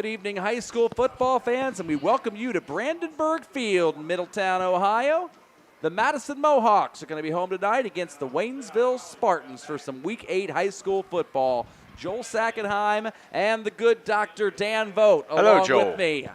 Good evening, high school football fans, and we welcome you to Brandenburg Field in Middletown, Ohio. The Madison Mohawks are going to be home tonight against the Waynesville Spartans for some Week 8 high school football. Joel Sackenheim and the good Dr. Dan Vogt along with me.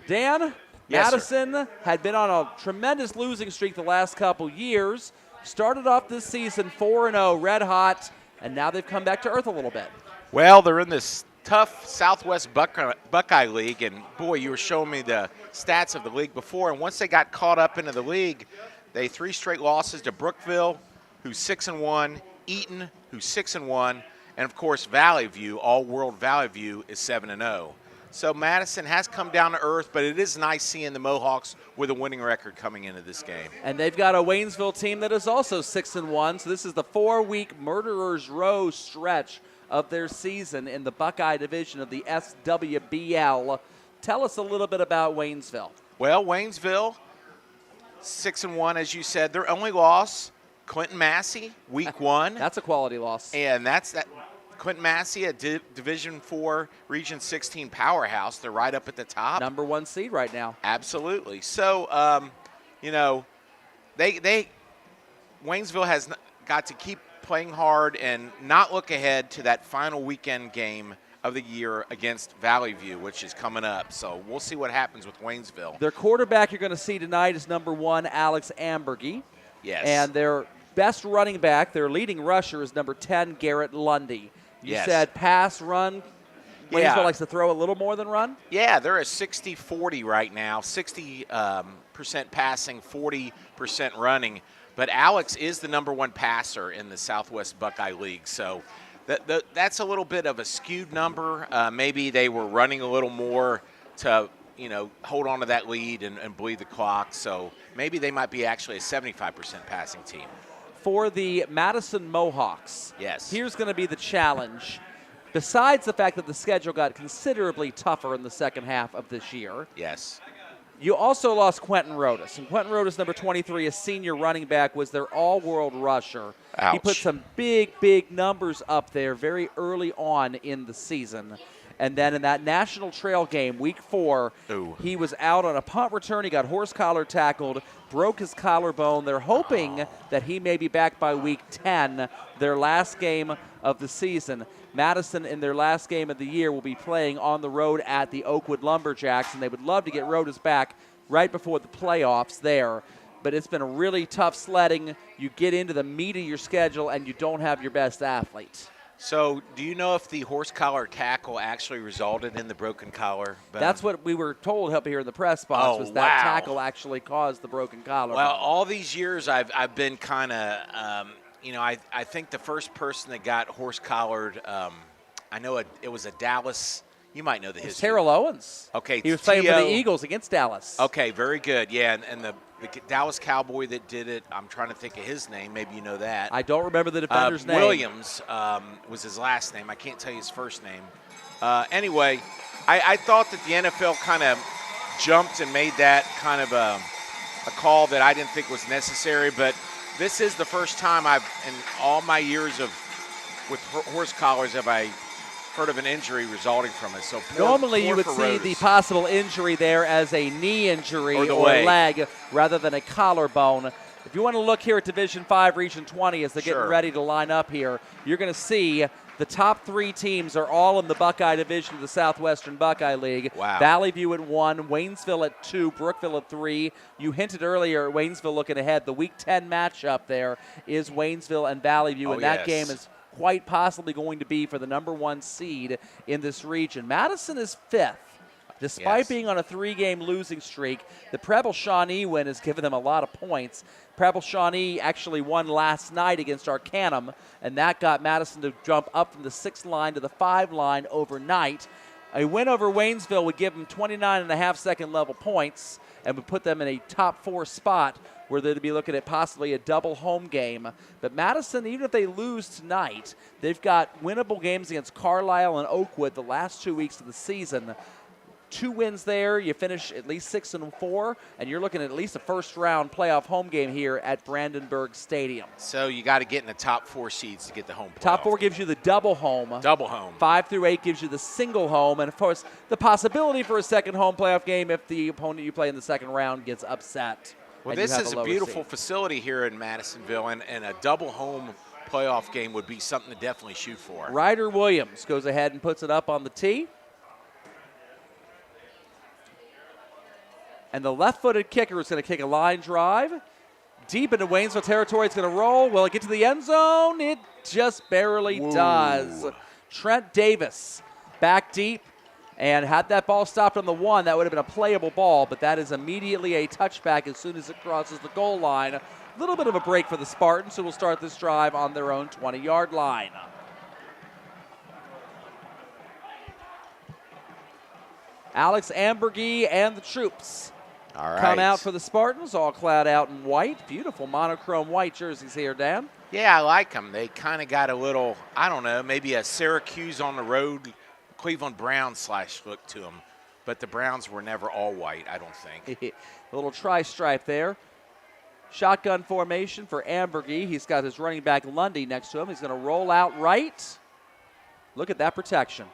Dan, Yes, Madison had been on a tremendous losing streak the last couple years. Started off this season 4-0, red hot, and now they've come back to earth a little bit. Well, they're in this tough Southwest Buckeye League, and boy, you were showing me the stats of the league before, and once they got caught up into the league, they 3 straight losses to Brookville, who's 6-1, Eaton, who's 6-1, and of course Valley View, all-world Valley View, is 7-0. So Madison has come down to earth, but it is nice seeing the Mohawks with a winning record coming into this game. And they've got a Waynesville team that is also 6-1, so this is the 4-week Murderers Row stretch of their season in the Buckeye division of the SWBL. Tell us a little bit about Waynesville. Well, Waynesville, 6-1, as you said. Their only loss, Clinton Massey, Week 1. That's a quality loss. And that's that. Clinton Massey, a Division 4 Region 16 powerhouse. They're right up at the top. Number 1 seed right now. Absolutely. So, Waynesville has got to keep playing hard and not look ahead to that final weekend game of the year against Valley View, which is coming up. So we'll see what happens with Waynesville. Their quarterback you're going to see tonight is number 1, Alex Ambergy. Yes. And their best running back, their leading rusher, is number 10, Garrett Lundy. You said pass, run. Waynesville likes to throw a little more than run? Yeah, they're a 60-40 right now, 60% passing, 40% running. But Alex is the number 1 passer in the Southwest Buckeye League. So that's a little bit of a skewed number. Maybe they were running a little more to, hold on to that lead and bleed the clock. So maybe they might be actually a 75% passing team. For the Madison Mohawks, yes, here's going to be the challenge. Besides the fact that the schedule got considerably tougher in the second half of this year, yes, you also lost Quentin Rodas. And Quentin Rodas, number 23, a senior running back, was their all-world rusher. Ouch. He put some big numbers up there very early on in the season. And then in that national trail game, Week 4, he was out on a punt return. He got horse collar tackled, broke his collarbone. They're hoping that he may be back by Week 10, their last game of the season. Madison, in their last game of the year, will be playing on the road at the Oakwood Lumberjacks, and they would love to get Rodas back right before the playoffs there. But it's been a really tough sledding. You get into the meat of your schedule, and you don't have your best athlete. So do you know if the horse collar tackle actually resulted in the broken collar bone? That's what we were told up here in the press box, was that tackle actually caused the broken collar. Well, all these years I've been kind of, I think the first person that got horse collared, I know it was a Dallas. You might know the history. Terrell Owens. Okay. He was playing for the Eagles against Dallas. Okay, very good. Yeah, and the Dallas Cowboy that did it, I'm trying to think of his name. Maybe you know that. I don't remember the defender's name. Williams was his last name. I can't tell you his first name. Anyway, I thought that the NFL kind of jumped and made that kind of a call that I didn't think was necessary. But this is the first time in all my years with horse collars, have I heard of an injury resulting from it. So normally you would see the possible injury there as a knee injury or leg rather than a collarbone. If you want to look here at Division 5, Region 20, as they're getting ready to line up here, you're going to see the top 3 teams are all in the Buckeye Division of the Southwestern Buckeye League. Wow. Valley View at 1, Waynesville at 2, Brookville at 3. You hinted earlier at Waynesville looking ahead. The Week 10 matchup there is Waynesville and Valley View, and that game is quite possibly going to be for the number 1 seed in this region. Madison is 5th. Despite being on a 3-game losing streak, the Preble Shawnee win has given them a lot of points. Preble Shawnee actually won last night against Arcanum, and that got Madison to jump up from the 6 line to the 5 line overnight. A win over Waynesville would give them 29.5 second level points and would put them in a top 4 spot where they'd be looking at possibly a double home game. But Madison, even if they lose tonight, they've got winnable games against Carlisle and Oakwood the last 2 weeks of the season. 2 wins there, you finish at least 6-4, and you're looking at least a first-round playoff home game here at Brandenburg Stadium. So you got to get in the top 4 seeds to get the home playoff. Top 4 gives you the double home. Double home. 5 through 8 gives you the single home, and of course the possibility for a second home playoff game if the opponent you play in the second round gets upset. Well, this is a beautiful facility here in Madisonville, and a double home playoff game would be something to definitely shoot for. Ryder Williams goes ahead and puts it up on the tee. And the left-footed kicker is going to kick a line drive. Deep into Waynesville territory, it's going to roll. Will it get to the end zone? It just barely does. Trent Davis back deep. And had that ball stopped on the 1, that would have been a playable ball, but that is immediately a touchback as soon as it crosses the goal line. A little bit of a break for the Spartans, who will start this drive on their own 20-yard line. Alex Ambergy and the troops come out for the Spartans, all clad out in white. Beautiful monochrome white jerseys here, Dan. Yeah, I like them. They kind of got a little, I don't know, maybe a Syracuse on the road, Cleveland Browns / look to them. But the Browns were never all white, I don't think. A little tri-stripe there. Shotgun formation for Ambergy. He's got his running back Lundy next to him. He's going to roll out right. Look at that protection.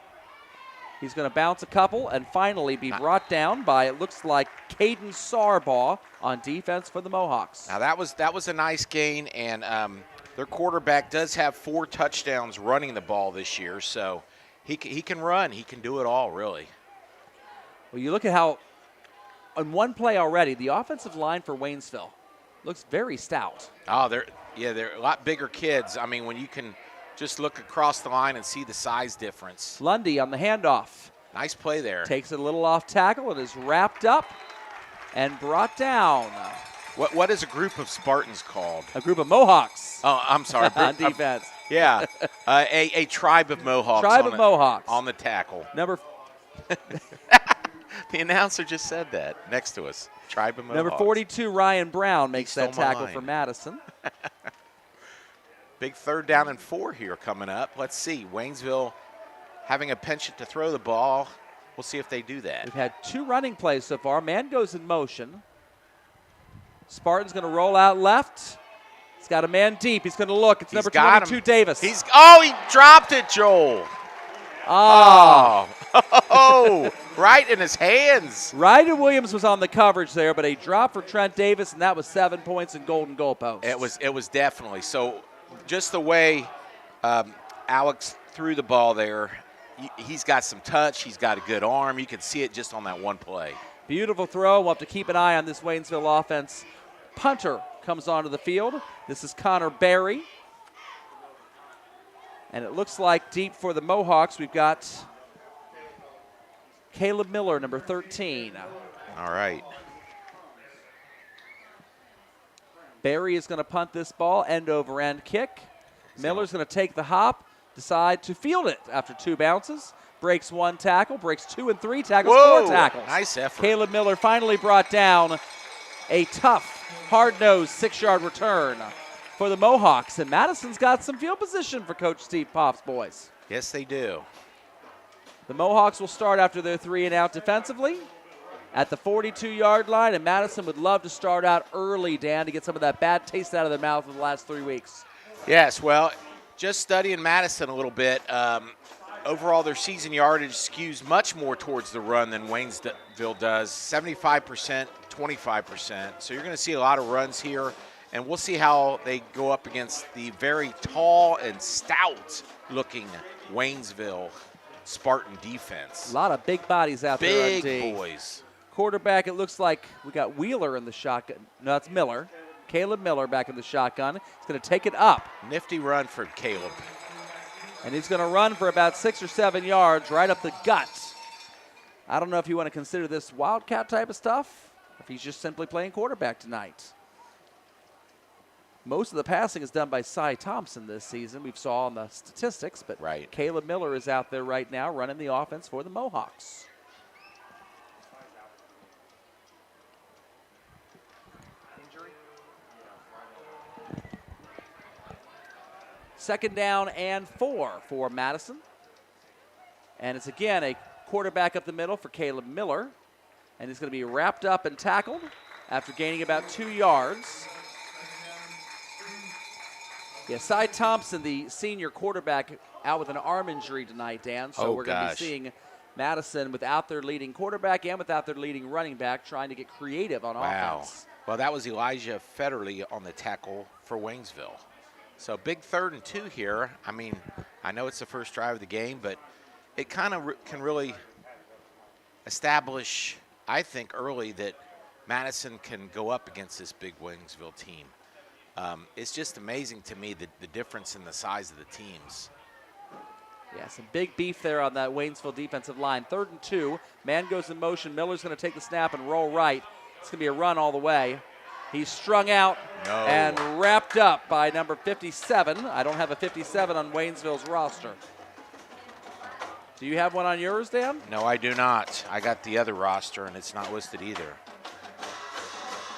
He's going to bounce a couple and finally be brought down by, it looks like, Caden Sarbaugh on defense for the Mohawks. Now, that was a nice gain, and their quarterback does have 4 touchdowns running the ball this year, so he can run. He can do it all, really. Well, you look at how, on one play already, the offensive line for Waynesville looks very stout. Oh, they're a lot bigger kids. I mean, when you can just look across the line and see the size difference. Lundy on the handoff. Nice play there. Takes it a little off tackle and is wrapped up and brought down. What is a group of Spartans called? A group of Mohawks. Oh, I'm sorry. On defense. Yeah, a tribe of Mohawks. Mohawks. On the tackle. The announcer just said that next to us. Tribe of Mohawks. Number 42, Ryan Brown, makes that tackle for Madison. Big 3rd down and 4 here coming up. Let's see. Waynesville having a penchant to throw the ball. We'll see if they do that. We've had 2 running plays so far. Man goes in motion. Spartan's going to roll out left. He's got a man deep. He's going to look. It's number 22, Davis. He dropped it, Joel. Oh, right in his hands. Ryder Williams was on the coverage there, but a drop for Trent Davis, and that was 7 points and golden goalposts. It was definitely. So just the way Alex threw the ball there, he's got some touch. He's got a good arm. You can see it just on that one play. Beautiful throw. We'll have to keep an eye on this Waynesville offense. Punter comes onto the field. This is Connor Berry. And it looks like deep for the Mohawks, we've got Caleb Miller, number 13. All right. Berry is going to punt this ball, end-over-end kick. Miller's going to take the hop, decide to field it after 2 bounces. Breaks 1 tackle, breaks 2 and 3 tackles, 4 tackles. Nice effort. Caleb Miller finally brought down a tough, hard-nosed 6-yard return for the Mohawks. And Madison's got some field position for Coach Steve Popp's boys. Yes, they do. The Mohawks will start after their 3 and out defensively at the 42-yard line, and Madison would love to start out early, Dan, to get some of that bad taste out of their mouth of the last 3 weeks. Yes, well, just studying Madison a little bit, overall their season yardage skews much more towards the run than Waynesville does, 75%, 25%. So you're going to see a lot of runs here, and we'll see how they go up against the very tall and stout-looking Waynesville Spartan defense. A lot of big bodies out there on D. Big boys. Quarterback, it looks like we got Wheeler in the shotgun. No, that's Miller. Caleb Miller back in the shotgun. He's going to take it up. Nifty run for Caleb. And he's going to run for about 6 or 7 yards right up the gut. I don't know if you want to consider this Wildcat type of stuff, or if he's just simply playing quarterback tonight. Most of the passing is done by Cy Thompson this season. We've saw on the statistics, but Caleb Miller is out there right now running the offense for the Mohawks. Second down and 4 for Madison. And it's again a quarterback up the middle for Caleb Miller. And he's going to be wrapped up and tackled after gaining about 2 yards. Yeah, Cy Thompson, the senior quarterback, out with an arm injury tonight, Dan. So we're going to be seeing Madison without their leading quarterback and without their leading running back, trying to get creative on offense. Well, that was Elijah Federle on the tackle for Waynesville. So big 3rd and 2 here. I mean, I know it's the first drive of the game, but it kind of can really establish, I think, early that Madison can go up against this big Waynesville team. It's just amazing to me the difference in the size of the teams. Yeah, some big beef there on that Waynesville defensive line. 3rd and 2. Man goes in motion. Miller's going to take the snap and roll right. It's going to be a run all the way. He's strung out and wrapped up by number 57. I don't have a 57 on Waynesville's roster. Do you have one on yours, Dan? No, I do not. I got the other roster, and it's not listed either.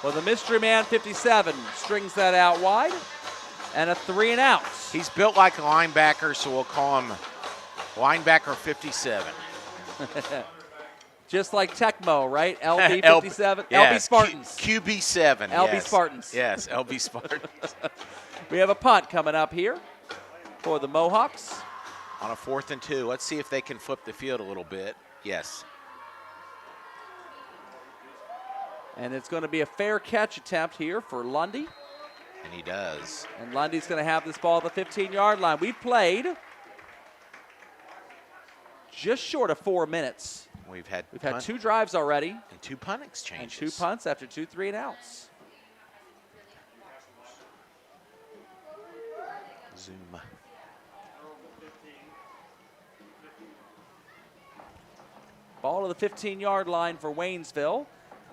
Well, the mystery man, 57, strings that out wide, and a 3 and out. He's built like a linebacker, so we'll call him linebacker 57. Just like Tecmo, right? LB 57, yes, LB Spartans. QB7. LB yes. Spartans. Yes, LB Spartans. We have a punt coming up here for the Mohawks. On a 4th and 2. Let's see if they can flip the field a little bit. Yes. And it's going to be a fair catch attempt here for Lundy. And he does. And Lundy's going to have this ball at the 15-yard line. We've played just short of 4 minutes. We've had 2 drives already. And 2 punt exchanges. And 2 punts after 2 3 and outs. Zoom. Ball to the 15-yard line for Waynesville.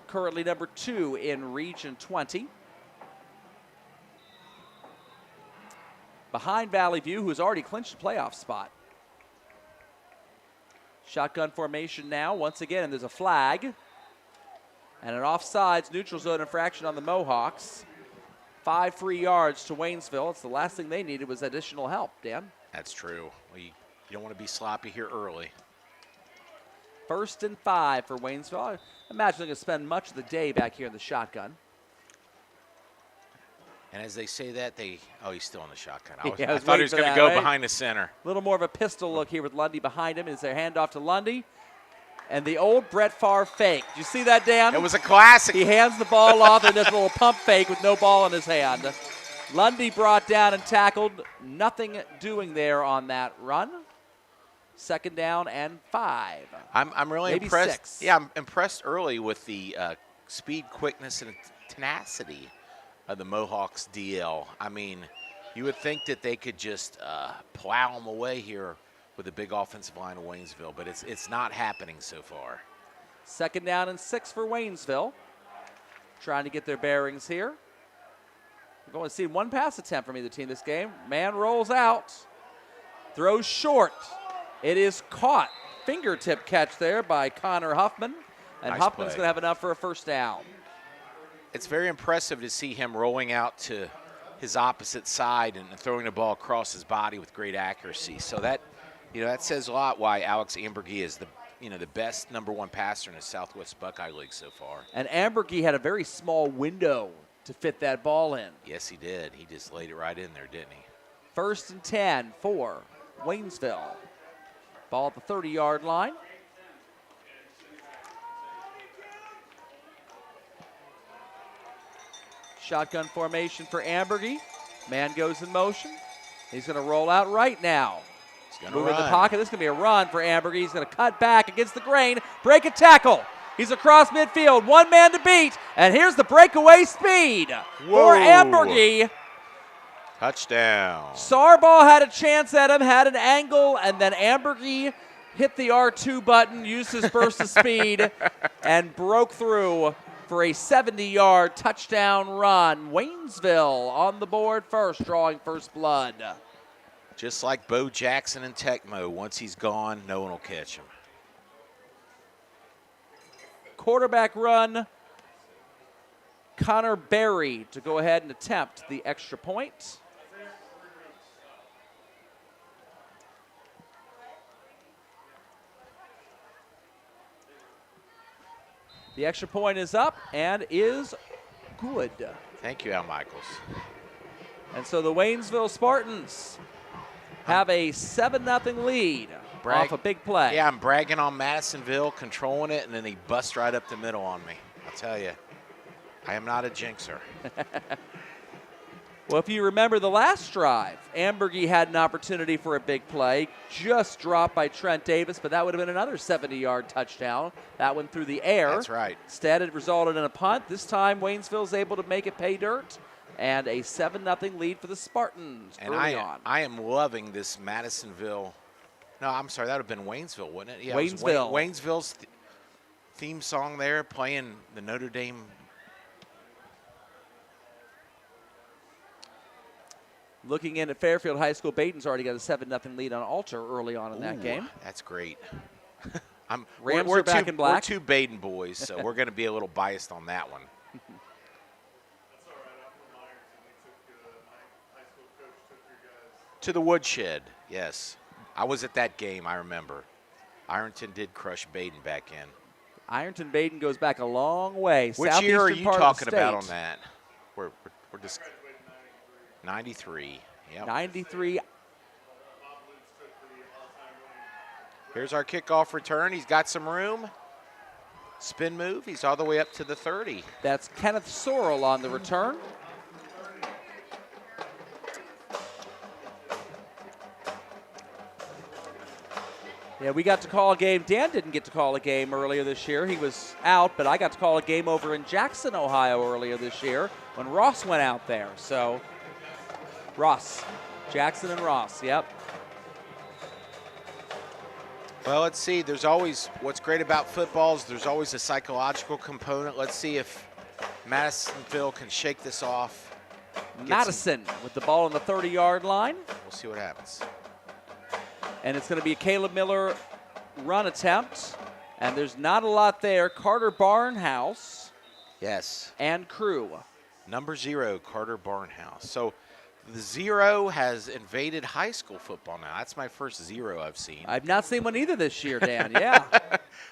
Currently number 2 in Region 20. Behind Valley View, who's already clinched a playoff spot. Shotgun formation now, once again, and there's a flag. And an offsides neutral zone infraction on the Mohawks. 5 free yards to Waynesville. It's the last thing they needed was additional help, Dan. That's true. You don't want to be sloppy here early. 1st and 5 for Waynesville. I imagine they're going to spend much of the day back here in the shotgun. And as they say that, he's still in the shotgun. I was thought he was going to go behind the center. A little more of a pistol look here with Lundy behind him. Is their handoff to Lundy. And the old Brett Favre fake. Did you see that, Dan? It was a classic. He hands the ball off and does a little pump fake with no ball in his hand. Lundy brought down and tackled. Nothing doing there on that run. 2nd down and 5. I'm really maybe impressed. 6. Yeah, I'm impressed early with the speed, quickness, and tenacity of the Mohawks DL. I mean, you would think that they could just plow them away here with the big offensive line of Waynesville, but it's not happening so far. 2nd down and 6 for Waynesville. Trying to get their bearings here. We've only seen 1 pass attempt from either team this game. Man rolls out. Throws short. It is caught. Fingertip catch there by Connor Huffman. And Nice Huffman's play. going to have enough for a 1st down. It's very impressive to see him rolling out to his opposite side and throwing the ball across his body with great accuracy. So that says a lot why Alex Ambergy is the best number 1 passer in the Southwest Buckeye League so far. And Ambergy had a very small window to fit that ball in. Yes, he did. He just laid it right in there, didn't he? 1st and 10 for Waynesville. Ball at the 30-yard line. Shotgun formation for Ambergy. Man goes in motion. He's going to roll out right now. Moving the pocket. This is going to be a run for Ambergy. He's going to cut back against the grain. Break a tackle. He's across midfield. 1 man to beat. And here's the breakaway speed for Ambergy. Touchdown. Sarbaugh had a chance at him, had an angle, and then Ambergy hit the R2 button, used his burst of speed, and broke through for a 70-yard touchdown run. Waynesville on the board first, drawing first blood. Just like Bo Jackson and Tecmo, once he's gone, no one will catch him. Quarterback run. Connor Berry to go ahead and attempt the extra point. The extra point is up and is good. Thank you, Al Michaels. And so the Waynesville Spartans have a 7-0 lead off a big play. Yeah, I'm bragging on Madisonville, controlling it, and then he busts right up the middle on me. I'll tell you, I am not a jinxer. Well, if you remember the last drive, Ambergy had an opportunity for a big play, just dropped by Trent Davis, but that would have been another 70-yard touchdown. That went through the air. That's right. Instead, it resulted in a punt. This time, Waynesville's able to make it pay dirt, and a 7-0 lead for the Spartans early on. I am loving this Madisonville. No, I'm sorry, that would have been Waynesville, wouldn't it? Yeah, Waynesville. Waynesville's theme song there, playing the Notre Dame. Looking in at Fairfield High School, Baden's already got a 7-0 lead on Alter early on in that game. That's great. Rams are back in black. We're two Baden boys, so we're going to be a little biased on that one. To the woodshed, yes. I was at that game, I remember. Ironton did crush Baden back in. Ironton Baden goes back a long way. Which year are you talking about on that? We're just 93. Yep. 93. Here's our kickoff return. He's got some room. Spin move. He's all the way up to the 30. That's Kenneth Sorrell on the return. Yeah, we got to call a game. Dan didn't get to call a game earlier this year. He was out, but I got to call a game over in Jackson, Ohio earlier this year when Ross went out there. So, Ross, Jackson and Ross, yep. Well, let's see. There's always, what's great about football is there's always a psychological component. Let's see if Madisonville can shake this off. Madison with the ball on the 30-yard line. We'll see what happens. And it's going to be a Caleb Miller run attempt. And there's not a lot there. Carter Barnhouse. Yes. And crew. Number 0, Carter Barnhouse. So the 0 has invaded high school football now. That's my first 0 I've seen. I've not seen one either this year, Dan. Yeah.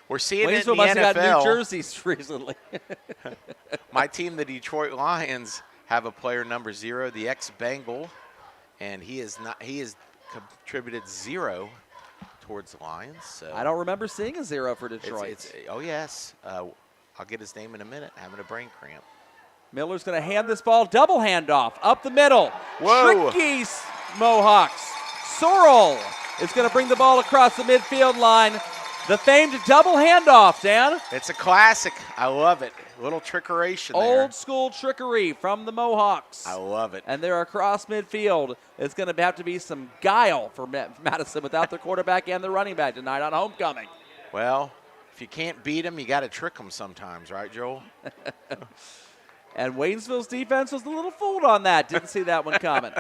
We're seeing Waynesville it in the must NFL. have got New Jerseys recently. My team, the Detroit Lions, have a player number 0, the ex-Bengal, and he has contributed 0 towards the Lions. So I don't remember seeing a 0 for Detroit. Oh, yes. I'll get his name in a minute. Having a brain cramp. Miller's going to hand this ball, double handoff, up the middle. Whoa. Tricky Mohawks. Sorrell is going to bring the ball across the midfield line. The famed double handoff, Dan. It's a classic. I love it. A little trickeration there. Old school trickery from the Mohawks. I love it. And they're across midfield. It's going to have to be some guile for Madison without their quarterback and the running back tonight on homecoming. Well, if you can't beat them, you got to trick them sometimes, right, Joel? And Waynesville's defense was a little fooled on that. Didn't see that one coming.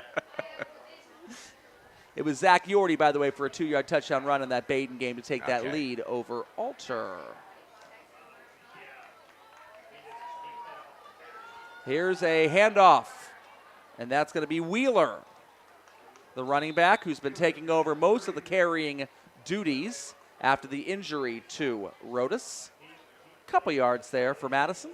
It was Zach Yorty, by the way, for a 2-yard touchdown run in that Baden game to take that lead over Alter. Here's a handoff, and that's going to be Wheeler, the running back who's been taking over most of the carrying duties after the injury to Rodas. Couple yards there for Madison.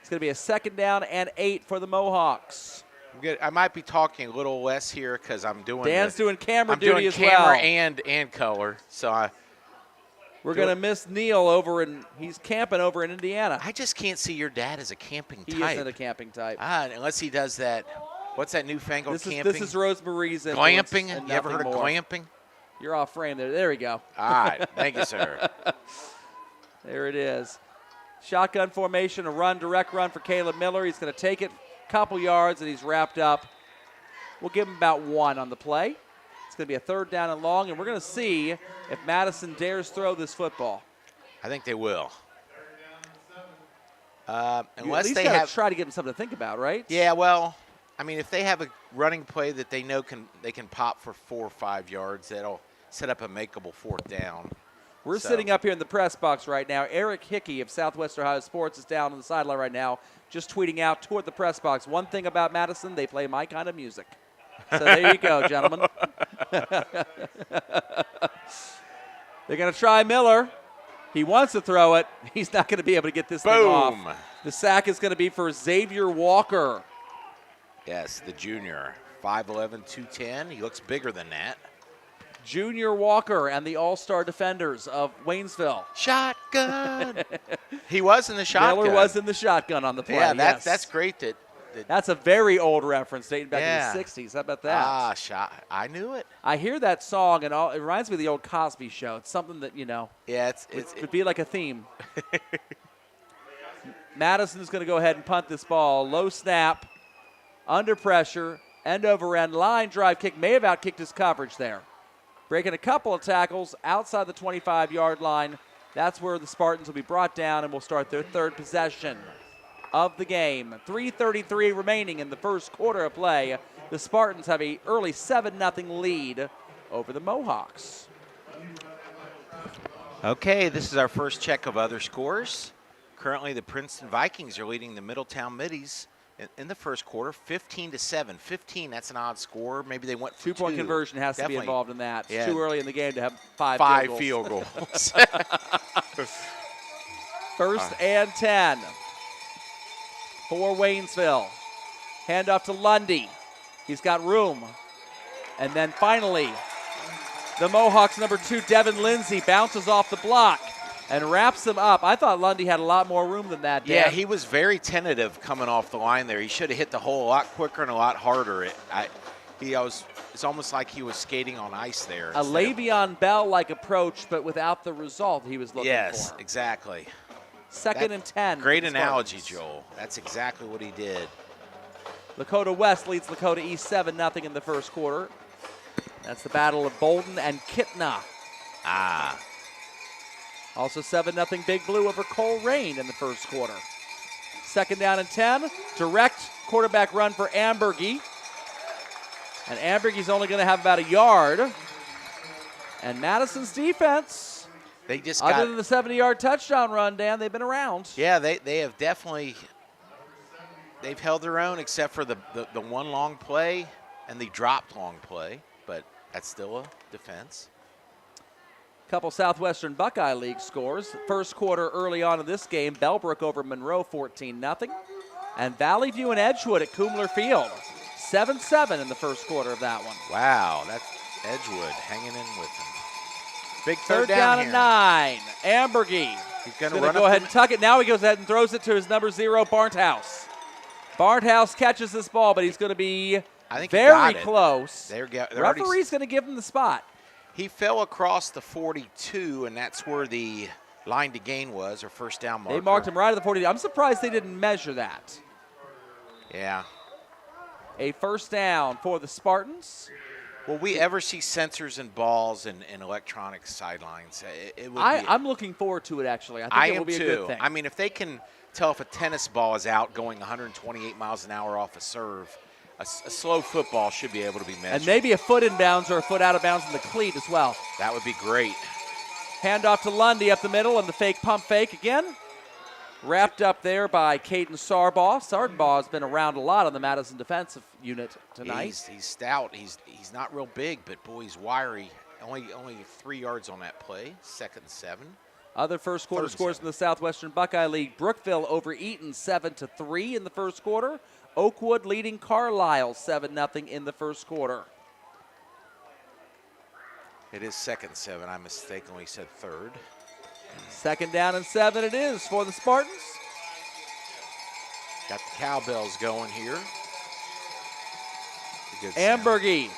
It's going to be a 2nd down and 8 for the Mohawks. I might be talking a little less here because I'm doing Dan's doing camera I'm duty doing as camera well. and color. So we're going to miss Neil over he's camping over in Indiana. I just can't see your dad as a camping type. He isn't a camping type. Unless he does that. What's that newfangled camping? This is Rosemary's glamping. And you ever heard of glamping? You're off frame there. There we go. All right. Thank you, sir. There it is. Shotgun formation, a direct run for Caleb Miller. He's going to take it a couple yards, and he's wrapped up. We'll give him about 1 on the play. It's going to be a 3rd down and long, and we're going to see if Madison dares throw this football. I think they will. Unless they have try to give them something to think about, right? Yeah, well, I mean, if they have a running play that they know they can pop for 4 or 5 yards, that'll set up a makeable 4th down. We're sitting up here in the press box right now. Eric Hickey of Southwest Ohio Sports is down on the sideline right now, just tweeting out toward the press box. One thing about Madison, they play my kind of music. So there you go, gentlemen. They're going to try Miller. He wants to throw it. He's not going to be able to get this thing off. The sack is going to be for Xavier Walker. Yes, the junior. 5'11", 210. He looks bigger than that. Junior Walker and the all-star defenders of Waynesville. Shotgun. He was in the shotgun. Miller was in the shotgun on the play. Yeah, yes. That's great. That's a very old reference dating back to the 60s. How about that? I knew it. I hear that song, and it reminds me of the old Cosby Show. It's something that, Yeah, it would be like a theme. Madison's going to go ahead and punt this ball. Low snap, under pressure, end over end, line drive kick. May have outkicked his coverage there. Breaking a couple of tackles outside the 25-yard line. That's where the Spartans will be brought down and will start their third possession of the game. 3:33 remaining in the first quarter of play. The Spartans have an early 7-0 lead over the Mohawks. Okay, this is our first check of other scores. Currently, the Princeton Vikings are leading the Middletown Middies in the first quarter, 15-7. 15, that's an odd score. Maybe they went for two-point conversion has to be involved in that. It's too early in the game to have five field goals. First and 10 for Waynesville. Handoff to Lundy. He's got room. And then finally, the Mohawks number 2, Devin Lindsay, bounces off the block and wraps him up. I thought Lundy had a lot more room than that, Dan. Yeah, he was very tentative coming off the line there. He should have hit the hole a lot quicker and a lot harder. It's almost like he was skating on ice there. A Le'Veon Bell-like approach, but without the result he was looking for. Yes, exactly. Second and 10. Great analogy, Joel. That's exactly what he did. Lakota West leads Lakota East 7-0 in the first quarter. That's the battle of Bolden and Kitna. Also 7-0 Big Blue over Coleraine in the first quarter. Second down and 10. Direct quarterback run for Ambergy. And Ambergy's only going to have about a yard. And Madison's defense, other than the 70-yard touchdown run, Dan, they've been around. Yeah, they have definitely they've held their own except for the one long play and the dropped long play. But that's still a defense. Couple Southwestern Buckeye League scores. First quarter early on in this game, Bellbrook over Monroe 14-0. And Valley View and Edgewood at Kumler Field. 7-7 in the first quarter of that one. Wow, that's Edgewood hanging in with him. Big third down and 9. Ambergy. He's going to go ahead and tuck it. Now he goes ahead and throws it to his number 0, Barnthouse. Barnthouse catches this ball, but he's going to be very close. Referee's going to give him the spot. He fell across the 42, and that's where the line to gain was, or first down marker. They marked him right at the 42. I'm surprised they didn't measure that. Yeah. A first down for the Spartans. Will we ever see sensors and balls and electronic sidelines? I'm looking forward to it, actually. I think it will be a good thing. I mean, if they can tell if a tennis ball is out going 128 miles an hour off a serve, a slow football should be able to be measured. And maybe a foot in bounds or a foot out of bounds in the cleat as well. That would be great. Handoff to Lundy up the middle and the fake pump fake again. Wrapped up there by Caden Sarbaugh. Sarbaugh has been around a lot on the Madison defensive unit tonight. He's stout. He's not real big, but boy, he's wiry. Only 3 yards on that play. 2nd and 7. Other first quarter scores in the Southwestern Buckeye League. Brookville over Eaton 7-3 in the first quarter. Oakwood leading Carlisle 7-0 in the first quarter. It is 2nd and 7. I mistakenly said 3rd. Second down and 7 it is for the Spartans. Got the cowbells going here. Ambergy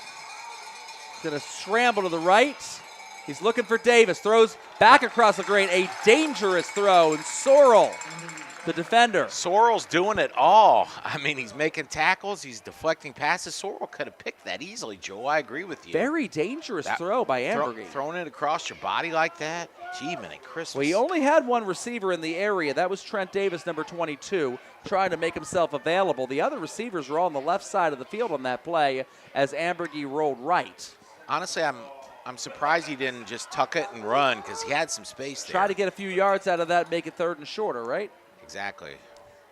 going to scramble to the right. He's looking for Davis. Throws back across the green. A dangerous throw. And Sorrell, the defender. Sorrell's doing it all. I mean, he's making tackles. He's deflecting passes. Sorrell could have picked that easily, Joe. I agree with you. Very dangerous throw by Ambergy. Throwing it across your body like that? Gee, man, Christmas. Well, he only had one receiver in the area. That was Trent Davis, number 22, trying to make himself available. The other receivers were on the left side of the field on that play as Ambergy rolled right. Honestly, I'm surprised he didn't just tuck it and run because he had some space there. Try to get a few yards out of that, make it 3rd and shorter, right? Exactly.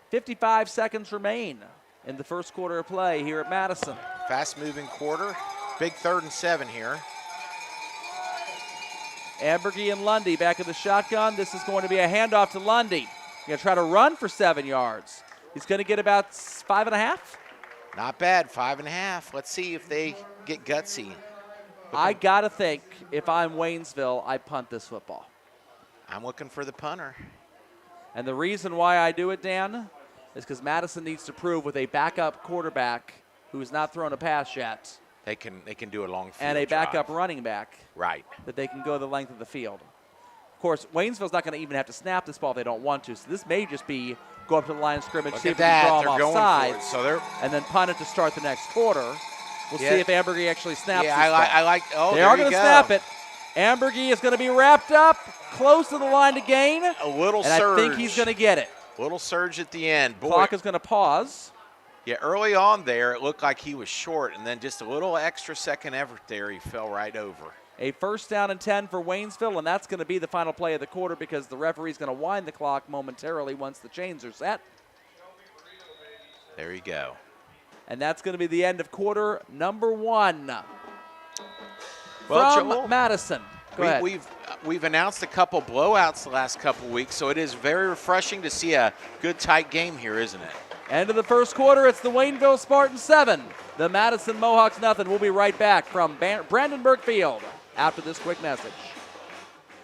55 seconds remain in the first quarter of play here at Madison. Fast-moving quarter. Big 3rd and 7 here. Ambergy and Lundy back in the shotgun. This is going to be a handoff to Lundy. He's going to try to run for 7 yards. He's going to get about 5.5. Not bad, 5.5. Let's see if they get gutsy. I got to think, if I'm Waynesville, I punt this football. I'm looking for the punter. And the reason why I do it, Dan, is because Madison needs to prove with a backup quarterback who's not thrown a pass yet. They can do a long field and a backup drive. running back. Right. That they can go the length of the field. Of course, Waynesville's not going to even have to snap this ball if they don't want to. So this may just be go up to the line of scrimmage, Look see at if we can that. draw They're them going offside, for it. So they're and then punt it to start the next quarter. We'll see if Ambergy actually snaps this ball. I like. Oh, they are going to snap it. Ambergy is going to be wrapped up close to the line to gain. A little and surge. I think he's going to get it. Little surge at the end. Boy. Clock is going to pause. Yeah, early on there, it looked like he was short, and then just a little extra second effort there, he fell right over. A 1st down and 10 for Waynesville, and that's going to be the final play of the quarter because the referee's going to wind the clock momentarily once the chains are set. There you go. And that's going to be the end of quarter number 1. Well, from Joel, Madison. Go ahead. We've announced a couple blowouts the last couple weeks, so it is very refreshing to see a good tight game here, isn't it? End of the first quarter, it's the Waynesville Spartans 7, the Madison Mohawks nothing. We'll be right back from Brandenburg Field after this quick message.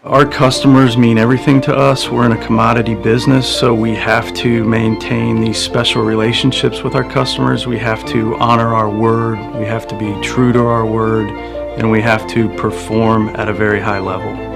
Our customers mean everything to us. We're in a commodity business, so we have to maintain these special relationships with our customers. We have to honor our word, we have to be true to our word, and we have to perform at a very high level.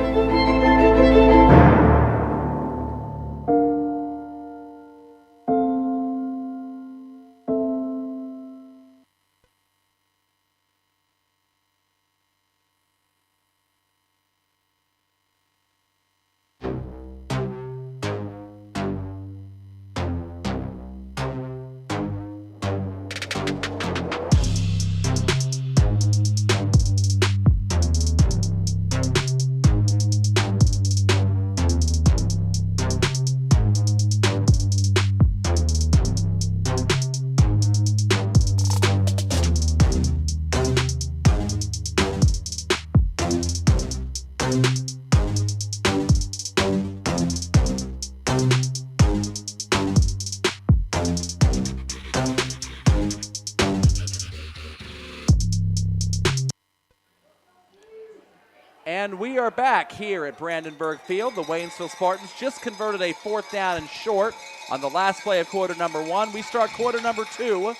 And we are back here at Brandenburg Field. The Waynesville Spartans just converted a 4th down and short on the last play of quarter number 1. We start quarter number 2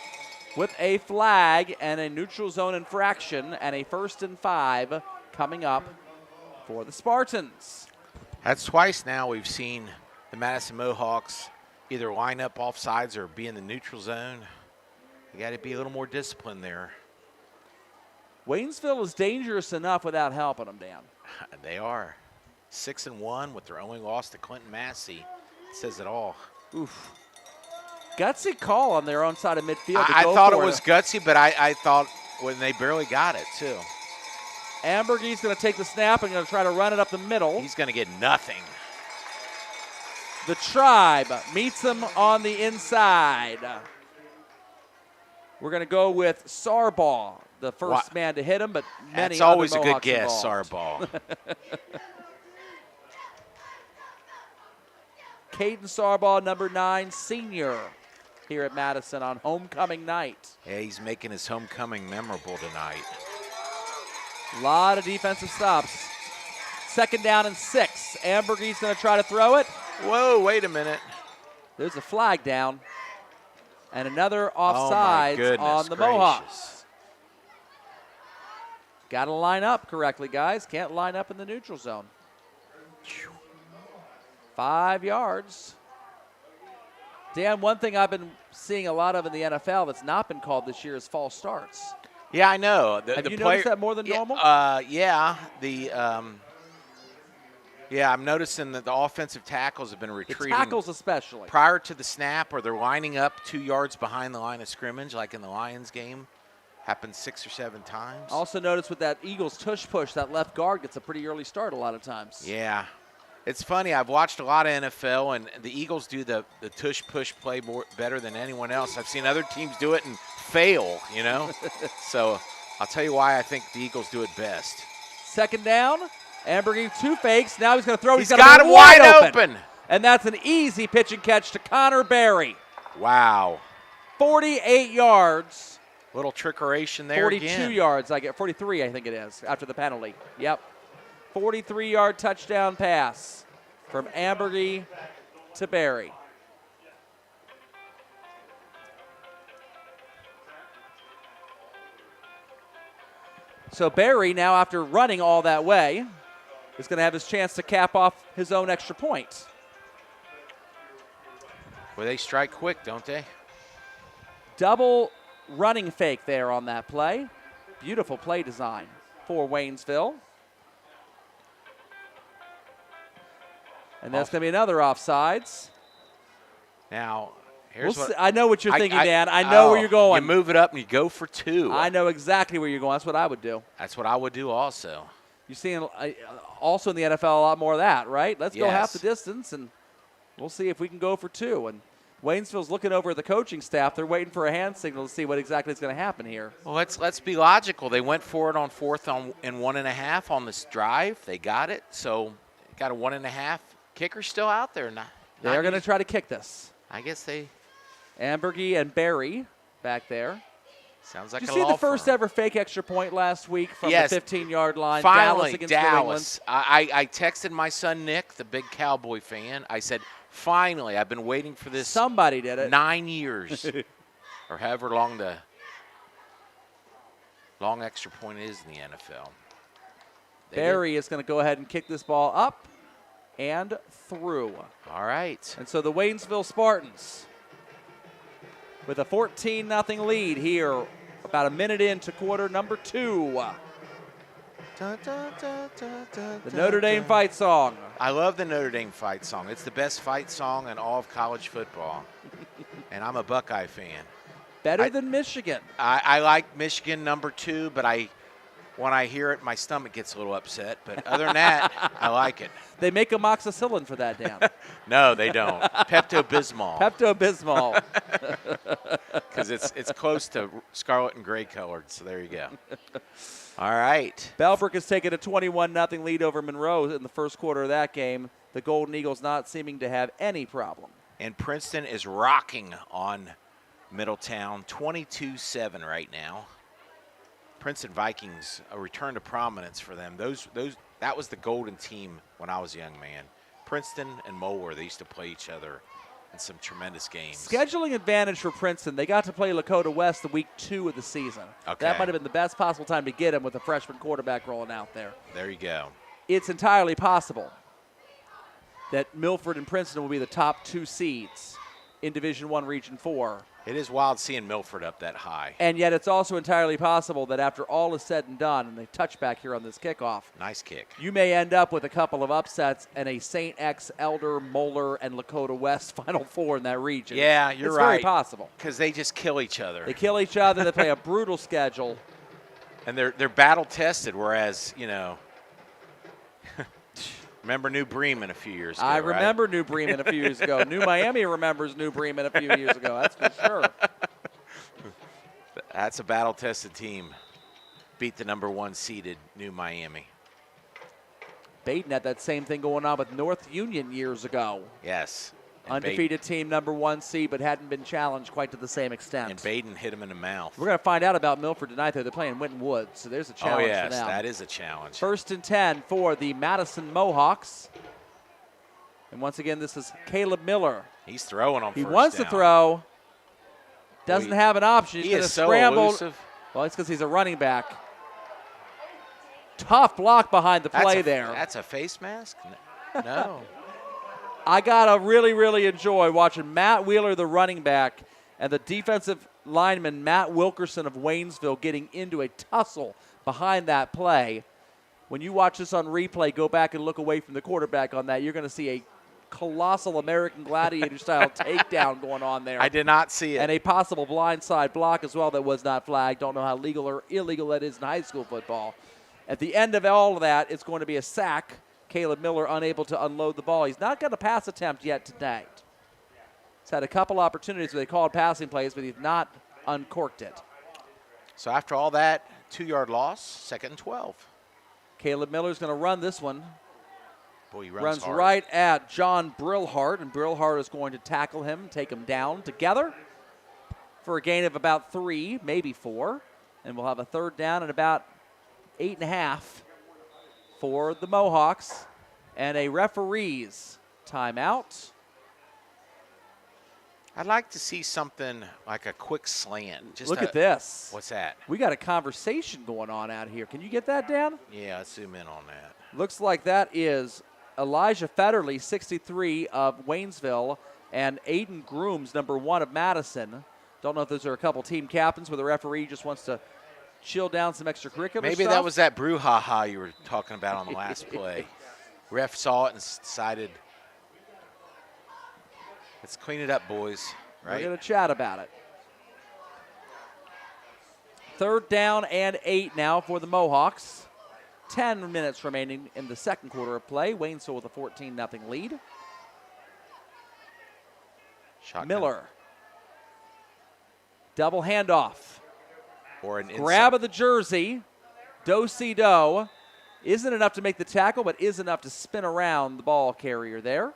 with a flag and a neutral zone infraction and a 1st and 5 coming up for the Spartans. That's twice now we've seen the Madison Mohawks either line up off sides or be in the neutral zone. You got to be a little more disciplined there. Waynesville is dangerous enough without helping them, Dan. They are. 6-1 with their only loss to Clinton Massey. It says it all. Oof. Gutsy call on their own side of midfield. I thought it was gutsy, but I thought when they barely got it, too. Ambergy's going to take the snap and going to try to run it up the middle. He's going to get nothing. The Tribe meets him on the inside. We're going to go with Sarbaugh, the first man to hit him, but many That's always other a good Mohawks guess, involved. Sarbaugh. Caden Sarbaugh, number 9, senior here at Madison on homecoming night. Yeah, he's making his homecoming memorable tonight. A lot of defensive stops. 2nd down and 6. Ambergy's going to try to throw it. Whoa, wait a minute. There's a flag down. And another offsides on the Mohawks. Got to line up correctly, guys. Can't line up in the neutral zone. 5 yards. Dan, one thing I've been seeing a lot of in the NFL that's not been called this year is false starts. Yeah, I know. Have you noticed that more than normal? Yeah. I'm noticing that the offensive tackles have been retreating. The tackles especially. Prior to the snap, or they're lining up 2 yards behind the line of scrimmage, like in the Lions game. Happened 6 or 7 times. Also notice with that Eagles tush push, that left guard gets a pretty early start a lot of times. Yeah. It's funny. I've watched a lot of NFL, and the Eagles do the tush push play better than anyone else. I've seen other teams do it and fail, So I'll tell you why I think the Eagles do it best. 2nd down. Ambergy, 2 fakes. Now he's going to throw. He's got him wide open. And that's an easy pitch and catch to Connor Berry. Wow. 48 yards. Little trickeration there 42 again. yards. 43, I think it is, after the penalty. Yep. 43-yard touchdown pass from Ambergy to Berry. So Berry, now after running all that way, is going to have his chance to cap off his own extra point. Well, they strike quick, don't they? Double running fake there on that play. Beautiful play design for Waynesville. And that's going to be another offsides. Now, here's what I know what you're thinking, Dan. I know where you're going. You move it up and you go for 2. I know exactly where you're going. That's what I would do. That's what I would do also. You're seeing also in the NFL a lot more of that, right? Let's go half the distance, and we'll see if we can go for 2. And Waynesville's looking over at the coaching staff. They're waiting for a hand signal to see what exactly is going to happen here. Well, let's be logical. They went for it on 4th and 1.5 on this drive. They got it. So got a 1.5. Kicker's still out there. They're going to try to kick this. I guess they. Ambergy and Berry back there. Sounds like Did a you see law the first firm. ever fake extra point last week from the 15-yard line? Finally, Dallas against New England. I texted my son Nick, the big Cowboy fan. I said, finally, I've been waiting for this. Somebody did it. 9 years, or however long the long extra point is in the NFL. Berry is going to go ahead and kick this ball up and through. All right. And so the Waynesville Spartans with a 14-0 lead here, about a minute into quarter number 2. The Notre Dame fight song. I love the Notre Dame fight song. It's the best fight song in all of college football. And I'm a Buckeye fan. Better than Michigan. I like Michigan number 2, but when I hear it, my stomach gets a little upset. But other than that, I like it. They make amoxicillin for that, Dan. No, they don't. Pepto-Bismol. Pepto-Bismol. Because it's close to scarlet and gray colored, so there you go. All right. Bellbrook has taken a 21-0 lead over Monroe in the first quarter of that game. The Golden Eagles not seeming to have any problem. And Princeton is rocking on Middletown, 22-7 right now. Princeton Vikings, a return to prominence for them. That was the golden team when I was a young man. Princeton and Moeller, they used to play each other in some tremendous games. Scheduling advantage for Princeton. They got to play Lakota West the week 2 of the season. Okay. That might have been the best possible time to get him with a freshman quarterback rolling out there. There you go. It's entirely possible that Milford and Princeton will be the top 2 seeds in Division I Region 4. It is wild seeing Milford up that high. And yet it's also entirely possible that after all is said and done, and they touch back here on this kickoff. Nice kick. You may end up with a couple of upsets and a St. X, Elder, Moeller, and Lakota West Final Four in that region. Yeah, you're right. It's very possible. Because they just kill each other. They kill each other. They play a brutal schedule. And they're battle tested, whereas, remember New Bremen a few years ago, I remember New Bremen a few years ago. New Miami remembers New Bremen a few years ago. That's for sure. That's a battle-tested team. Beat the number 1 seeded New Miami. Baden had that same thing going on with North Union years ago. Yes. Undefeated team, number 1 seed, but hadn't been challenged quite to the same extent. And Baden hit him in the mouth. We're going to find out about Milford tonight. They're playing Winton Woods, so there's a challenge for them. Oh, yes, that is a challenge. 1st and 10 for the Madison Mohawks. And once again, this is Caleb Miller. He's throwing on first down. He wants to throw. Doesn't have an option. He's going to scramble. Elusive. Well, it's because he's a running back. Tough block behind the play there. That's a face mask? No. I got to really, really enjoy watching Matt Wheeler, the running back, and the defensive lineman, Matt Wilkerson of Waynesville, getting into a tussle behind that play. When you watch this on replay, go back and look away from the quarterback on that. You're going to see a colossal American Gladiator-style takedown going on there. I did not see it. And a possible blindside block as well that was not flagged. Don't know how legal or illegal that is in high school football. At the end of all of that, it's going to be a sack. Caleb Miller unable to unload the ball. He's not got a pass attempt yet tonight. He's had a couple opportunities where they called passing plays, but he's not uncorked it. So after all that, 2-yard loss, 2nd and 12. Caleb Miller's going to run this one. Boy, he Runs hard. right at John Brillhart, and Brillhart is going to tackle him, take him down together for a gain of about 3, maybe 4. And we'll have a third down and about 8.5 for the Mohawks. And a referee's timeout. I'd like to see something like a quick slant. Just Look at this. What's that? We got a conversation going on out here. Can you get that, Dan? Yeah, let's zoom in on that. Looks like that is Elijah Federley, 63 of Waynesville, and Aiden Grooms, number 1 of Madison. Don't know if those are a couple team captains where the referee just wants to chill down some extracurricular Maybe stuff. that was that brouhaha you were talking about on the last play. Ref saw it and decided, let's clean it up, boys. Right? We're going to chat about it. Third down and 8 now for the Mohawks. 10 minutes remaining in the second quarter of play. Waynesville with a 14-0 lead. Shotgun. Miller. Double handoff. Or an Grab of the jersey. Do-si-do. Isn't enough to make the tackle, but is enough to spin around the ball carrier there.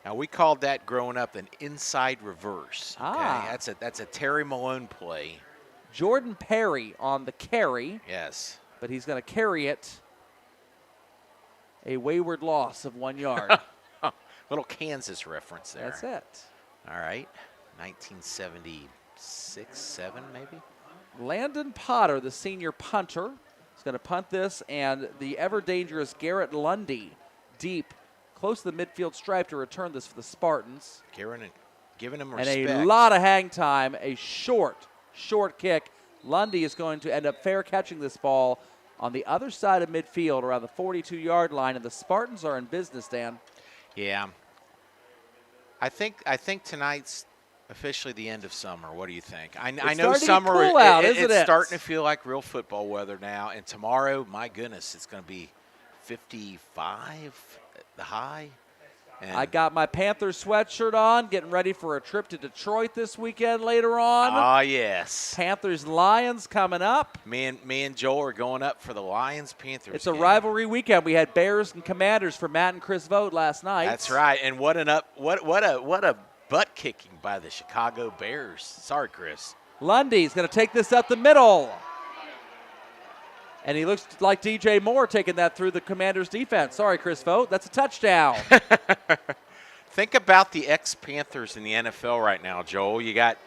Now, we called that growing up an inside reverse. Okay? Ah. That's a Terry Malone play. Jordan Perry on the carry, Yes. but he's going to carry it. A wayward loss of 1 yard. Little Kansas reference there. That's it. All right. 1976, 7 maybe? Landon Potter, the senior punter, is going to punt this, and the ever-dangerous Garrett Lundy deep, close to the midfield stripe to return this for the Spartans. Giving him And respect. a lot of hang time, a short kick. Lundy is going to end up fair catching this ball on the other side of midfield around the 42-yard line, and the Spartans are in business, Dan. Yeah. I think tonight's officially the end of summer. What do you think? I know starting to get summer cool out, it's isn't it? starting to feel like real football weather now. And tomorrow, my goodness, it's going to be 55 the high. And I got my Panthers sweatshirt on, getting ready for a trip to Detroit this weekend later on. Ah, yes. Panthers-Lions coming up. Me and Joel are going up for the Lions-Panthers. It's a game. rivalry weekend. We had Bears and Commanders for Matt and Chris Vogt last night. That's right. And what a butt kicking by the Chicago Bears. Sorry, Chris. Lundy's going to take this up the middle. And he looks like DJ Moore taking that through the Commanders' defense. Sorry, Chris Vogt. That's a touchdown. Think about the ex-Panthers in the NFL right now, Joel. You got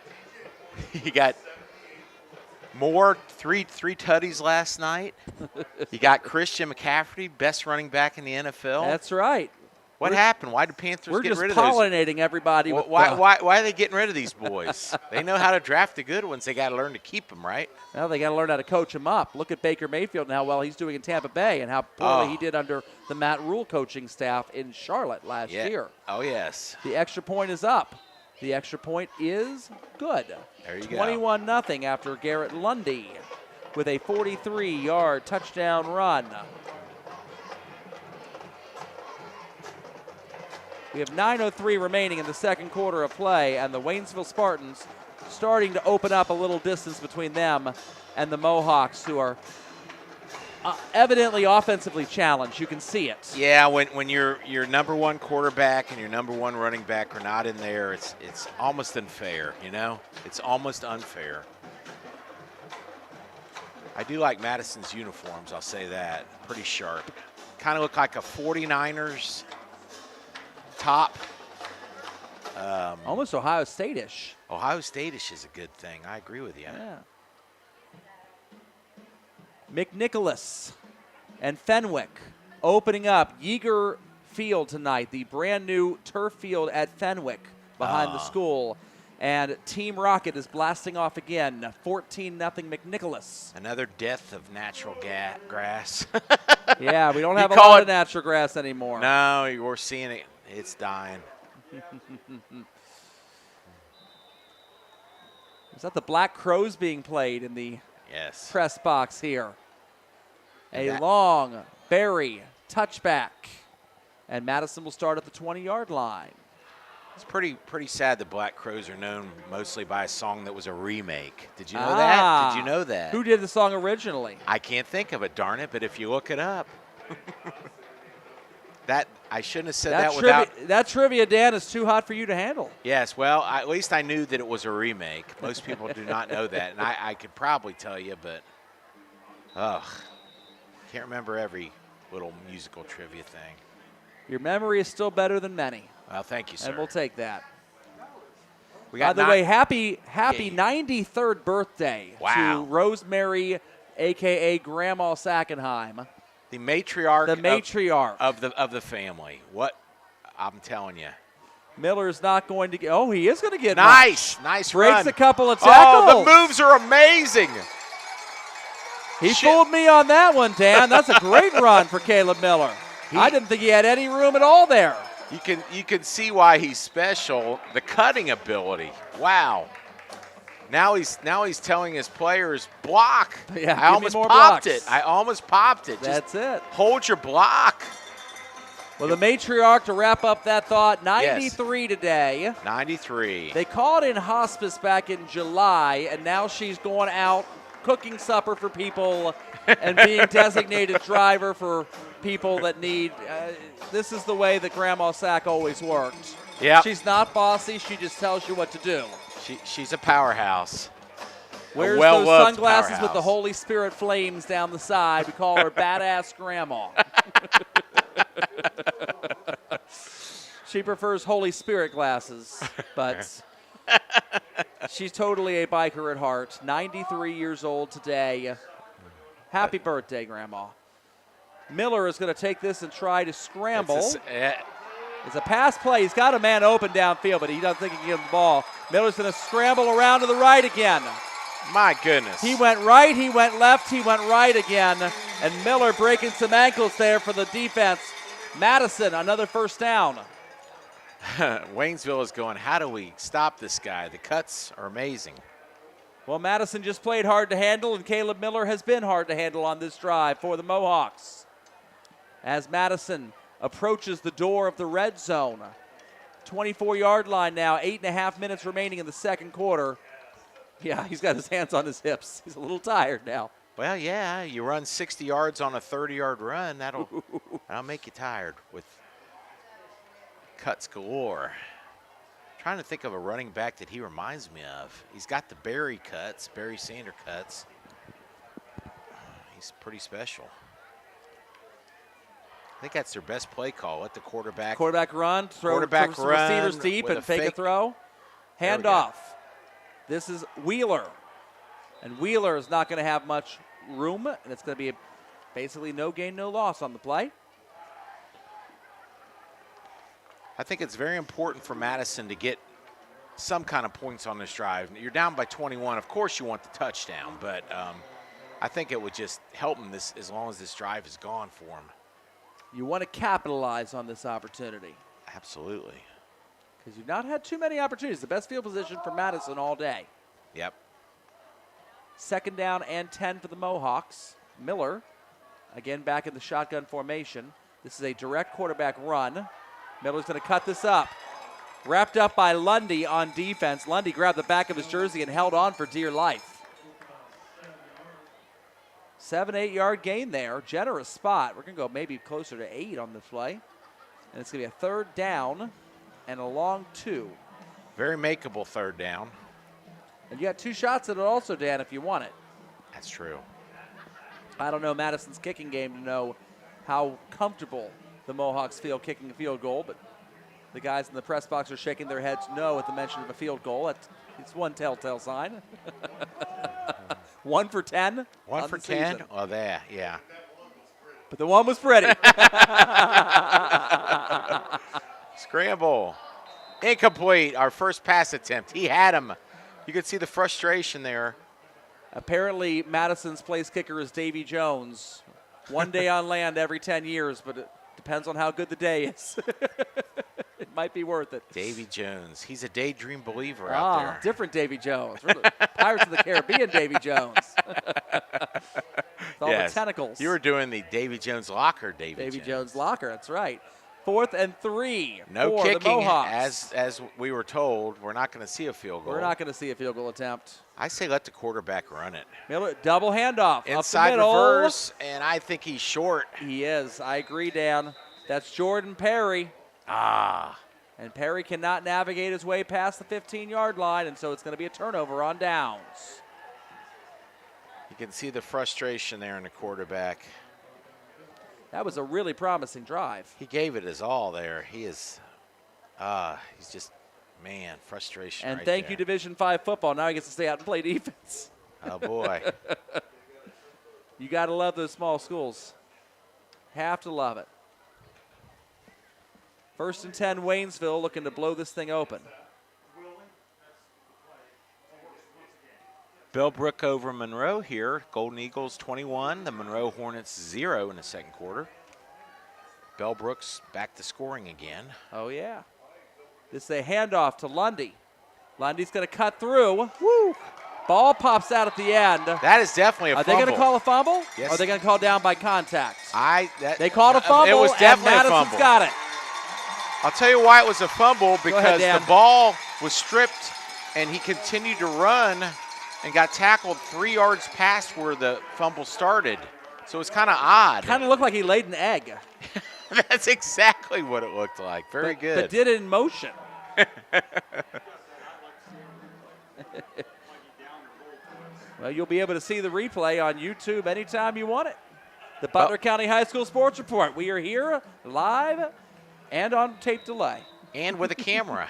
Moore, three tutties last night. You got Christian McCaffrey, best running back in the NFL. That's right. What happened? Why did Panthers We're get just rid of those? pollinating everybody. With Why are they getting rid of these boys? They know how to draft the good ones. They got to learn to keep them, right? Well, they got to learn how to coach them up. Look at Baker Mayfield and how well he's doing in Tampa Bay and how poorly he did under the Matt Rule coaching staff in Charlotte last year. Oh, yes. The extra point is up. The extra point is good. There you go. 21-0 after Garrett Lundy with a 43-yard touchdown run. We have 9:03 remaining in the second quarter of play, and the Waynesville Spartans starting to open up a little distance between them and the Mohawks, who are evidently offensively challenged. You can see it. Yeah, when your number one quarterback and your number one running back are not in there, it's almost unfair, you know? It's almost unfair. I do like Madison's uniforms, I'll say that. Pretty sharp. Kind of look like a 49ers top. Almost Ohio State-ish. Ohio State-ish is a good thing. I agree with you. Yeah. McNicholas and Fenwick opening up Yeager Field tonight, the brand new turf field at Fenwick behind the school. And Team Rocket is blasting off again, 14-0 McNicholas. Another death of natural grass. Yeah, we don't have a call lot it- of natural grass anymore. No, we're seeing it. It's dying. Is that the Black Crows being played in the Yes. press box here? And A that- long Berry touchback. And Madison will start at the 20-yard line. It's pretty sad the Black Crowes are known mostly by a song that was a remake. Did you know that? Did you know that? Who did the song originally? I can't think of it, darn it, but if you look it up. That I shouldn't have said that without. That trivia, Dan, is too hot for you to handle. Yes, well, at least I knew that it was a remake. Most people do not know that, and I could probably tell you, but can't remember every little musical trivia thing. Your memory is still better than many. Well, thank you, sir. And we'll take that. By the way, happy 93rd birthday to Rosemary, a.k.a. Grandma Sackenheim. The matriarch. The matriarch of the family. What I'm telling you. Miller's not going to get. Oh, he is going to get. Nice Breaks run. a couple of tackles. Oh, the moves are amazing. He fooled me on that one, Dan. That's a great run for Caleb Miller. I didn't think he had any room at all there. You can see why he's special. The cutting ability. Wow. Now he's telling his players, block. Yeah, I almost popped it. I almost popped it. That's it. Hold your block. Well, the matriarch, to wrap up that thought, 93 today. 93. They called in hospice back in July, and now she's going out cooking supper for people and being designated driver for people that need. This is the way that Grandma Sack always worked. Yeah. She's not bossy. She just tells you what to do. She's a powerhouse. Wears those sunglasses with the Holy Spirit flames down the side. We call her Badass Grandma. She prefers Holy Spirit glasses, but she's totally a biker at heart. 93 years old today. Happy birthday, Grandma. Miller is going to take this and try to scramble. It's a pass play. He's got a man open downfield, but he doesn't think he can get him the ball. Miller's going to scramble around to the right again. My goodness. He went right, he went left, he went right again. And Miller breaking some ankles there for the defense. Madison, another first down. Waynesville is going, how do we stop this guy? The cuts are amazing. Well, Madison just played hard to handle, and Caleb Miller has been hard to handle on this drive for the Mohawks. As Madison approaches the door of the red zone. 24-yard line now, 8.5 minutes remaining in the second quarter. Yeah, he's got his hands on his hips. He's a little tired now. Well, yeah, you run 60 yards on a 30-yard run, that'll make you tired with cuts galore. Trying to think of a running back that he reminds me of. He's got the Barry Sander cuts. He's pretty special. I think that's their best play call. Let the quarterback run, throw quarterback some run receivers deep and fake a throw. Hand off. This is Wheeler. And Wheeler is not going to have much room, and it's going to be basically no gain, no loss on the play. I think it's very important for Madison to get some kind of points on this drive. You're down by 21. Of course you want the touchdown, but I think it would just help them as long as this drive is gone for them. You want to capitalize on this opportunity. Absolutely. Because you've not had too many opportunities. The best field position for Madison all day. Yep. Second down and 10 for the Mohawks. Miller, again back in the shotgun formation. This is a direct quarterback run. Miller's going to cut this up. Wrapped up by Lundy on defense. Lundy grabbed the back of his jersey and held on for dear life. 7-8 yard gain there. Generous spot. We're going to go maybe closer to 8 on this play. And it's going to be a third down and a long 2. Very makeable third down. And you got 2 shots at it also, Dan, if you want it. That's true. I don't know Madison's kicking game to know how comfortable the Mohawks feel kicking a field goal, but the guys in the press box are shaking their heads no at the mention of a field goal. It's one telltale sign. 1 for 10. 1 for 10? Season. Oh, there, yeah. But the one was pretty. Scramble. Incomplete. Our first pass attempt. He had him. You could see the frustration there. Apparently, Madison's place kicker is Davy Jones. 1 day on land every 10 years, but it depends on how good the day is. It might be worth it. Davy Jones. He's a daydream believer out there. Different Davy Jones. Pirates of the Caribbean Davy Jones. With all the tentacles. You were doing the Davy Jones locker, Davy Jones locker, that's right. 4th and 3 No for the kicking, Mohawks. as we were told. We're not going to see a field goal. We're not going to see a field goal attempt. I say let the quarterback run it. Miller, double handoff. Inside up the middle. reverse, and I think he's short. He is. I agree, Dan. That's Jordan Perry. And Perry cannot navigate his way past the 15-yard line, and so it's going to be a turnover on downs. You can see the frustration there in the quarterback. That was a really promising drive. He gave it his all there. He is, he's just, man, frustration And right thank there. you, Division V football. Now he gets to stay out and play defense. Oh, boy. You got to love those small schools. Have to love it. 1st and 10, Waynesville looking to blow this thing open. Bellbrook over Monroe here. Golden Eagles 21, the Monroe Hornets 0 in the second quarter. Bellbrook's back to scoring again. Oh, yeah. This is a handoff to Lundy. Lundy's going to cut through. Woo! Ball pops out at the end. That is definitely a fumble. Are they going to call a fumble? Yes. Or are they going to call down by contact? They called a fumble, it was definitely and a Madison's fumble. got it. I'll tell you why it was a fumble, because Dan. the ball was stripped and he continued to run and got tackled 3 yards past where the fumble started. So it's kind of odd. Kind of looked like he laid an egg. That's exactly what it looked like. Very good. But did it in motion. Well, you'll be able to see the replay on YouTube anytime you want it. The Butler County High School Sports Report. We are here live and on tape delay. And with a camera.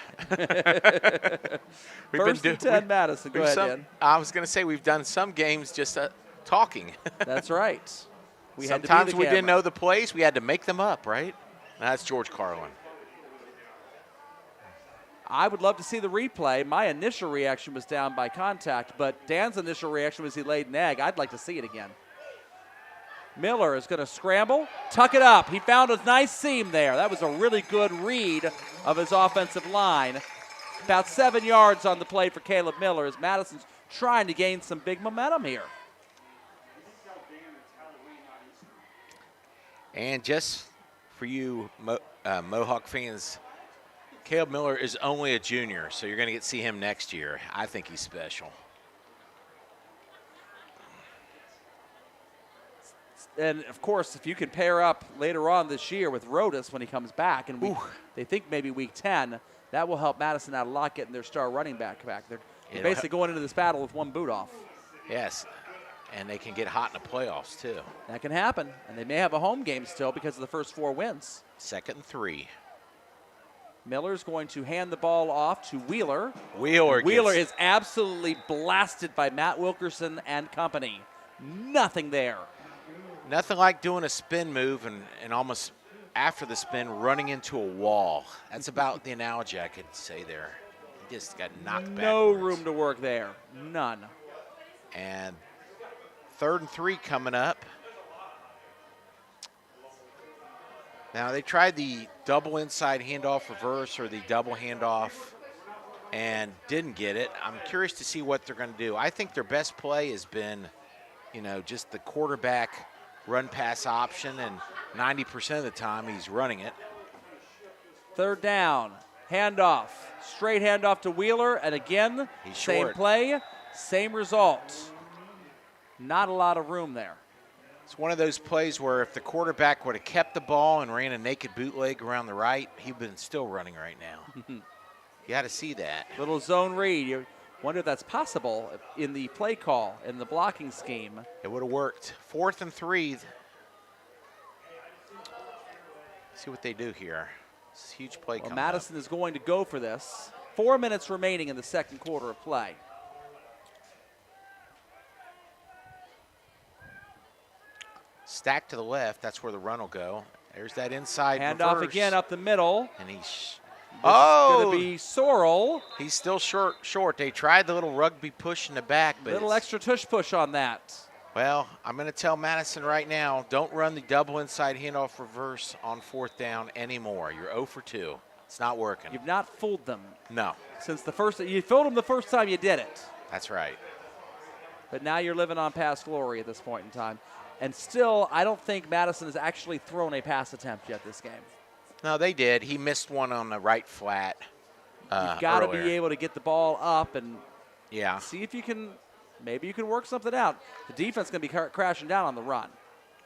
1st and 10, Madison. Go ahead, Dan. I was going to say we've done some games just talking. That's right. Sometimes we didn't know the plays. We had to make them up, right? That's George Carlin. I would love to see the replay. My initial reaction was down by contact, but Dan's initial reaction was he laid an egg. I'd like to see it again. Miller is going to scramble, tuck it up. He found a nice seam there. That was a really good read of his offensive line. About 7 yards on the play for Caleb Miller as Madison's trying to gain some big momentum here. And just for you Mohawk fans, Caleb Miller is only a junior, so you're going to see him next year. I think he's special. And, of course, if you can pair up later on this year with Rodas when he comes back, and they think maybe week 10, that will help Madison out a lot getting their star running back back. They're basically going into this battle with one boot off. Yes, and they can get hot in the playoffs, too. That can happen, and they may have a home game still because of the first 4 wins. 2nd and 3. Miller's going to hand the ball off to Wheeler. Wheeler is absolutely blasted by Matt Wilkerson and company. Nothing there. Nothing like doing a spin move and almost after the spin running into a wall. That's about the analogy I could say there. He just got knocked back. No room to work there. None. And 3rd and 3 coming up. Now they tried the double inside handoff reverse or the double handoff and didn't get it. I'm curious to see what they're going to do. I think their best play has been, just the quarterback run pass option, and 90% of the time he's running it. 3rd down, handoff, straight handoff to Wheeler, and again, same play, same result. Not a lot of room there. It's one of those plays where if the quarterback would have kept the ball and ran a naked bootleg around the right, he'd been still running right now. You got to see that. Little zone read. You wonder if that's possible in the play call, in the blocking scheme. It would have worked. 4th and 3. See what they do here. It's a huge play coming Madison up. is going to go for this. 4 minutes remaining in the second quarter of play. Stack to the left. That's where the run will go. There's that inside handoff reverse. Again up the middle. And he's going to be Sorrell. He's still short. They tried the little rugby push in the back, but little extra tush push on that. Well, I'm going to tell Madison right now, don't run the double inside handoff reverse on 4th down anymore. You're 0 for 2. It's not working. You've not fooled them. No. Since you fooled them the first time you did it. That's right. But now you're living on past glory at this point in time. And still, I don't think Madison has actually thrown a pass attempt yet this game. No, they did. He missed one on the right flat. You've got to be earlier. able to get the ball up and Yeah. see if you can, maybe you can work something out. The defense is going to be crashing down on the run,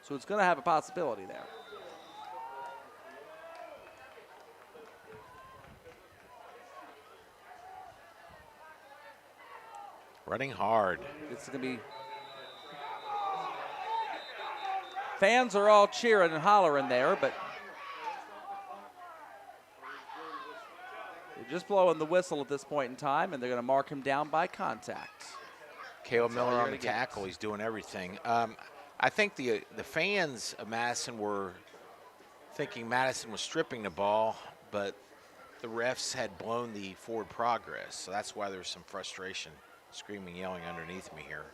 so it's going to have a possibility there. Running hard. It's going to be. Fans are all cheering and hollering there, but they're just blowing the whistle at this point in time, and they're going to mark him down by contact. Caleb Miller on the tackle. He's doing everything. I think the fans of Madison were thinking Madison was stripping the ball, but the refs had blown the forward progress, so that's why there's some frustration, screaming, yelling underneath me here.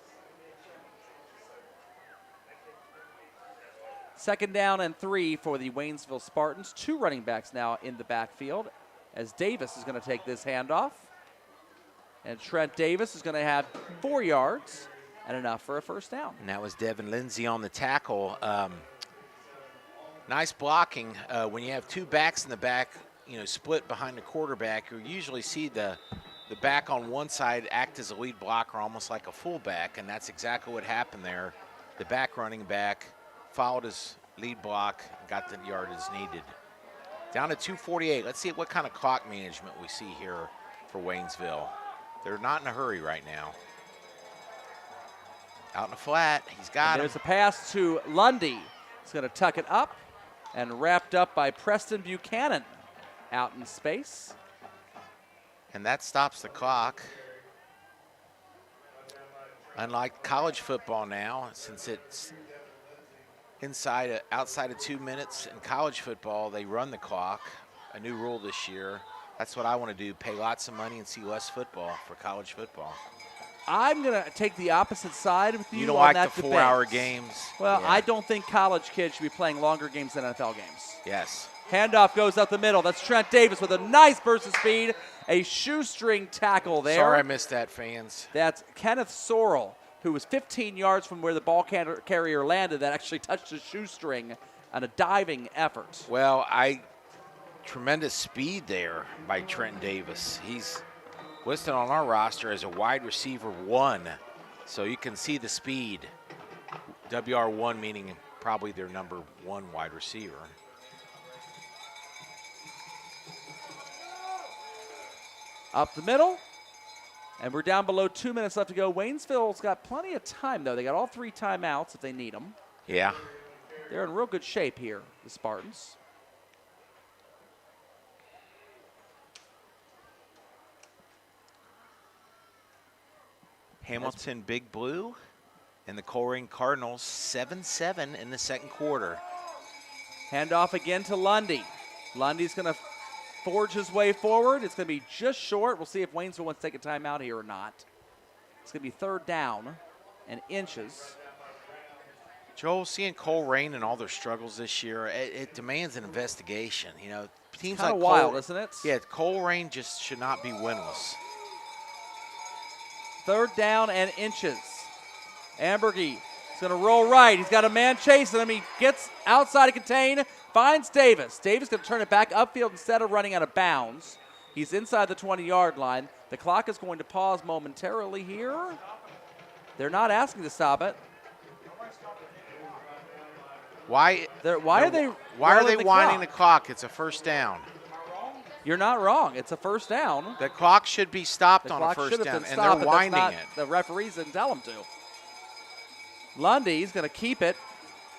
2nd down and 3 for the Waynesville Spartans. 2 running backs now in the backfield as Davis is going to take this handoff. And Trent Davis is going to have 4 yards and enough for a 1st down. And that was Devin Lindsay on the tackle. Nice blocking. When you have 2 backs in the back, split behind the quarterback, you usually see the back on one side act as a lead blocker, almost like a fullback, and that's exactly what happened there. The back running back followed his lead block, got the yardage needed. Down to 2:48. Let's see what kind of clock management we see here for Waynesville. They're not in a hurry right now. Out in the flat, he's got him. There's a pass to Lundy. He's going to tuck it up and wrapped up by Preston Buchanan out in space. And that stops the clock. Unlike college football now, since it's outside of 2 minutes in college football, they run the clock. A new rule this year. That's what I want to do, pay lots of money and see less football for college football. I'm going to take the opposite side with you. You don't on like that the debate. 4-hour games? Well, Yeah. I don't think college kids should be playing longer games than NFL games. Yes. Handoff goes up the middle. That's Trent Davis with a nice burst of speed. A shoestring tackle there. Sorry I missed that, fans. That's Kenneth Sorrell, who was 15 yards from where the ball carrier landed. That actually touched the shoestring on a diving effort. Well, tremendous speed there by Trent Davis. He's listed on our roster as a wide receiver 1, so you can see the speed. WR1 meaning probably their number 1 wide receiver. Up the middle, and we're down below 2 minutes left to go. Waynesville's got plenty of time, though. They got all 3 timeouts if they need them. Yeah. They're in real good shape here, the Spartans. Hamilton Big Blue and the Coleraine Cardinals 7-7 in the 2nd quarter. Handoff again to Lundy. Lundy's going to forge his way forward. It's going to be just short. We'll see if Waynesville wants to take a timeout here or not. It's going to be 3rd down and inches. Joel, seeing Coleraine and all their struggles this year, it demands an investigation. Teams Kind like of wild, isn't it? Yeah, Coleraine just should not be winless. 3rd down and inches. Ambergy is going to roll right. He's got a man chasing him. He gets outside to contain, finds Davis. Davis going to turn it back upfield instead of running out of bounds. He's inside the 20-yard line. The clock is going to pause momentarily here. They're not asking to stop it. Why are they winding the clock? It's a 1st down. You're not wrong. It's a 1st down. The clock should be stopped on a 1st down, and they're winding it. The referees didn't tell them to. Lundy's going to keep it.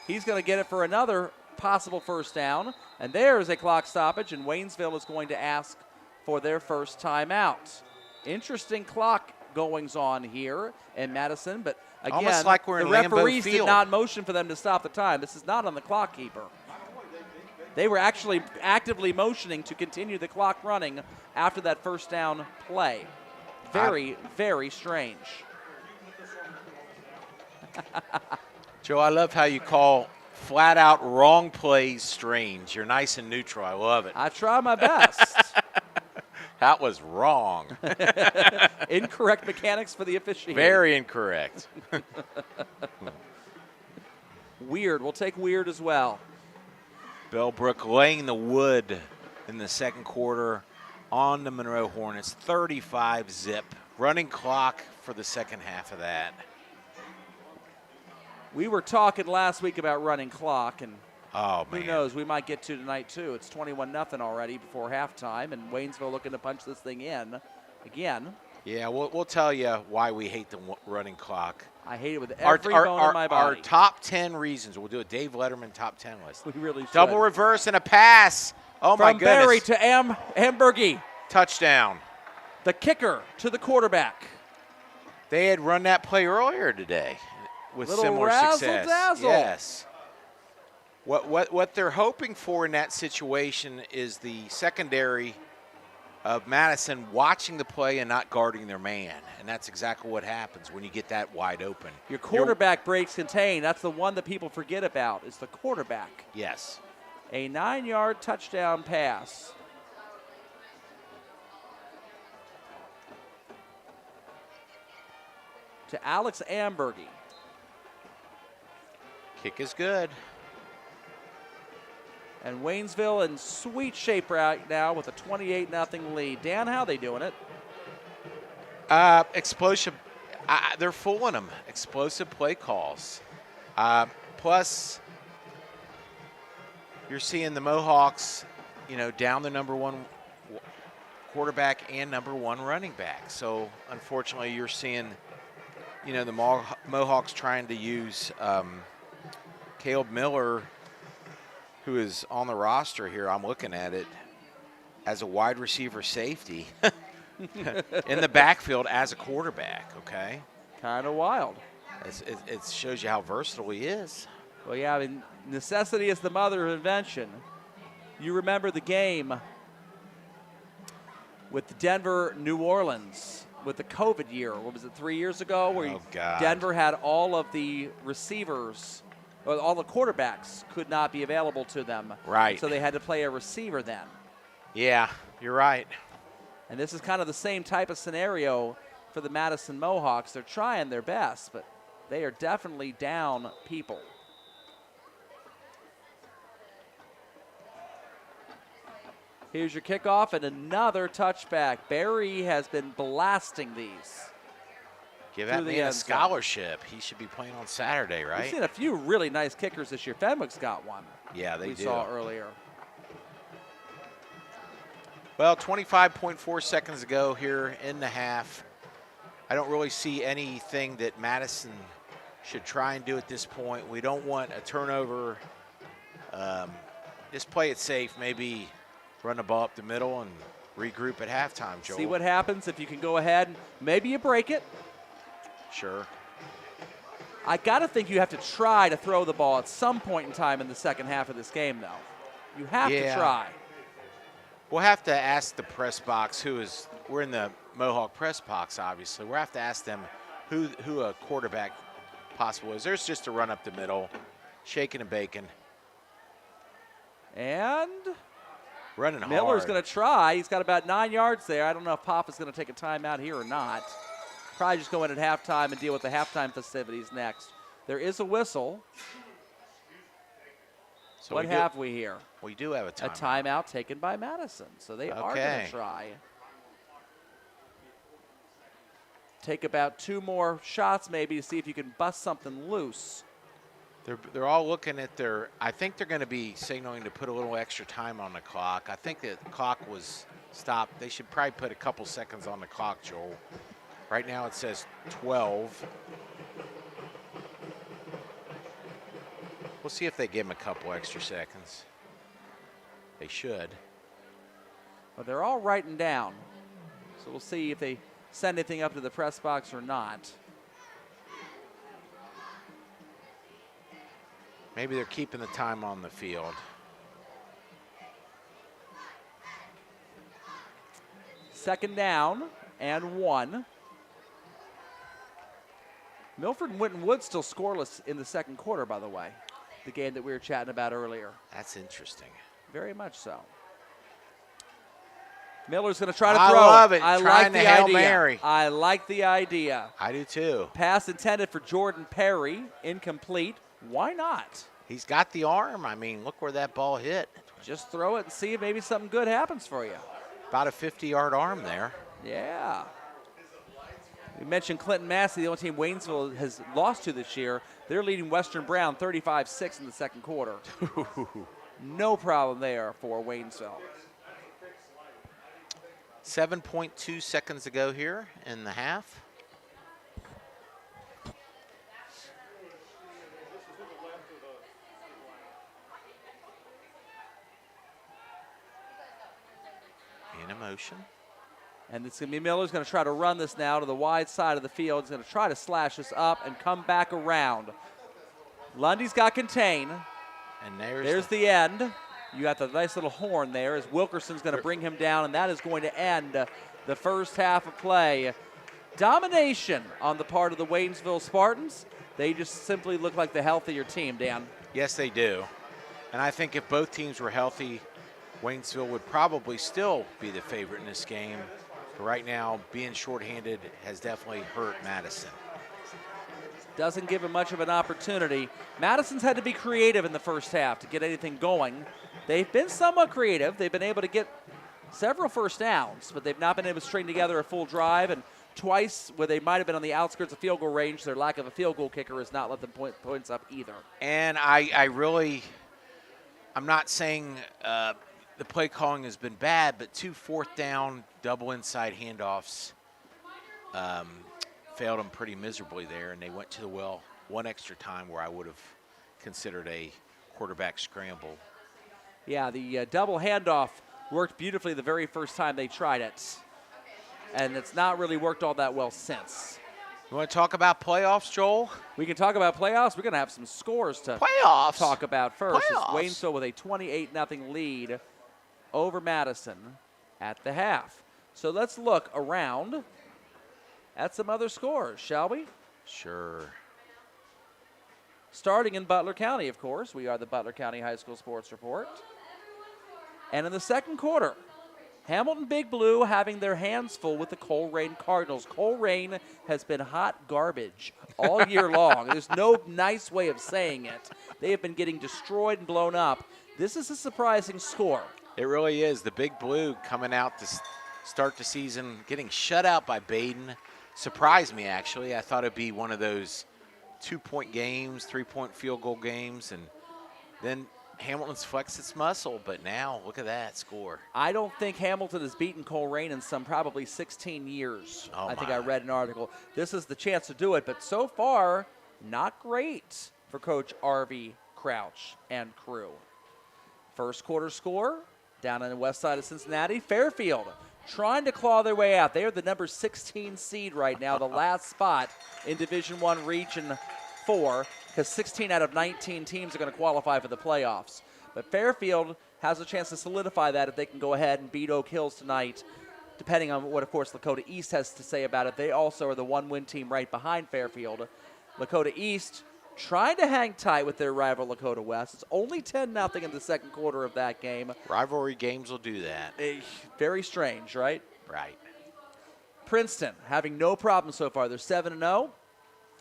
He's going to get it for another possible 1st down. And there's a clock stoppage, and Waynesville is going to ask for their 1st timeout. Interesting clock goings on here in Madison, but again, almost like we're in the Lambeau referees Field. did not motion for them to stop the time. This is not on the clock keeper. They were actually actively motioning to continue the clock running after that 1st down play. Very, very strange. Joe, I love how you call flat-out wrong plays strange. You're nice and neutral. I love it. I try my best. That was wrong. Incorrect mechanics for the officiating. Very incorrect. Weird. We'll take weird as well. Bellbrook laying the wood in the second quarter on the Monroe Hornets, 35-zip. Running clock for the second half of that. We were talking last week about running clock, and oh, who man. knows, we might get to tonight too. It's 21-0 already before halftime, and Waynesville looking to punch this thing in again. Yeah, we'll tell you why we hate the running clock. I hate it with every bone in my body. Our top 10 reasons. We'll do a Dave Letterman top 10 list. We really should. Double reverse and a pass. Oh, my From goodness. Berry to Ambergy. Touchdown. The kicker to the quarterback. They had run that play earlier today with Little similar success. razzle-dazzle. Yes. What they're hoping for in that situation is the secondary of Madison watching the play and not guarding their man. And that's exactly what happens when you get that wide open. Your quarterback breaks contain. That's the one that people forget about, is the quarterback. Yes. A 9-yard touchdown pass. To Alex Ambergy. Kick is good. And Waynesville in sweet shape right now with a 28-0 lead. Dan, how they doing it? Explosive. They're fooling them. Explosive play calls. Plus, you're seeing the Mohawks, down the number one quarterback and number one running back. So, unfortunately, you're seeing, the Mohawks trying to use Caleb Miller, who is on the roster here, I'm looking at it, as a wide receiver safety in the backfield as a quarterback, okay? Kind of wild. It shows you how versatile he is. Well, yeah, necessity is the mother of invention. You remember the game with Denver, New Orleans, with the COVID year. What was it, 3 years ago? Where Denver had all of the receivers, or all the quarterbacks could not be available to them. Right. So they had to play a receiver then. Yeah, you're right. And this is kind of the same type of scenario for the Madison Mohawks. They're trying their best, but they are definitely down people. Here's your kickoff and another touchback. Barry has been blasting these. Give that man a scholarship. He should be playing on Saturday, right? We've seen a few really nice kickers this year. Fenwick's got one. Yeah, they do. We saw earlier. Well, 25.4 seconds ago here in the half. I don't really see anything that Madison should try and do at this point. We don't want a turnover. Just play it safe. Maybe run the ball up the middle and regroup at halftime, Joel. See what happens if you can go ahead and maybe you break it. Sure. I got to think you have to try to throw the ball at some point in time in the second half of this game, though. You have to try. We'll have to ask the press box we're in the Mohawk press box, obviously. We'll have to ask them who a quarterback possible is. There's just a run up the middle, shaking and baking. And running hard. Miller's going to try. He's got about 9 yards there. I don't know if Papa's going to take a timeout here or not. Probably just go in at halftime and deal with the halftime festivities next. There is a whistle. So what have we here? We do have a timeout. A timeout taken by Madison. So they are going to try. Take about 2 more shots maybe to see if you can bust something loose. They're all looking at I think they're going to be signaling to put a little extra time on the clock. I think the clock was stopped. They should probably put a couple seconds on the clock, Joel. Right now it says 12. We'll see if they give him a couple extra seconds. They should. Well, they're all writing down. So we'll see if they send anything up to the press box or not. Maybe they're keeping the time on the field. Second down and 1. Milford and Winton Woods still scoreless in the second quarter, by the way. The game that we were chatting about earlier. That's interesting. Very much so. Miller's going to try to throw. I love it. I like the Hail idea. Mary. I like the idea. I do too. Pass intended for Jordan Perry. Incomplete. Why not? He's got the arm. I mean, look where that ball hit. Just throw it and see if maybe something good happens for you. About a 50-yard arm there. Yeah. We mentioned Clinton Massey, the only team Waynesville has lost to this year. They're leading Western Brown 35-6 in the second quarter. No problem there for Waynesville. 7.2 seconds to go here in the half. In motion. And it's going to be Miller's going to try to run this now to the wide side of the field. He's going to try to slash this up and come back around. Lundy's got contain. And there's the end. You got the nice little horn there as Wilkerson's going to bring him down, and that is going to end the first half of play. Domination on the part of the Waynesville Spartans. They just simply look like the healthier team, Dan. Yes, they do. And I think if both teams were healthy, Waynesville would probably still be the favorite in this game. But right now, being shorthanded has definitely hurt Madison. Doesn't give him much of an opportunity. Madison's had to be creative in the first half to get anything going. They've been somewhat creative. They've been able to get several first downs, but they've not been able to string together a full drive. And twice where they might have been on the outskirts of field goal range, their lack of a field goal kicker has not let them points up either. And I'm not saying the play calling has been bad, but 2 fourth-down double inside handoffs failed them pretty miserably there, and they went to the well one extra time where I would have considered a quarterback scramble. Yeah, the double handoff worked beautifully the very first time they tried it, and it's not really worked all that well since. You want to talk about playoffs, Joel? We can talk about playoffs. We're going to have some scores to talk about first. Waynesville with a 28-0 lead over Madison at the half. So let's look around at some other scores, shall we? Sure. Starting in Butler County, of course. We are the Butler County High School Sports Report. And in the second quarter, Hamilton Big Blue having their hands full with the Colerain Cardinals. Colerain has been hot garbage all year long. There's no nice way of saying it. They have been getting destroyed and blown up. This is a surprising score. It really is. The Big Blue coming out to start the season, getting shut out by Baden. Surprised me, actually. I thought it'd be one of those 2-point games, 3-point field goal games, and then Hamilton's flexed its muscle, but now look at that score. I don't think Hamilton has beaten Colerain in some probably 16 years. Oh, I think I read an article. This is the chance to do it, but so far, not great for Coach Arvie Crouch and crew. First quarter score down on the west side of Cincinnati. Fairfield trying to claw their way out. They are the number 16 seed right now, the last spot in Division I Region 4, because 16 out of 19 teams are going to qualify for the playoffs. But Fairfield has a chance to solidify that if they can go ahead and beat Oak Hills tonight, depending on what, of course, Lakota East has to say about it. They also are the one-win team right behind Fairfield. Lakota East trying to hang tight with their rival Lakota West. It's only 10-0 in the second quarter of that game. Rivalry games will do that. Very strange, right? Right. Princeton having no problem so far. They're 7-0.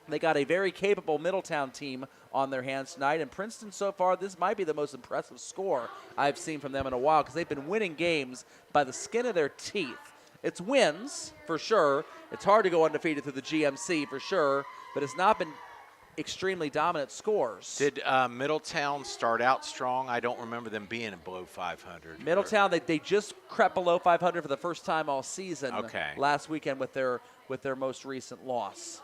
They got a very capable Middletown team on their hands tonight. And Princeton so far, this might be the most impressive score I've seen from them in a while, because they've been winning games by the skin of their teeth. It's wins, for sure. It's hard to go undefeated through the GMC, for sure. But it's not been extremely dominant scores. Did Middletown start out strong? I don't remember them being below 500. Middletown, they just crept below 500 for the first time all season. Okay. Last weekend with their most recent loss.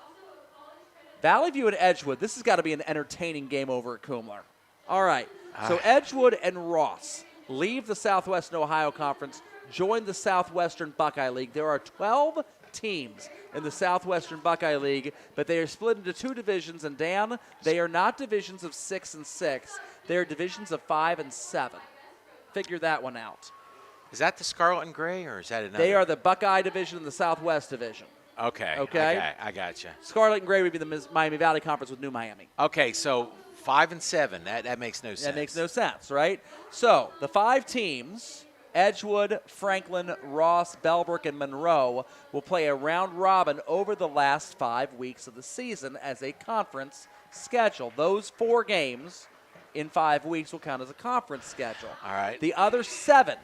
Valley View and Edgewood. This has got to be an entertaining game over at Coomler. All right. So Edgewood and Ross leave the Southwestern Ohio Conference, join the Southwestern Buckeye League. There are 12 teams in the Southwestern Buckeye League, but they are split into two divisions. And Dan, they are not divisions of 6 and 6. They are divisions of 5 and 7. Figure that one out. Is that the Scarlet and Gray, or is that another? They are the Buckeye division and the Southwest division. Okay. I gotcha. Scarlet and Gray would be the Miami Valley Conference with New Miami. Okay, so 5 and 7. That makes no sense. That makes no sense, right? So the 5 teams, Edgewood, Franklin, Ross, Bellbrook, and Monroe, will play a round robin over the last 5 weeks of the season as a conference schedule. Those 4 games in 5 weeks will count as a conference schedule. All right. The other 7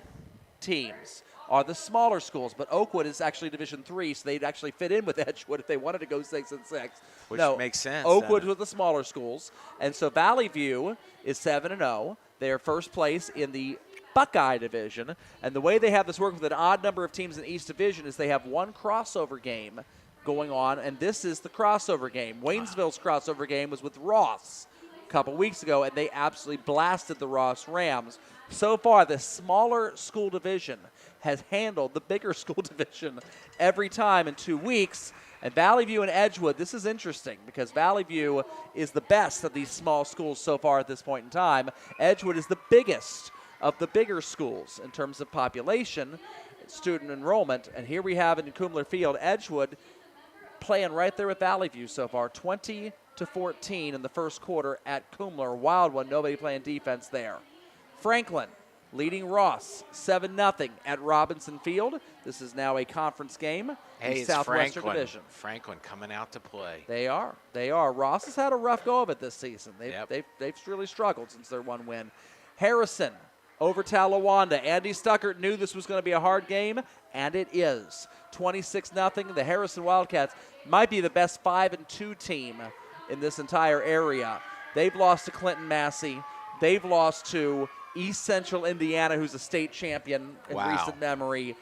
teams are the smaller schools, but Oakwood is actually Division III, so they'd actually fit in with Edgewood if they wanted to go 6-6. Which makes sense. Oakwood with the smaller schools, and so Valley View is 7-0. They are first place in the Buckeye Division, and the way they have this work with an odd number of teams in each division is they have one crossover game going on, and this is the crossover game. Waynesville's crossover game was with Ross a couple weeks ago, and they absolutely blasted the Ross Rams. So far, the smaller school division has handled the bigger school division every time in 2 weeks. And Valley View and Edgewood, this is interesting because Valley View is the best of these small schools so far at this point in time. Edgewood is the biggest of the bigger schools in terms of population, student enrollment. And here we have in Kumler Field, Edgewood playing right there with Valley View so far, 20-14 in the first quarter at Kumler. Wild one, nobody playing defense there. Franklin leading Ross 7-0 at Robinson Field. This is now a conference game in It's Southwestern Franklin. Division. Franklin coming out to play. They are. Ross has had a rough go of it this season. Yep. They've really struggled since their one win. Harrison over Talawanda. Andy Stuckert knew this was going to be a hard game, and it is. 26-0. The Harrison Wildcats might be the best 5-2 team in this entire area. They've lost to Clinton Massey. They've lost to East Central Indiana, who's a state champion in recent memory.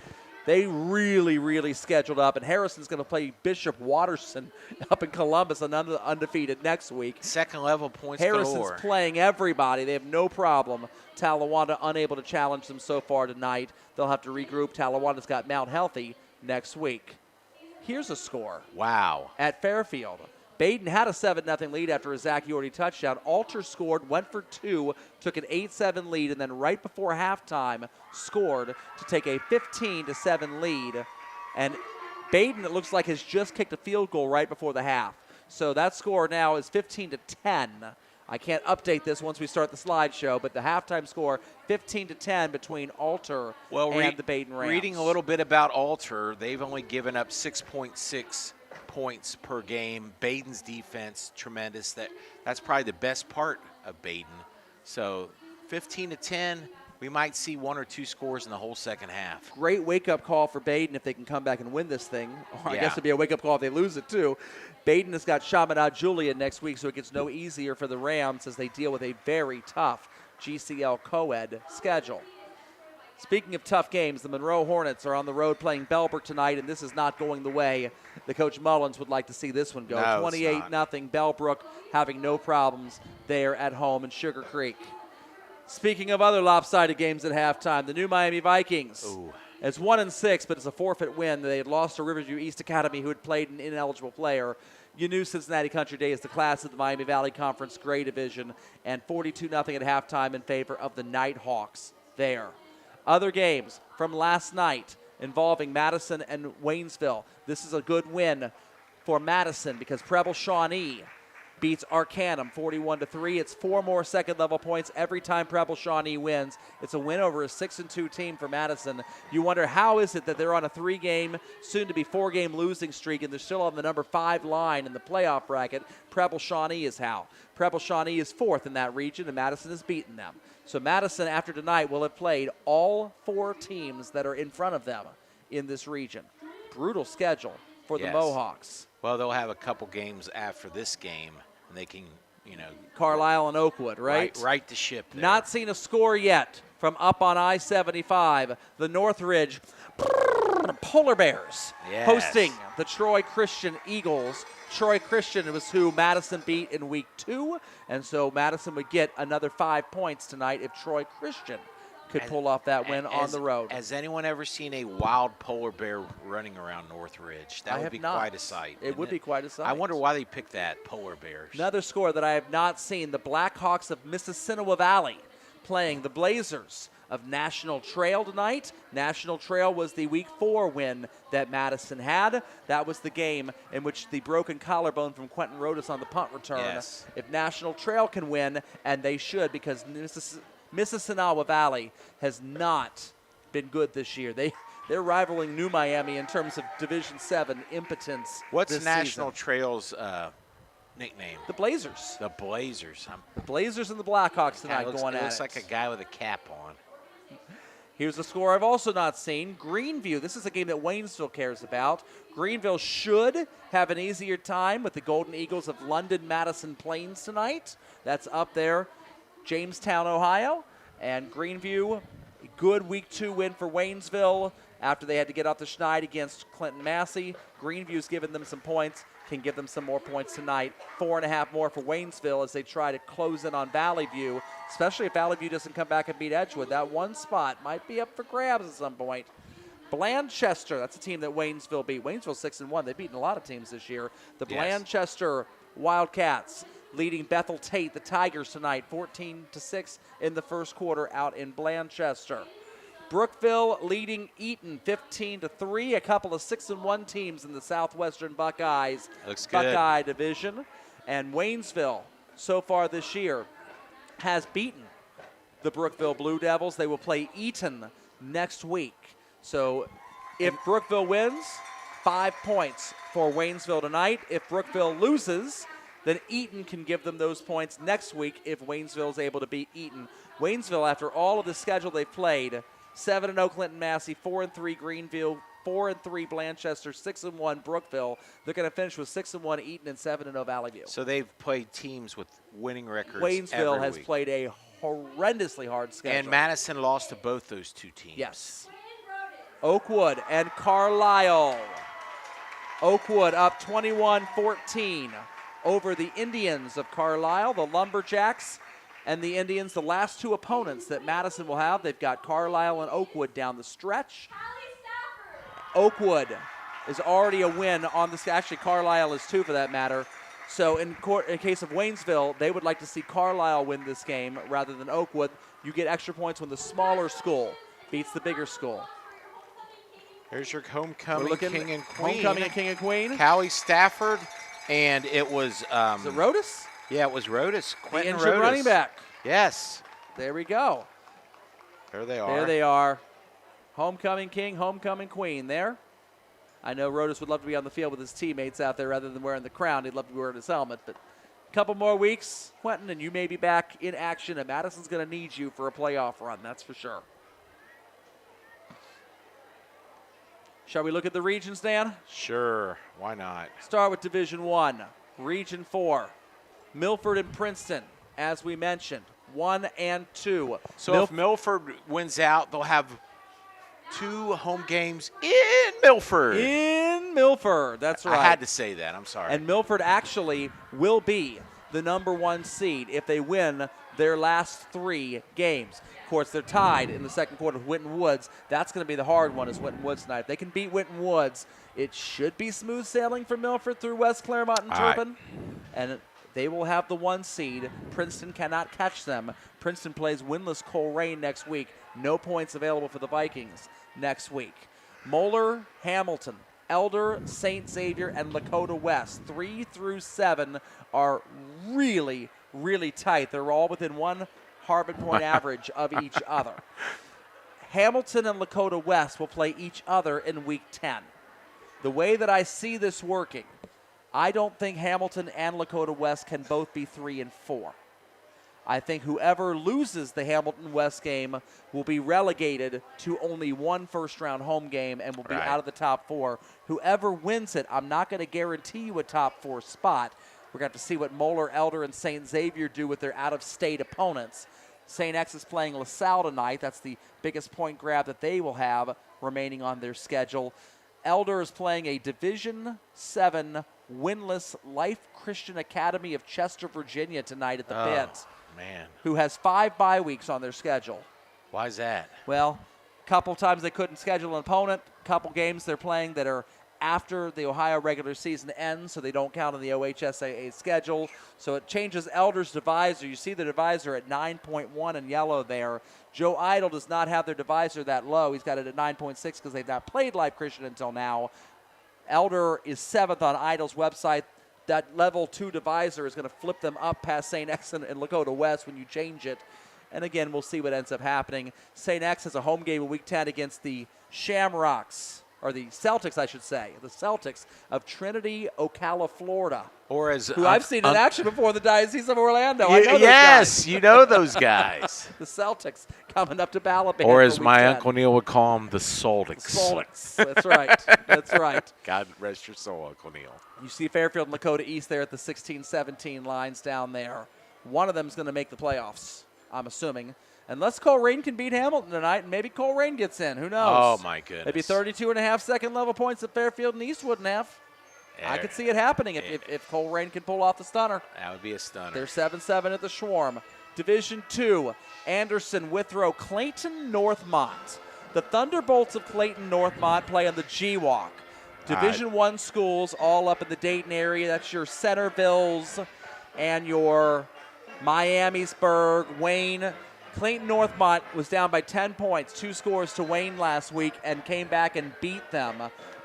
They really, really scheduled up, and Harrison's going to play Bishop Watterson up in Columbus, and undefeated next week. Second level points Harrison's galore. playing everybody. They have no problem. Talawanda unable to challenge them so far tonight. They'll have to regroup. Talawanda's got Mount Healthy next week. Here's a score. Wow. At Fairfield. Baden had a 7-0 lead after a Zach Yorty touchdown. Alter scored, went for 2, took an 8-7 lead, and then right before halftime scored to take a 15-7 lead. And Baden, it looks like, has just kicked a field goal right before the half. So that score now is 15-10. I can't update this once we start the slideshow, but the halftime score, 15-10 between Alter and the Baden Rams. Reading a little bit about Alter, they've only given up 6.6 points per game. Baden's defense, tremendous. That's probably the best part of Baden. So 15-10, we might see 1 or 2 scores in the whole second half. Great wake-up call for Baden if they can come back and win this thing. Or I guess it'd be a wake-up call if they lose it, too. Baden has got Chaminade Julian next week, so it gets no easier for the Rams as they deal with a very tough GCL co-ed schedule. Speaking of tough games, the Monroe Hornets are on the road playing Bellbrook tonight, and this is not going the way the Coach Mullins would like to see this one go. 28-0, Bellbrook having no problems there at home in Sugar Creek. Speaking of other lopsided games at halftime, the new Miami Vikings. It's 1-6, but it's a forfeit win. They had lost to Riverview East Academy, who had played an ineligible player. You knew Cincinnati Country Day is the class of the Miami Valley Conference Gray Division, and 42-0 at halftime in favor of the Nighthawks there. Other games from last night involving Madison and Waynesville. This is a good win for Madison because Preble Shawnee beats Arcanum 41-3. It's 4 more second-level points every time Preble Shawnee wins. It's a win over a 6-2 team for Madison. You wonder how is it that they're on a 3-game, soon-to-be 4-game losing streak, and they're still on the number 5 line in the playoff bracket. Preble Shawnee is how. Preble Shawnee is 4th in that region, and Madison has beaten them. So Madison, after tonight, will have played all 4 teams that are in front of them in this region. Brutal schedule for the Mohawks. Well, they'll have a couple games after this game, and they can, Carlisle and Oakwood, right? Right the ship there. Not seen a score yet from up on I-75. The Northridge Polar Bears hosting the Troy Christian Eagles. Troy Christian was who Madison beat in week 2, and so Madison would get another 5 points tonight if Troy Christian could pull off that win on the road. Has anyone ever seen a wild polar bear running around Northridge? That would be quite a sight. It would be quite a sight. I wonder why they picked that, polar bears. Another score that I have not seen, the Blackhawks of Mississinawa Valley playing the Blazers of National Trail tonight. National Trail was the Week 4 win that Madison had. That was the game in which the broken collarbone from Quentin Rodas on the punt return. If National Trail can win, and they should, because Mississinawa Valley has not been good this year. They're rivaling New Miami in terms of Division 7 impotence. What's this National season. Trail's nickname? The Blazers. The Blazers. The Blazers and the Blackhawks tonight Looks going at it. Looks like a guy with a cap on. Here's a score I've also not seen. Greenview, this is a game that Waynesville cares about. Greenville should have an easier time with the Golden Eagles of London Madison Plains tonight. That's up there, Jamestown, Ohio. And Greenview, good week 2 win for Waynesville after they had to get off the schneid against Clinton Massey. Greenview's given them some points, can give them some more points tonight. 4.5 more for Waynesville as they try to close in on Valley View, especially if Valley View doesn't come back and beat Edgewood. That one spot might be up for grabs at some point. Blanchester, that's a team that Waynesville beat. Waynesville 6-1. They've beaten a lot of teams this year. The Blanchester Wildcats leading Bethel Tate, the Tigers, tonight, 14-6 in the first quarter out in Blanchester. Brookville leading Eaton 15-3. A couple of 6-1 teams in the Southwestern Buckeyes Buckeye division. And Waynesville, so far this year, has beaten the Brookville Blue Devils. They will play Eaton next week. So if Brookville wins, 5 points for Waynesville tonight. If Brookville loses, then Eaton can give them those points next week if Waynesville is able to beat Eaton. Waynesville, after all of the schedule they played, 7-0 Clinton Massey, 4-3 Greenville, 4-3 Blanchester, 6-1 Brookville. They're going to finish with 6-1 Eaton and 7-0 Valley View. So they've played teams with winning records. Waynesville every has week. played a horrendously hard schedule. And Madison lost to both those two teams. Yes. Oakwood and Carlisle. Oakwood up 21-14 over the Indians of Carlisle. The Lumberjacks and the Indians, the last two opponents that Madison will have. They've got Carlisle and Oakwood down the stretch. Oakwood is already a win on this. Actually, Carlisle is 2 for that matter. So in case of Waynesville, they would like to see Carlisle win this game rather than Oakwood. You get extra points when the smaller school beats the bigger school. There's your homecoming king and queen. Homecoming king and queen. Callie Stafford, and it was... Is it Rodas? Yeah, it was Rodas. Quentin the injured Rodas. Running back. Yes. There we go. There they are. There they are. Homecoming king, homecoming queen there. I know Rodas would love to be on the field with his teammates out there rather than wearing the crown. He'd love to be wearing his helmet. But a couple more weeks, Quentin, and you may be back in action, and Madison's going to need you for a playoff run, that's for sure. Shall we look at the regions, Dan? Sure. Why not? Start with Division 1. Region 4. Milford and Princeton, as we mentioned, 1 and 2. So if Milford wins out, they'll have 2 home games in Milford. In Milford, that's right. I had to say that. I'm sorry. And Milford actually will be the number 1 seed if they win their last 3 games. Of course, they're tied in the second quarter with Winton Woods. That's going to be the hard one is Winton Woods tonight. If they can beat Winton Woods, it should be smooth sailing for Milford through West Claremont and Turpin. Right. And they will have the 1 seed. Princeton cannot catch them. Princeton plays winless Coleraine next week. No points available for the Vikings next week. Moeller, Hamilton, Elder, St. Xavier, and Lakota West. 3 through 7 are really, really tight. They're all within 1 Harvard point average of each other. Hamilton and Lakota West will play each other in Week 10. The way that I see this working, I don't think Hamilton and Lakota West can both be 3 and 4. I think whoever loses the Hamilton-West game will be relegated to only 1 first-round home game and will be out of the top 4. Whoever wins it, I'm not going to guarantee you a top 4 spot. We're going to have to see what Moeller, Elder, and St. Xavier do with their out-of-state opponents. St. X is playing LaSalle tonight. That's the biggest point grab that they will have remaining on their schedule. Elder is playing a Division VII winless Life Christian Academy of Chester, Virginia tonight at the Pit. Man. Who has 5 bye weeks on their schedule. Why is that? Well, a couple times they couldn't schedule an opponent. A couple games they're playing that are after the Ohio regular season ends, so they don't count on the OHSAA schedule. So it changes Elder's divisor. You see the divisor at 9.1 in yellow there. Joe Idle does not have their divisor that low. He's got it at 9.6 because they've not played Life Christian until now. Elder is 7th on Idle's website. That level 2 divisor is going to flip them up past St. X and Lakota West when you change it. And again, we'll see what ends up happening. St. X has a home game in Week 10 against the Shamrocks or the Celtics, I should say, the Celtics of Trinity, Ocala, Florida. Or as who I've seen in action before, the Diocese of Orlando. I know those yes, guys. you know those guys. The Celtics coming up to Balaban. Or as my 10. Uncle Neil would call them, the Soltics. Soltics. That's right. That's right. God rest your soul, Uncle Neil. You see Fairfield and Lakota East there at the 16-17 lines down there. One of them is going to make the playoffs, I'm assuming. Unless Colerain can beat Hamilton tonight, and maybe Colerain gets in. Who knows? Oh, my goodness. Maybe 32.5 second level points that Fairfield and East wouldn't have. I could see it happening if Colerain can pull off the stunner. That would be a stunner. They're 7-7 at the Schwarm. Division 2, Anderson, Withrow, Clayton, Northmont. The Thunderbolts of Clayton, Northmont play on the G-Walk. Division 1 schools all up in the Dayton area. That's your Centervilles and your Miamisburg, Wayne. Clayton Northmont was down by 10 points, 2 scores to Wayne last week, and came back and beat them,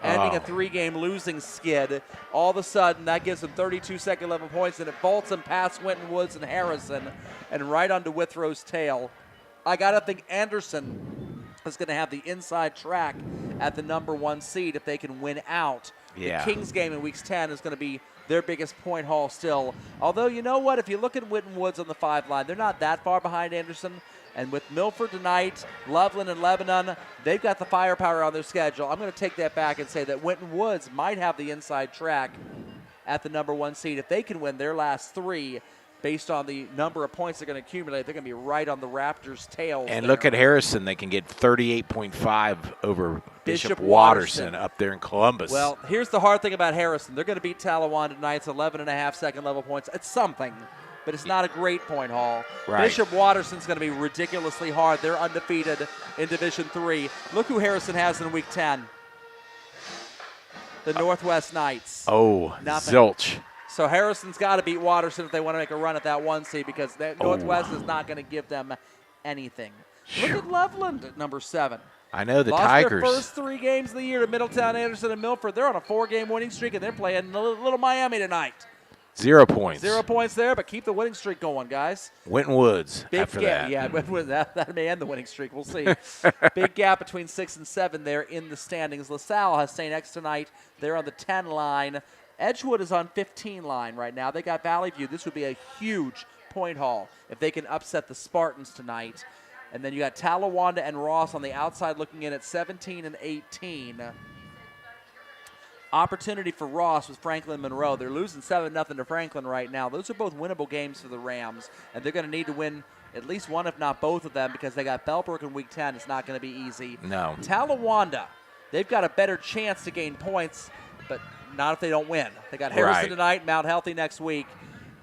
ending a 3-game losing skid. All of a sudden, that gives them 32 second level points, and it vaults them past Winton Woods and Harrison and right onto Withrow's tail. I got to think Anderson is going to have the inside track at the number 1 seed if they can win out. Yeah. The Kings game in weeks 10 is going to be their biggest point haul still. Although, you know what? If you look at Winton Woods on the 5 line, they're not that far behind Anderson. And with Milford tonight, Loveland and Lebanon, they've got the firepower on their schedule. I'm going to take that back and say that Winton Woods might have the inside track at the number 1 seed. If they can win their last 3, based on the number of points they're going to accumulate, they're going to be right on the Raptors' tails. And there. look at Harrison. They can get 38.5 over Bishop Watterson up there in Columbus. Well, here's the hard thing about Harrison. They're going to beat Talawanda tonight. It's 11.5 second level points. It's something, but it's not a great point haul. Right. Bishop Watterson's going to be ridiculously hard. They're undefeated in Division 3. Look who Harrison has in Week 10. The Northwest Knights. Oh, Nothing. zilch. So Harrison's got to beat Watterson if they want to make a run at that 1 seed, because Northwest is not going to give them anything. Look at Loveland at number 7. I know the Lost Tigers. their first 3 games of the year to Middletown, Anderson, and Milford. They're on a 4-game winning streak, and they're playing Little Miami tonight. 0 points. 0 points there, but keep the winning streak going, guys. Winton Woods Big after gap. that. Yeah, that may end the winning streak. We'll see. Big gap between 6 and 7 there in the standings. LaSalle has St. X tonight. They're on the 10 line. Edgewood is on 15 line right now. They got Valley View. This would be a huge point haul if they can upset the Spartans tonight. And then you got Talawanda and Ross on the outside looking in at 17 and 18. Opportunity for Ross with Franklin Monroe. They're losing 7-0 to Franklin right now. Those are both winnable games for the Rams, and they're going to need to win at least one, if not both of them, because they got Bellbrook in Week 10. It's not going to be easy. No. Talawanda, they've got a better chance to gain points, but not if they don't win. They got Harrison tonight, Mount Healthy next week.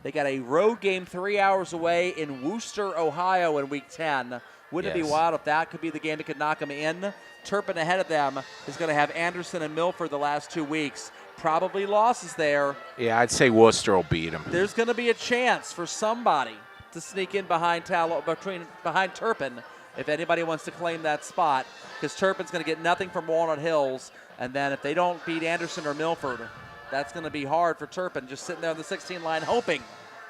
They got a road game 3 hours away in Wooster, Ohio in Week 10. Wouldn't it be wild if that could be the game that could knock them in? Turpin ahead of them is going to have Anderson and Milford the last 2 weeks. Probably losses there. Yeah, I'd say Worcester will beat them. There's going to be a chance for somebody to sneak in behind Turpin if anybody wants to claim that spot, because Turpin's going to get nothing from Walnut Hills. And then if they don't beat Anderson or Milford, that's going to be hard for Turpin, just sitting there on the 16 line hoping.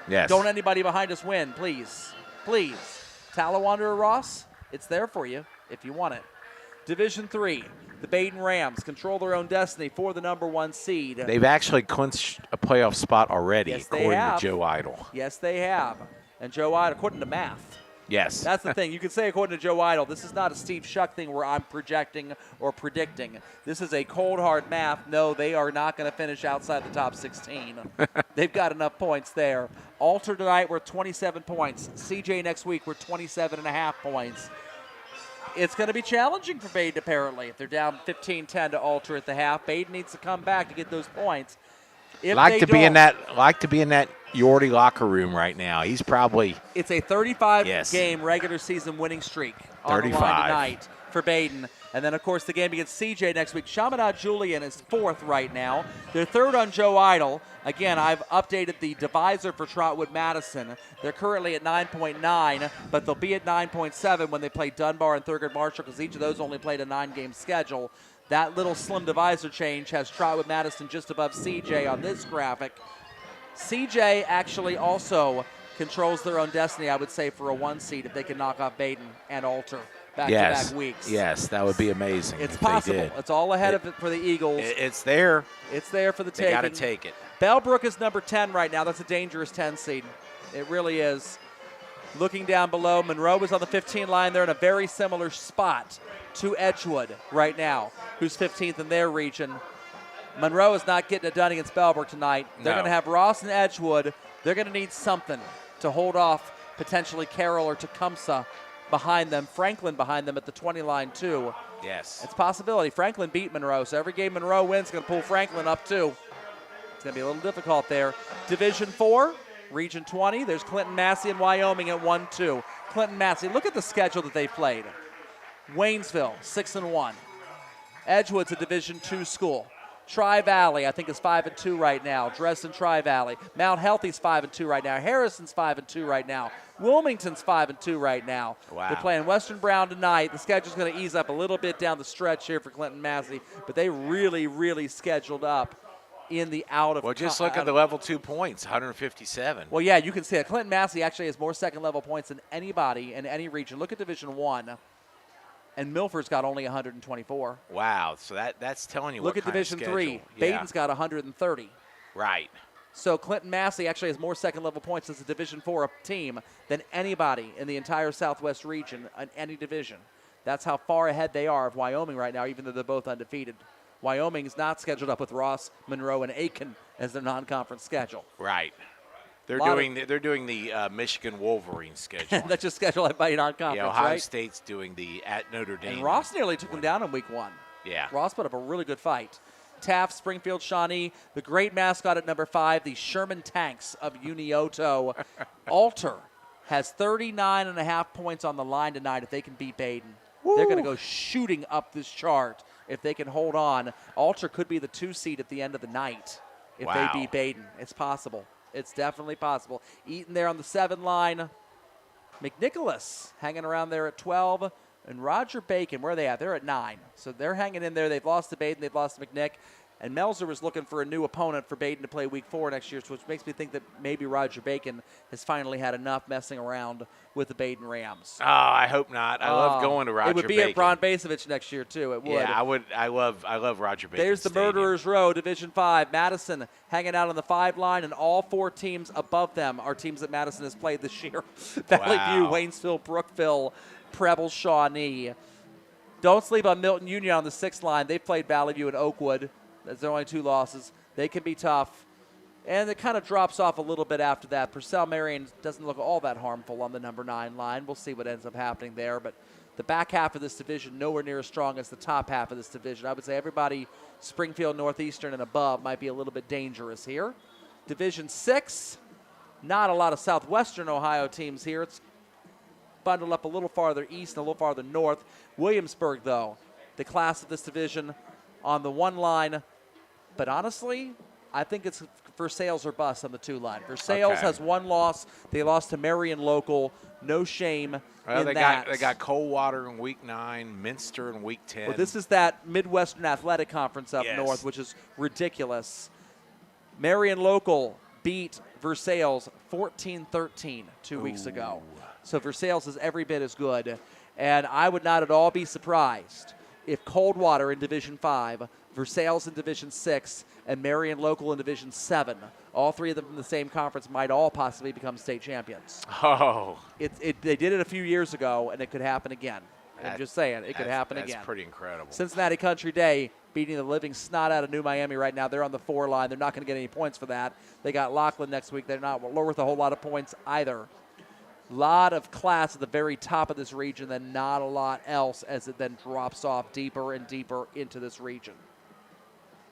Yes. Don't anybody behind us win, please. Please. Talawanda or Ross, it's there for you if you want it. Division 3, the Baden Rams control their own destiny for the number 1 seed. They've actually clinched a playoff spot already, according to Joe Idle. Yes, they have. And Joe Idle, according to math. Yes. That's the thing. You can say, according to Joe Idle, this is not a Steve Shuck thing where I'm projecting or predicting. This is a cold, hard math. No, they are not going to finish outside the top 16. They've got enough points there. Alter tonight, we're 27 points. CJ next week, we're 27.5 points. It's going to be challenging for Baden, apparently. If they're down 15-10 to Alter at the half, Baden needs to come back to get those points. Like to be in that Yorty locker room right now. He's probably. It's a 35-game regular season winning streak on the line tonight for Baden. And then, of course, the game against CJ next week. Chaminade Julian is 4th right now. They're 3rd on Joe Idle. Again, I've updated the divisor for Trotwood Madison. They're currently at 9.9, but they'll be at 9.7 when they play Dunbar and Thurgood Marshall, because each of those only played a 9-game schedule. That little slim divisor change has Trotwood Madison just above CJ on this graphic. CJ actually also controls their own destiny, I would say, for a 1 seed if they can knock off Baden and Alter. back-to-back weeks. Yes, that would be amazing. It's if possible. They did. It's all ahead of it for the Eagles. It's there. It's there for the taking. They got to take it. Bellbrook is number 10 right now. That's a dangerous 10 seed. It really is. Looking down below, Monroe is on the 15 line. They're in a very similar spot to Edgewood right now, who's 15th in their region. Monroe is not getting it done against Bellbrook tonight. They're going to have Ross and Edgewood. They're going to need something to hold off potentially Carroll or Tecumseh behind them. Franklin behind them at the 20 line too. Yes. It's a possibility. Franklin beat Monroe, so every game Monroe wins is going to pull Franklin up too. It's going to be a little difficult there. Division 4, Region 20. There's Clinton Massey and Wyoming at 1-2. Clinton Massey, look at the schedule that they played. Waynesville, 6-1. Edgewood's a Division 2 school. Tri-Valley, I think, is 5-2 right now. Dresden Tri-Valley. Mount Healthy's 5-2 right now. Harrison's 5-2 right now. Wilmington's 5-2 right now. Wow. They're playing Western Brown tonight. The schedule's going to ease up a little bit down the stretch here for Clinton Massey, but they really, really scheduled up in the out of. Well, just look at the level 2 points, 157. Well, yeah, you can see it. Clinton Massey actually has more second-level points than anybody in any region. Look at Division 1. And Milford's got only 124. Wow, so that's telling you Look what at Division 3. Baden's got 130. Right. So Clinton Massey actually has more second-level points as a Division 4 team than anybody in the entire Southwest region in any division. That's how far ahead they are of Wyoming right now, even though they're both undefeated. Wyoming's not scheduled up with Ross, Monroe, and Aiken as their non-conference schedule. Right. They're doing the Michigan Wolverine schedule. That's just scheduled by non-conference, yeah, Ohio right? State's doing the at Notre Dame. And Ross nearly took them down in week 1. Yeah. Ross put up a really good fight. Taft, Springfield, Shawnee, the great mascot at number 5, the Sherman Tanks of Unioto. Alter has 39.5 points on the line tonight if they can beat Baden. Woo. They're going to go shooting up this chart if they can hold on. Alter could be the 2 seed at the end of the night if they beat Baden. It's possible. It's definitely possible. Eaton there on the 7 line. McNicholas hanging around there at 12. And Roger Bacon, where are they at? They're at 9. So they're hanging in there. They've lost to Baden. They've lost to McNick. And Melzer was looking for a new opponent for Baden to play week 4 next year, which makes me think that maybe Roger Bacon has finally had enough messing around with the Baden Rams. Oh, I hope not. I love going to Roger Bacon. It would be at Bron Basovich next year, too. It would. Yeah, I would. I love Roger Bacon. There's the Stadium. Murderers Row, Division 5. Madison hanging out on the 5 line, and all 4 teams above them are teams that Madison has played this year. Valley View, Waynesville, Brookville, Preble, Shawnee. Don't sleep on Milton Union on the 6th line. They've played Valley View and Oakwood. There's only 2 losses. They can be tough. And it kind of drops off a little bit after that. Purcell Marion doesn't look all that harmful on the number 9 line. We'll see what ends up happening there. But the back half of this division nowhere near as strong as the top half of this division. I would say everybody Springfield, Northeastern, and above might be a little bit dangerous here. Division 6, not a lot of Southwestern Ohio teams here. It's bundled up a little farther east and a little farther north. Williamsburg, though, the class of this division on the 1 line. But honestly, I think it's Versailles or bust on the 2 line. Versailles has 1 loss. They lost to Marion Local. No shame in that. They got Coldwater in week 9, Minster in week 10. Well, this is that Midwestern Athletic Conference up north, which is ridiculous. Marion Local beat Versailles 14-13 2 weeks ago. So Versailles is every bit as good. And I would not at all be surprised if Coldwater in Division 5, Versailles in Division 6, and Marion Local in Division 7, all 3 of them from the same conference, might all possibly become state champions. Oh. They did it a few years ago, and it could happen again. I'm just saying, it could happen again. That's pretty incredible. Cincinnati Country Day beating the living snot out of New Miami right now. They're on the 4 line. They're not going to get any points for that. They got Laughlin next week. They're not worth a whole lot of points either. Lot of class at the very top of this region, then not a lot else as it then drops off deeper and deeper into this region.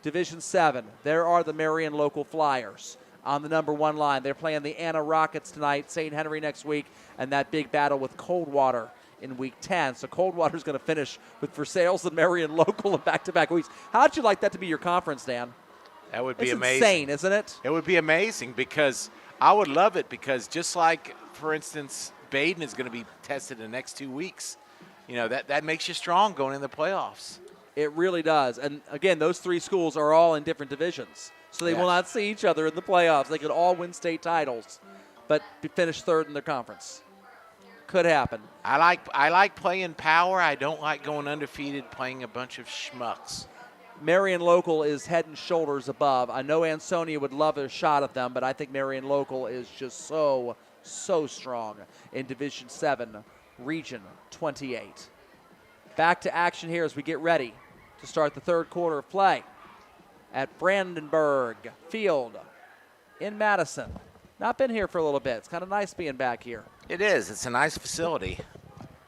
Division 7, there are the Marion Local Flyers on the number 1 line. They're playing the Anna Rockets tonight, St. Henry next week, and that big battle with Coldwater in week 10. So Coldwater's going to finish with Versailles and Marion Local in back-to-back weeks. How'd you like that to be your conference, Dan? That would be It's amazing. insane, isn't it? It would be amazing because I would love it because just like, for instance, Baden is going to be tested in the next 2 weeks. You know, that makes you strong going in the playoffs. It really does. And, again, those 3 schools are all in different divisions. So they will not see each other in the playoffs. They could all win state titles, but finish 3rd in their conference. Could happen. I like playing power. I don't like going undefeated playing a bunch of schmucks. Marion Local is head and shoulders above. I know Ansonia would love a shot at them, but I think Marion Local is just so strong in Division 7, Region 28. Back to action here as we get ready to start the third quarter of play at Brandenburg Field in Madison. Not been here for a little bit. It's kind of nice being back here. It is. It's a nice facility.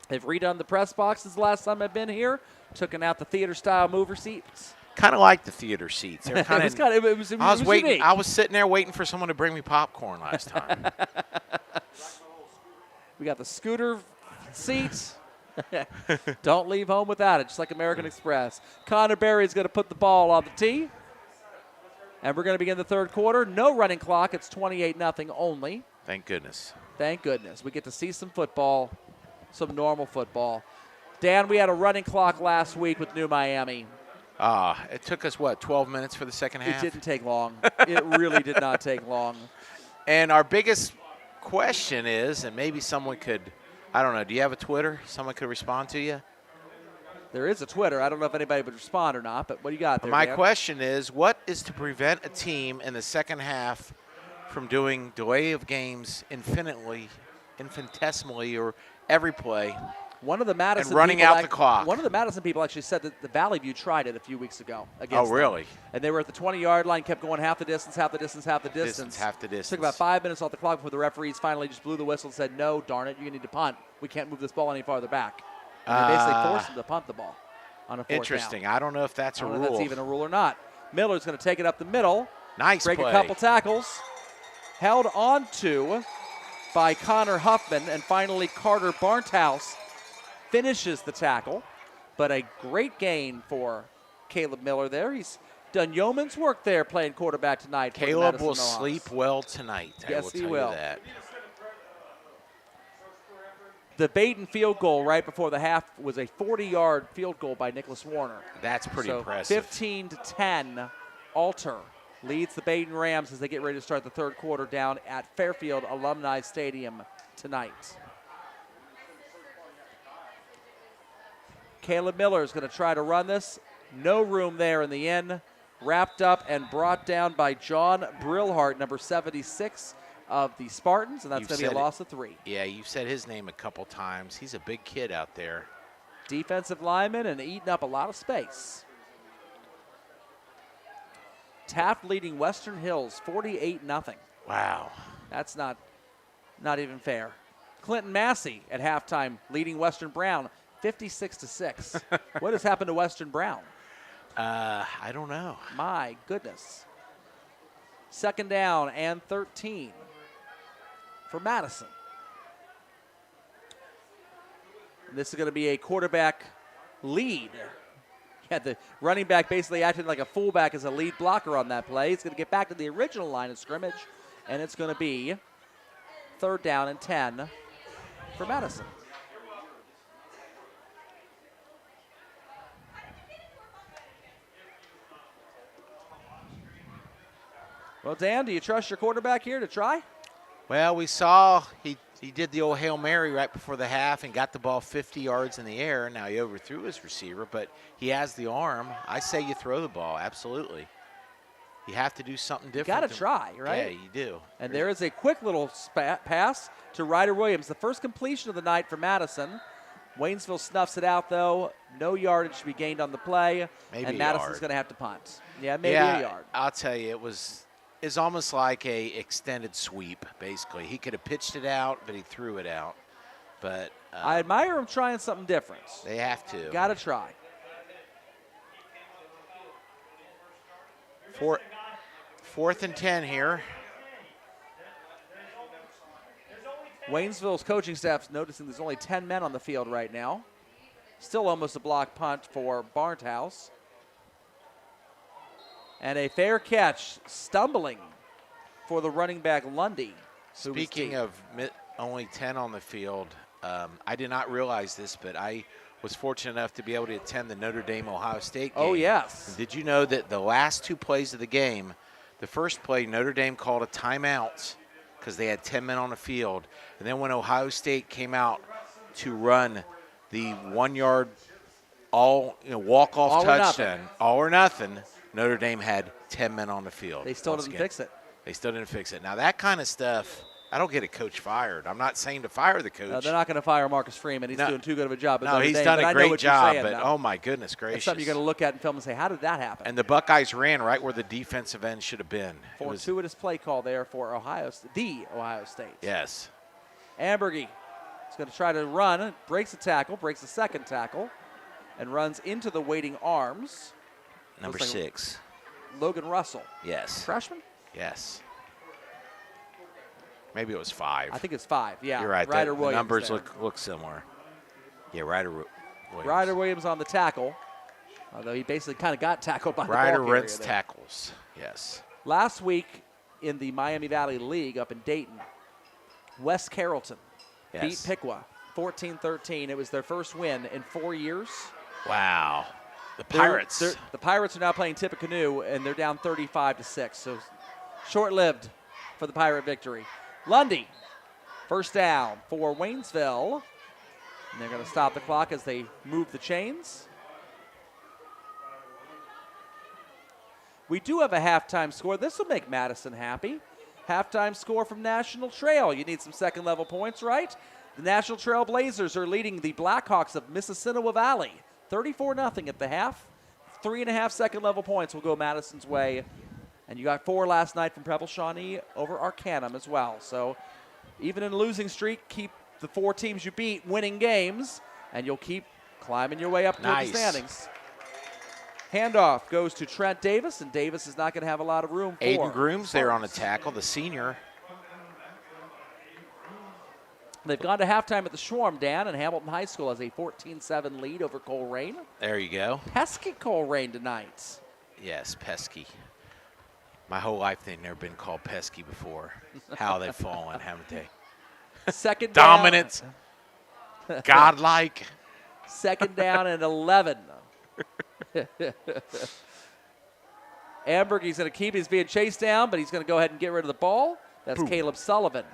They've redone the press boxes the last time I've been here, taken out the theater-style mover seats. Kind of like the theater seats. They're kind of. It was waiting. unique. I was sitting there waiting for someone to bring me popcorn last time. We got the scooter seats. Don't leave home without it, just like American Express. Connor Berry is going to put the ball on the tee. And we're going to begin the third quarter. No running clock. It's 28-0 only. Thank goodness. Thank goodness. We get to see some football, some normal football. Dan, we had a running clock last week with New Miami. It took us, 12 minutes for the second half? It didn't take long. It really did not take long. And our biggest question is, and maybe someone could, I don't know, do you have a Twitter? Someone could respond to you? There is a Twitter. I don't know if anybody would respond or not, but what do you got there, My Dan? question is, what is to prevent a team in the second half from doing delay of games infinitesimally, or every play, One of the Madison and running people out the clock? One of the Madison people actually said that the Valley View tried it a few weeks ago against Oh, really? them. And they were at the 20-yard line, kept going half the distance. Half the distance. Took about 5 minutes off the clock before the referees finally just blew the whistle and said, no, darn it, you need to punt. We can't move this ball any farther back. And they basically forced them to punt the ball on a fourth Interesting. down. I don't know if that's a I don't rule. know if that's even a rule or not. Miller's going to take it up the middle. Nice break play. a couple tackles. Held on to by Connor Huffman, and finally Carter Barnthouse finishes the tackle. But a great gain for Caleb Miller there. He's done yeoman's work there playing quarterback tonight. Caleb will sleep well tonight. Yes, he will tell you that. The Baden field goal right before the half was a 40-yard field goal by Nicholas Warner. That's pretty So impressive. 15-10, Alter leads the Baden Rams as they get ready to start the third quarter down at Fairfield Alumni Stadium tonight. Caleb Miller is going to try to run this. No room there in the end. Wrapped up and brought down by John Brillhart, number 76 of the Spartans, and that's going to be a loss of 3. Yeah, you've said his name a couple times. He's a big kid out there. Defensive lineman and eating up a lot of space. Taft leading Western Hills 48-0. Wow. That's not even fair. Clinton Massey at halftime leading Western Brown 56-6. What has happened to Western Brown? I don't know. My goodness. Second down and 13 for Madison. And this is going to be a quarterback lead. Yeah, the running back basically acting like a fullback as a lead blocker on that play. He's going to get back to the original line of scrimmage, and it's going to be third down and 10 for Madison. Well, Dan, do you trust your quarterback here to try? Well, we saw he did the old Hail Mary right before the half and got the ball 50 yards in the air. Now he overthrew his receiver, but he has the arm. I say you throw the ball, absolutely. You have to do something different. You got to try, right? Yeah, you do. And there is a quick little pass to Ryder Williams, the first completion of the night for Madison. Waynesville snuffs it out, though. No yardage to be gained on the play. Maybe and a Madison's yard. going to have to punt. Yeah, maybe a yard. I'll tell you, it's almost like a extended sweep, basically. He could have pitched it out, but he threw it out. But I admire him trying something different. they have to. Got to try. Fourth and 10 here. Waynesville's coaching staff's noticing there's only 10 men on the field right now. Still almost a block punt for Barnthouse. And a fair catch, stumbling for the running back Lundy. Speaking of only 10 on the field, I did not realize this, but I was fortunate enough to be able to attend the Notre Dame-Ohio State game. Oh, yes. And did you know that the last two plays of the game, the first play, Notre Dame called a timeout because they had 10 men on the field. And then when Ohio State came out to run the 1 yard walk-off touchdown, all or nothing, Notre Dame had 10 men on the field. They still didn't fix it. They still didn't fix it. Now, that kind of stuff, I don't get a coach fired. I'm not saying to fire the coach. No, they're not going to fire Marcus Freeman. He's doing too good of a job. No, he's done a great job, but oh, my goodness gracious. It's something you're going to look at in film and say, how did that happen? And the Buckeyes ran right where the defensive end should have been. Fortuitous play call there for Ohio State. Yes. Ambergy is going to try to run, breaks a tackle, breaks a second tackle, and runs into the waiting arms. Number 6. Logan Russell. Yes. Freshman? Yes. Maybe it was 5. I think it's 5, yeah. You're right. Ryder The Williams numbers there. look similar. Yeah, Ryder Williams. Ryder Williams on the tackle, although he basically kind of got tackled by the ball Ryder carrier rents there. tackles, yes. Last week in the Miami Valley League up in Dayton, West Carrollton beat Piqua 14-13. It was their first win in 4 years. Wow. The Pirates. The Pirates are now playing Tippecanoe, and they're down 35-6. So short-lived for the Pirate victory. Lundy, first down for Waynesville. And they're going to stop the clock as they move the chains. We do have a halftime score. This will make Madison happy. Halftime score from National Trail. You need some second-level points, right? The National Trail Blazers are leading the Blackhawks of Mississinawa Valley 34-0 at the half. 3.5 second-level points will go Madison's way. And you got 4 last night from Preble Shawnee over Arcanum as well. So even in a losing streak, keep the 4 teams you beat winning games, and you'll keep climbing your way up through the standings. Handoff goes to Trent Davis, and Davis is not going to have a lot of room for Aiden Grooms there on a tackle, the senior. They've gone to halftime at the Schwarm, Dan, and Hamilton High School has a 14-7 lead over Coleraine. There you go. Pesky Coleraine tonight. Yes, pesky. My whole life they've never been called pesky before. How they've fallen, haven't they? Second down. Dominant. Godlike. Second down and 11. Amberg, he's going to keep. He's being chased down, but he's going to go ahead and get rid of the ball. That's Caleb Sullivan.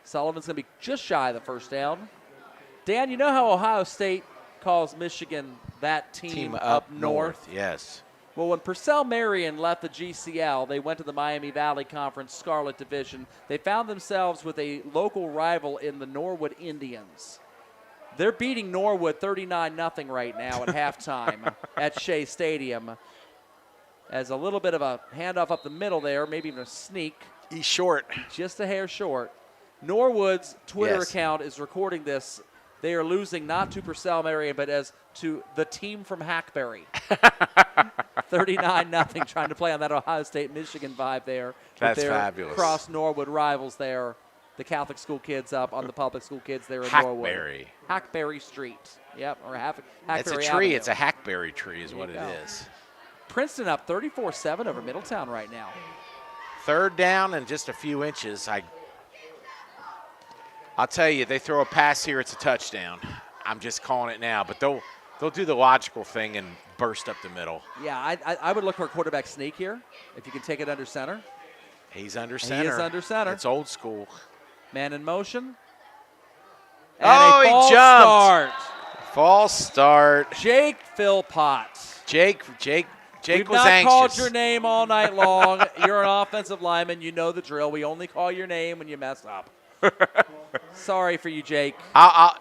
Sullivan's going to be just shy of the first down. Dan, you know how Ohio State calls Michigan that team up north? Yes. Well, when Purcell Marion left the GCL, they went to the Miami Valley Conference Scarlet Division. They found themselves with a local rival in the Norwood Indians. They're beating Norwood 39-0 right now at halftime at Shea Stadium. As a little bit of a handoff up the middle there, maybe even a sneak. He's short. Just a hair short. Norwood's Twitter account is recording this. They are losing not to Purcell Marion, but as to the team from Hackberry. 39-0, trying to play on that Ohio State-Michigan vibe there. That's with their fabulous. Cross Norwood rivals there. The Catholic school kids up on the public school kids there in Norwood. Hackberry. Hackberry Street. Yep, or Hackberry It's a tree. Avenue. It's a hackberry tree is what it go. is. Princeton up 34-7 over Middletown right now. Third down and just a few inches. I'll tell you, they throw a pass here, it's a touchdown. I'm just calling it now, but they'll do the logical thing and burst up the middle. Yeah, I would look for a quarterback sneak here if you can take it under center. He's under center. He is under center. It's old school. Man in motion. And he jumped. Start. False start. Jake Philpott. Jake We've was not anxious. called your name all night long. You're an offensive lineman. You know the drill. We only call your name when you mess up. Sorry for you, Jake.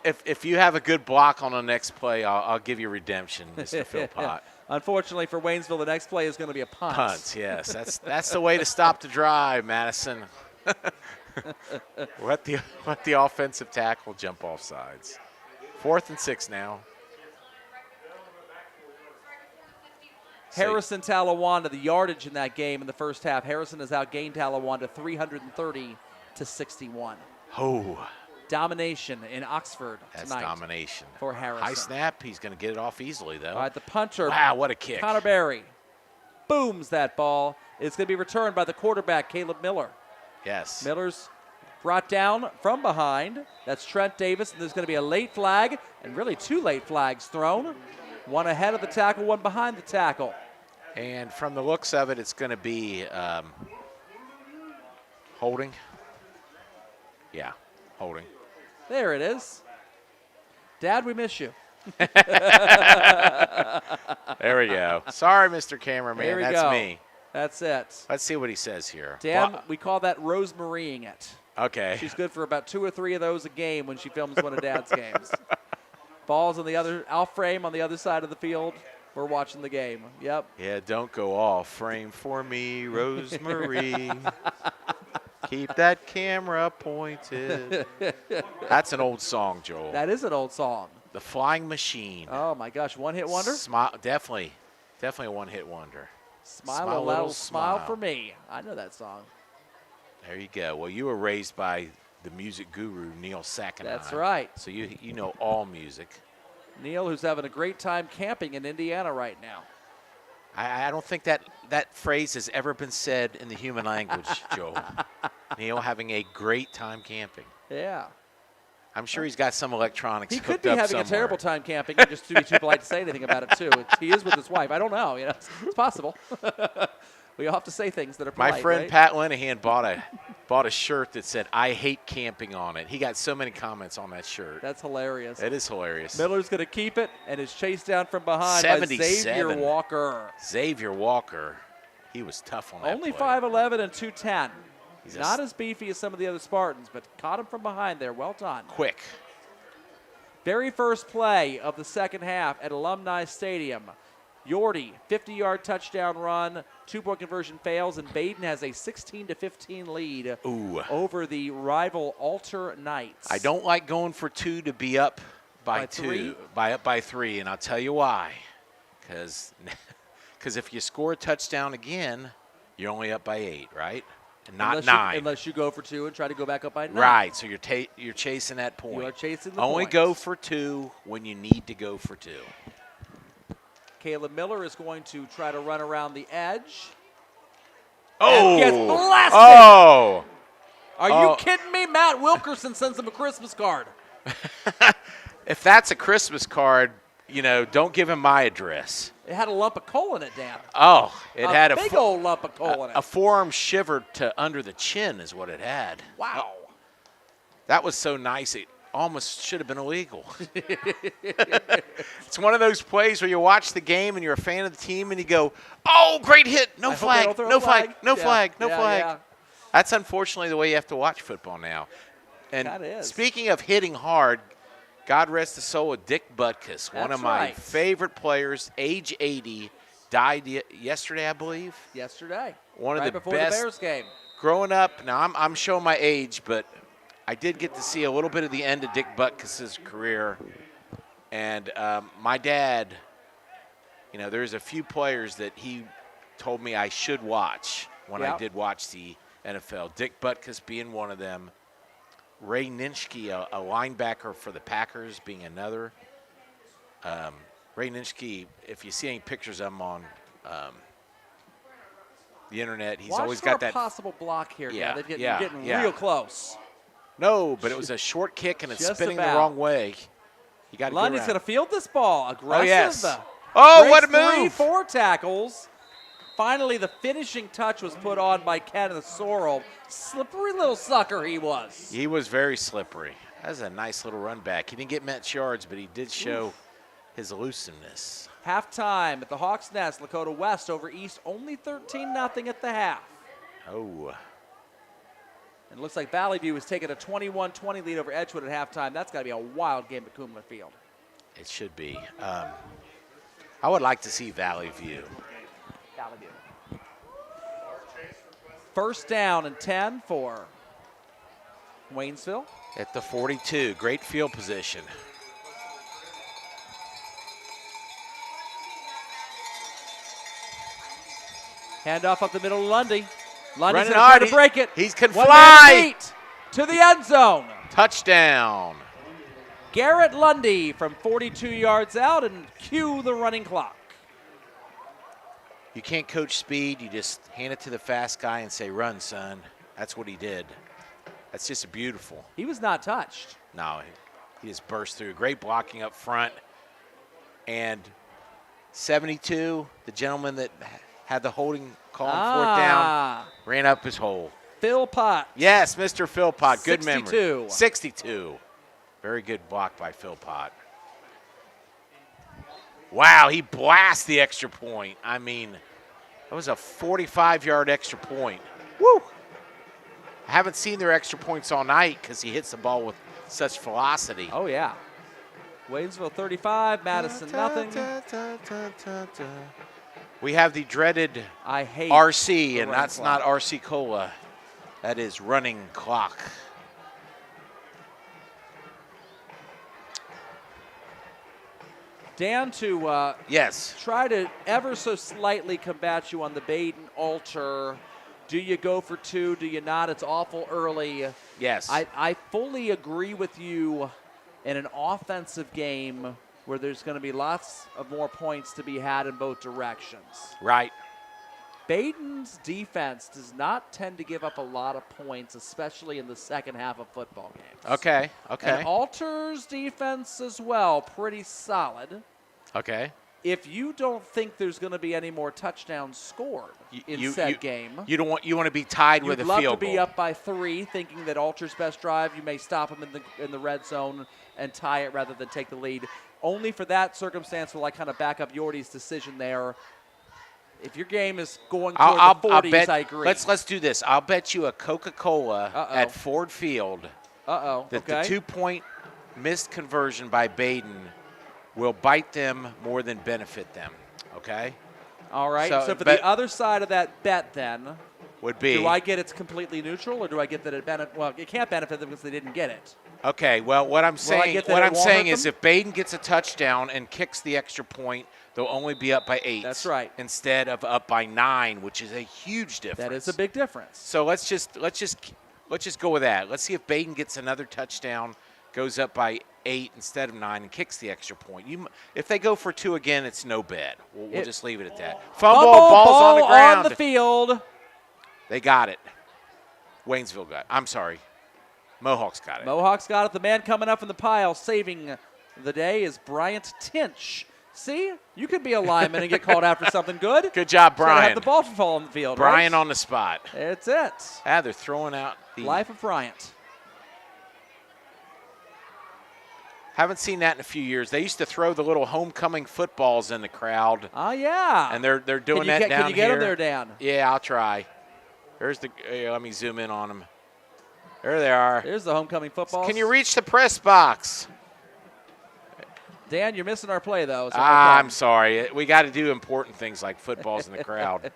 If you have a good block on the next play, I'll give you redemption, Mr. Philpott. Unfortunately for Waynesville, the next play is going to be a punt. Punts, yes. That's the way to stop the drive, Madison. Let the offensive tackle jump off sides. 4th and 6 now. Harrison Talawanda, the yardage in that game in the first half. Harrison has outgained Talawanda 330-61. Oh. Domination in Oxford tonight. That's domination. For Harrison. High snap. He's going to get it off easily, though. All right, the punter. Wow, what a kick. Connor Berry booms that ball. It's going to be returned by the quarterback, Caleb Miller. Yes. Miller's brought down from behind. That's Trent Davis, and there's going to be a late flag, and really 2 late flags thrown. One ahead of the tackle, one behind the tackle. And from the looks of it, it's going to be holding. Yeah. Holding. There it is. Dad, we miss you. There we go. Sorry, Mr. Cameraman. There we That's go. me. That's it. Let's see what he says here. Dan, we call that Rosemarying it. Okay. She's good for about 2 or 3 of those a game when she films one of Dad's games. Ball's on the other out frame on the other side of the field. We're watching the game. Yep. Yeah, don't go off frame for me, Rosemary. Keep that camera pointed. That's an old song, Joel. That is an old song. The Flying Machine. Oh, my gosh. One-hit wonder? Definitely a one-hit wonder. Smile a little smile for me. I know that song. There you go. Well, you were raised by the music guru, Neil Sackett. That's right. So you know all music. Neil, who's having a great time camping in Indiana right now. I don't think that phrase has ever been said in the human language, Joel. Neil having a great time camping. Yeah. I'm sure he's got some electronics He hooked could be up having somewhere. a terrible time camping and just to be too polite to say anything about it, too. He is with his wife. I don't know. It's possible. We all have to say things that are polite, My friend right? Pat Linehan bought a shirt that said, "I hate camping" on it. He got so many comments on that shirt. That's hilarious. It is hilarious. Miller's going to keep it and is chased down from behind 77. by Xavier Walker. Xavier Walker, he was tough on that Only play. 5'11" and 210. He's not as beefy as some of the other Spartans, but caught him from behind there. Well done. Quick. Very first play of the second half at Alumni Stadium. Yordi, 50-yard touchdown run, 2-point conversion fails, and Baden has a 16-15 lead over the rival Alter Knights. I don't like going for 2 to be up by 3? up by 3, and I'll tell you why. Because if you score a touchdown again, you're only up by 8, right? And not 9. Unless you go for 2 and try to go back up by 9. Right, so you're chasing that point. You are chasing the Only point. go for 2 when you need to go for 2. Caleb Miller is going to try to run around the edge. Oh! And gets blasted! Oh! Are you kidding me? Matt Wilkerson sends him a Christmas card. If that's a Christmas card, don't give him my address. It had a lump of coal in it, Dan. Oh, it had a big old lump of coal in it. A forearm shivered to under the chin is what it had. Wow. That was so nice. It almost should have been illegal. It's one of those plays where you watch the game and you're a fan of the team and you go, "Oh, great hit. No flag. No flag. No flag. No flag." Yeah. That's unfortunately the way you have to watch football now. And That is. Speaking of hitting hard, God rest the soul of Dick Butkus, one of my favorite players, age 80, died yesterday, I believe. Yesterday. One of right the before best. the Bears game. Growing up, now I'm showing my age, but I did get to see a little bit of the end of Dick Butkus's career. And my dad, there's a few players that he told me I should watch when I did watch the NFL. Dick Butkus being one of them. Ray Nitschke, a linebacker for the Packers, being another. Ray Nitschke, if you see any pictures of him on the internet, he's always got that possible block here. Yeah, You're yeah, getting yeah. real close. No, but it was a short kick and it's Just spinning about. the wrong way. You got to Lundy's going to field this ball. Aggressive. Oh, yes. Oh, what a Breaks move. 3-4 tackles. Finally, the finishing touch was put on by Kenneth Sorrell. Slippery little sucker he was. He was very slippery. That was a nice little run back. He didn't get much yards, but he did show his elusiveness. Halftime at the Hawks' Nest, Lakota West over East, only 13-0 at the half. Oh. And it looks like Valley View is taking a 21-20 lead over Edgewood at halftime. That's got to be a wild game at Kumler Field. It should be. I would like to see Valley View. Valley View. First down and 10 for Waynesville. At the 42, great field position. Handoff up the middle to Lundy. Lundy's Running going to try hard. to break it. He can One fly. man beat to the end zone. Touchdown. Garrett Lundy from 42 yards out, and cue the running clock. You can't coach speed. You just hand it to the fast guy and say, "Run, son." That's what he did. That's just beautiful. He was not touched. No, he just burst through. Great blocking up front. And 72, the gentleman that had the holding call on fourth down, ran up his hole. Phil Potts. Yes, Mr. Phil Pott. Good 62. memory. 62. Very good block by Phil Pott. Wow, he blasts the extra point. I mean, that was a 45-yard extra point. Woo! I haven't seen their extra points all night because he hits the ball with such velocity. Oh, yeah. Waynesville 35, Madison nothing. We have the dreaded I hate RC, and that's clock. not RC Cola. That is running clock. Dan, to Yes. try to ever so slightly combat you on the bait and alter. Do you go for two? Do you not? It's awful early. Yes. I fully agree with you in an offensive game where there's going to be lots of more points to be had in both directions. Right. Baden's defense does not tend to give up a lot of points, especially in the second half of football games. Okay. Okay. And Alter's defense as well, pretty solid. Okay. If you don't think there's going to be any more touchdowns scored in said game, you want to be tied with a you'd field goal. love to be up by 3, thinking that Alter's best drive, you may stop him in the red zone and tie it rather than take the lead. Only for that circumstance will I kind of back up Yordy's decision there. If your game is going toward the 40s, I agree. Let's do this. I'll bet you a Coca-Cola at Ford Field that the 2-point missed conversion by Baden will bite them more than benefit them. Okay? All right. So for the other side of that bet then, would be, do I get it's completely neutral, or do I get that it it can't benefit them because they didn't get it? Okay. Well, what I'm saying is if Baden gets a touchdown and kicks the extra point, they'll only be up by 8. That's right. Instead of up by 9, which is a huge difference. That is a big difference. So let's just go with that. Let's see if Baden gets another touchdown, goes up by 8 instead of 9, and kicks the extra point. If they go for 2 again, it's no bet. We'll just leave it at that. Fumble, ball's on the ground. On the field. They got it. Waynesville got it. I'm sorry. Mohawks got it. Mohawks got it. The man coming up in the pile saving the day is Bryant Tinch. See, you could be a lineman and get called after something good. Good job, Just Brian. have the ball fall on the field. Brian right? on the spot. That's it. They're throwing out the Life of Bryant. Haven't seen that in a few years. They used to throw the little homecoming footballs in the crowd. Oh yeah. And they're doing that down here. Can you get them there, Dan? Yeah, I'll try. There's the. Let me zoom in on them. There they are. There's the homecoming footballs. Can you reach the press box? Dan, you're missing our play, though. So I'm sorry. We got to do important things like footballs in the crowd.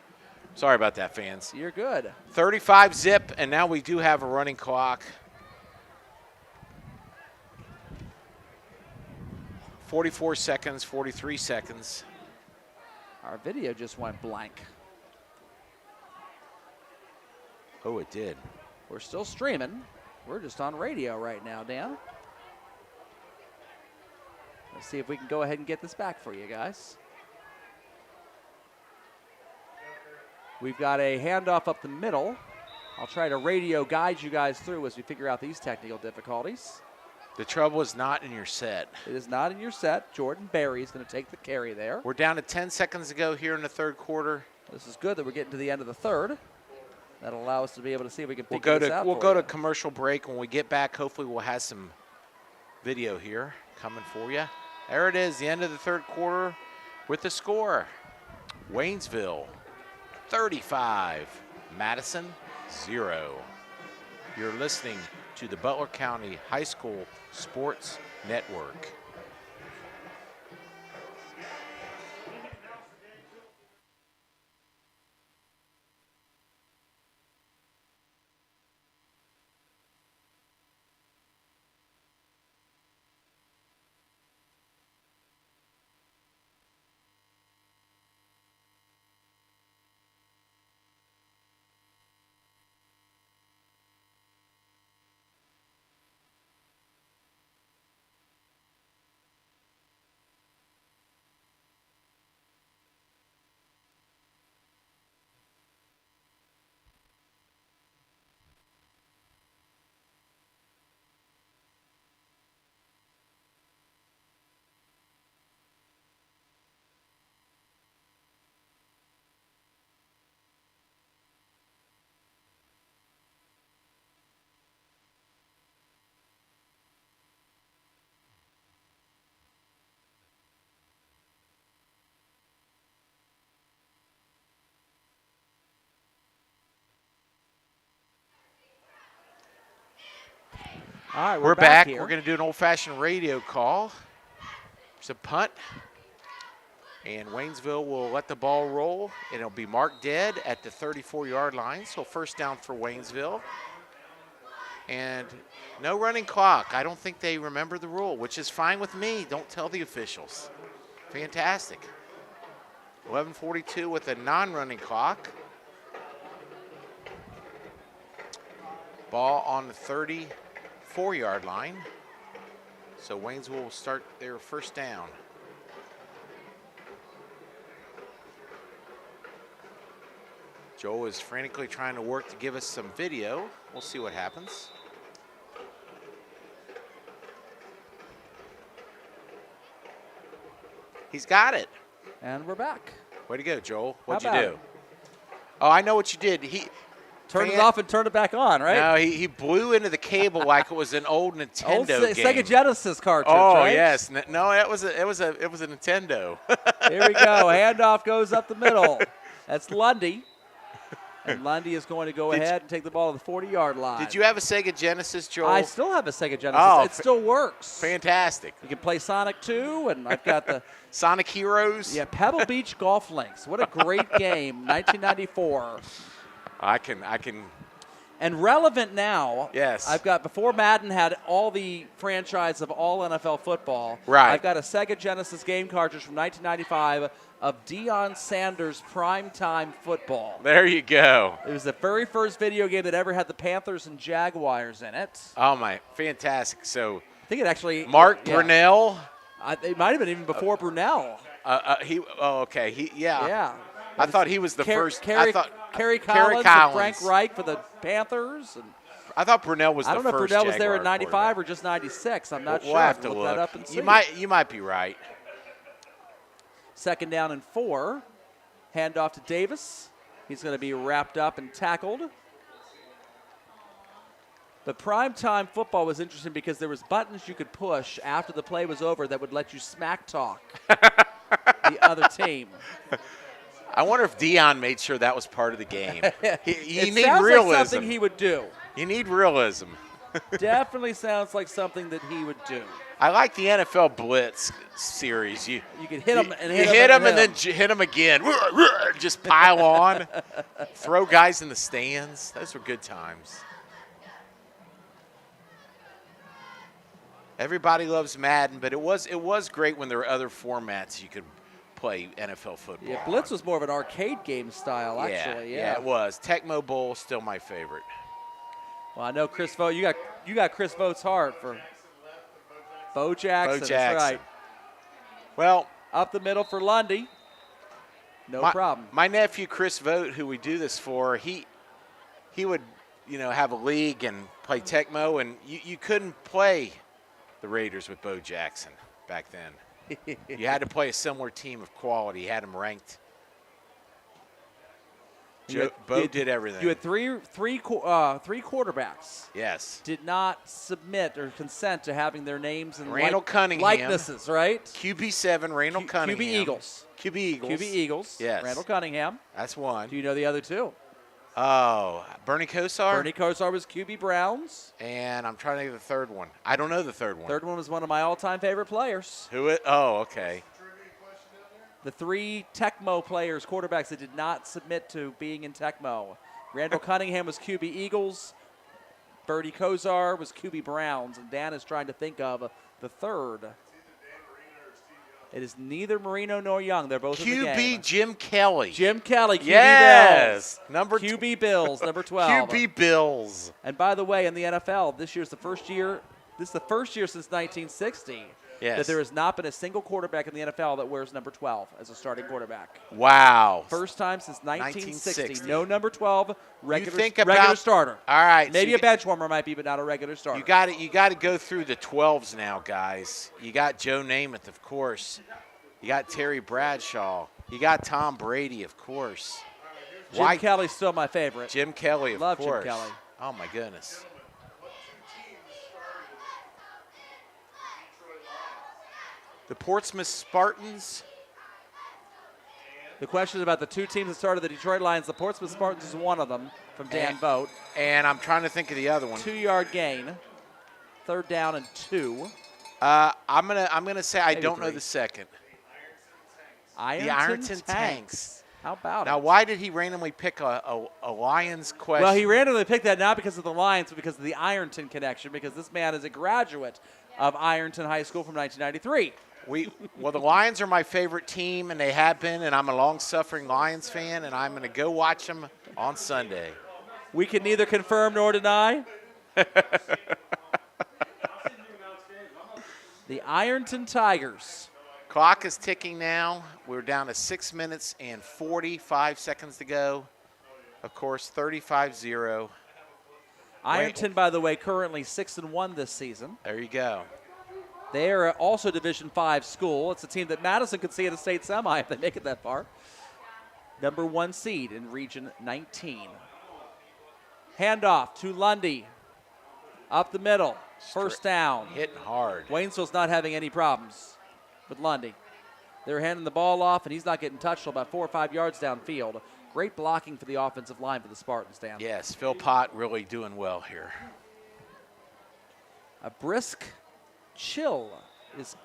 Sorry about that, fans. You're good. 35 zip, and now we do have a running clock. 44 seconds, 43 seconds. Our video just went blank. Oh, it did. We're still streaming. We're just on radio right now, Dan. Let's see if we can go ahead and get this back for you guys. We've got a handoff up the middle. I'll try to radio guide you guys through as we figure out these technical difficulties. The trouble is not in your set. It is not in your set. Jordan Berry is going to take the carry there. We're down to 10 seconds to go here in the third quarter. This is good that we're getting to the end of the third. That'll allow us to be able to see if we can figure this out. We'll go to commercial break. When we get back, hopefully we'll have some video here coming for you. There it is, the end of the third quarter with the score. Waynesville 35, Madison 0. You're listening to the Butler County High School Sports Network. All right, we're back. Here. We're going to do an old-fashioned radio call. It's a punt. And Waynesville will let the ball roll, and it'll be marked dead at the 34-yard line. So first down for Waynesville. And no running clock. I don't think they remember the rule, which is fine with me. Don't tell the officials. Fantastic. 11:42 with a non-running clock. Ball on the 34-yard line. So Waynesville will start their first down. Joel is frantically trying to work to give us some video. We'll see what happens. He's got it. And we're back. Way to go, Joel. What'd you do? It? Oh, I know what you did. He turned it off and turned it back on, right? No, he blew into the cable like it was an old Nintendo game. Sega Genesis cartridge, Oh, right? yes. No, it was a Nintendo. Here we go. Handoff goes up the middle. That's Lundy. And Lundy is going to go ahead and take the ball to the 40-yard line. Did you have a Sega Genesis, Joel? I still have a Sega Genesis. Oh, it still works. Fantastic. You can play Sonic 2, and I've got the Sonic Heroes. Yeah, Pebble Beach Golf Links. What a great game, 1994. I can. And relevant now. Yes. I've got, before Madden had all the franchise of all NFL football. Right. I've got a Sega Genesis game cartridge from 1995 of Deion Sanders' primetime football. There you go. It was the very first video game that ever had the Panthers and Jaguars in it. Oh, my. Fantastic. So, I think it actually. Mark Brunell. It might have been even before Brunell. Okay. Yeah. I thought he was the first. Kerry Collins and Frank Reich for the Panthers. And I thought Brunell was the first. I don't know if Brunell was there in Jaguar '95 or just '96. I'm not sure. We'll have to look look that up and see. You might be right. Second down and 4. Handoff to Davis. He's going to be wrapped up and tackled. But primetime football was interesting because there was buttons you could push after the play was over that would let you smack talk the other team. I wonder if Deion made sure that was part of the game. You need sounds realism. Like something he would do. You need realism. Definitely sounds like something that he would do. I like the NFL Blitz series. You can hit him and hit him and then hit him again. Just pile on. Throw guys in the stands. Those were good times. Everybody loves Madden, but it was great when there were other formats you could play NFL football. Yeah, Blitz was more of an arcade game style, actually. Yeah, it was. Tecmo Bowl still my favorite. Well, I know Chris Vogt. You got Chris Vogt's heart for Bo Jackson. That's right. Well, up the middle for Lundy. No problem. My nephew Chris Vogt, who we do this for, he would have a league and play Tecmo, and you couldn't play the Raiders with Bo Jackson back then. You had to play a similar team of quality. You had them ranked. Bo did everything. You had three quarterbacks. Yes. Did not submit or consent to having their names and Cunningham, likenesses, right? QB7, Randall Cunningham. QB Eagles. Yes. Randall Cunningham. That's one. Do you know the other two? Oh, Bernie Kosar? Bernie Kosar was QB Browns. And I'm trying to think of the third one. I don't know the third one. Third one was one of my all-time favorite players. Oh, okay. The 3 Tecmo players, quarterbacks that did not submit to being in Tecmo. Randall Cunningham was QB Eagles. Bernie Kosar was QB Browns. And Dan is trying to think of the third. It is neither Marino nor Young. They're both in the game. QB Jim Kelly. Jim Kelly, QB yes. Bills. QB Bills, number 12. QB Bills. And by the way, in the NFL, this is the first year since 1960 that there has not been a single quarterback in the NFL that wears number 12 as a starting quarterback. Wow. First time since 1960. No number 12 regular starter. All right. Maybe a bench warmer might be, but not a regular starter. You got to go through the 12s now, guys. You got Joe Namath, of course. You got Terry Bradshaw. You got Tom Brady, of course. Jim Kelly's still my favorite. Jim Kelly, of course. Love Jim Kelly. Oh, my goodness. The Portsmouth Spartans. The question is about the 2 teams that started the Detroit Lions. The Portsmouth Spartans is one of them from Dan Vogt. And I'm trying to think of the other one. 2-yard gain. 3rd down and 2. I'm gonna say I Maybe don't know 3. the second. Ironton, The Ironton Tanks. How about Now, it? why did he randomly pick a Lions question? Well, he randomly picked that not because of the Lions, but because of the Ironton connection, because this man is a graduate of Ironton High School from 1993. Well, the Lions are my favorite team, and they have been, and I'm a long-suffering Lions fan, and I'm going to go watch them on Sunday. We can neither confirm nor deny. The Ironton Tigers. Clock is ticking now. We're down to 6 minutes and 45 seconds to go. Of course, 35-0. Ironton, by the way, currently 6-1 this season. There you go. They are also Division V school. It's a team that Madison could see in a state semi if they make it that far. Number 1 seed in Region 19. Handoff to Lundy. Up the middle. First down. Hitting hard. Waynesville's not having any problems with Lundy. They're handing the ball off, and he's not getting touched till about 4 or 5 yards downfield. Great blocking for the offensive line for the Spartans, Dan. Yes, Phil Pott really doing well here. A brisk chill is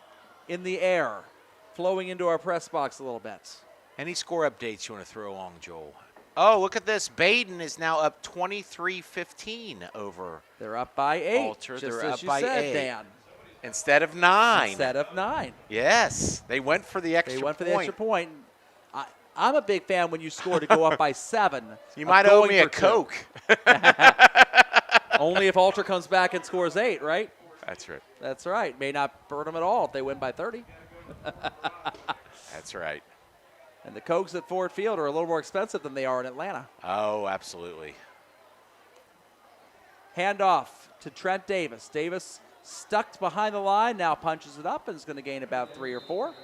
in the air, flowing into our press box a little bit. Any score updates you want to throw along, Joel? Oh, look at this. Baden is now up 23-15 over. They're up by 8. Alter. Just They're as up you by said, 8. Dan. Instead of 9. Instead of 9. Yes, they went for the extra They went for point. the extra point. I'm a big fan when you score to go up by 7. You might owe me a Coke. Only if Alter comes back and scores 8, right? That's right. That's right. May not burn them at all if they win by 30. That's right. And the Cokes at Ford Field are a little more expensive than they are in Atlanta. Oh, absolutely. Handoff to Trent Davis. Davis stuck behind the line, now punches it up and is going to gain about 3 or 4.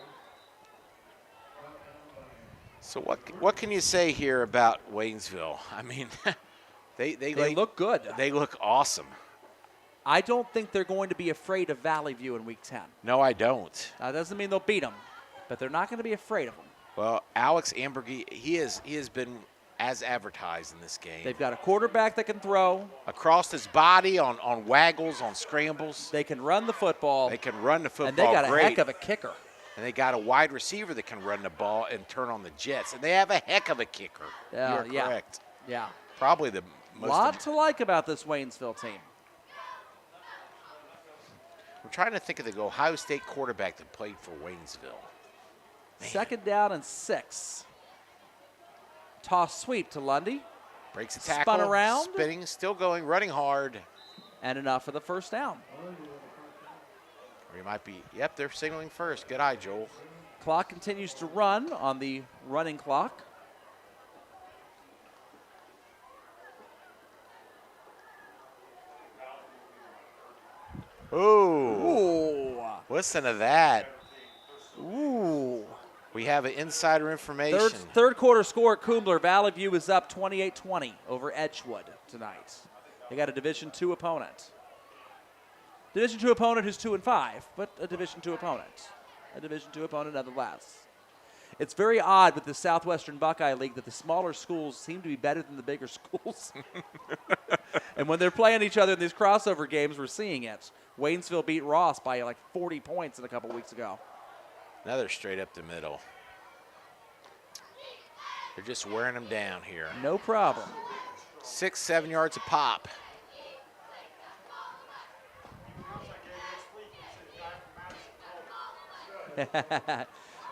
So what can you say here about Waynesville? I mean, they look good. They look awesome. I don't think they're going to be afraid of Valley View in Week 10. No, I don't. That doesn't mean they'll beat them, but they're not going to be afraid of them. Well, Alex Ambergy, he has been as advertised in this game. They've got a quarterback that can throw. Across his body, on waggles, on scrambles. They can run the football. They can run the football And they got great. a heck of a kicker. And they got a wide receiver that can run the ball and turn on the jets. And they have a heck of a kicker. You're correct. Yeah. Probably the most. Lot to like about this Waynesville team. I'm trying to think of the Ohio State quarterback that played for Waynesville. Man. 2nd down and 6. Toss sweep to Lundy. Breaks a tackle. Spun around. Spinning, still going, running hard. And enough for the first down. Or he might be, yep, they're signaling first. Good eye, Joel. Clock continues to run on the running clock. Ooh. Listen to that. Ooh. We have an insider information. Third quarter score at Kumbler. Valley View is up 28-20 over Edgewood tonight. They got a Division II opponent. Division II opponent who's 2-5, but a Division II opponent. A Division II opponent nonetheless. It's very odd with the Southwestern Buckeye League that the smaller schools seem to be better than the bigger schools. And when they're playing each other in these crossover games, we're seeing it. Waynesville beat Ross by like 40 points a couple weeks ago. Another straight up the middle. They're just wearing them down here. No problem. 6, 7 yards a pop.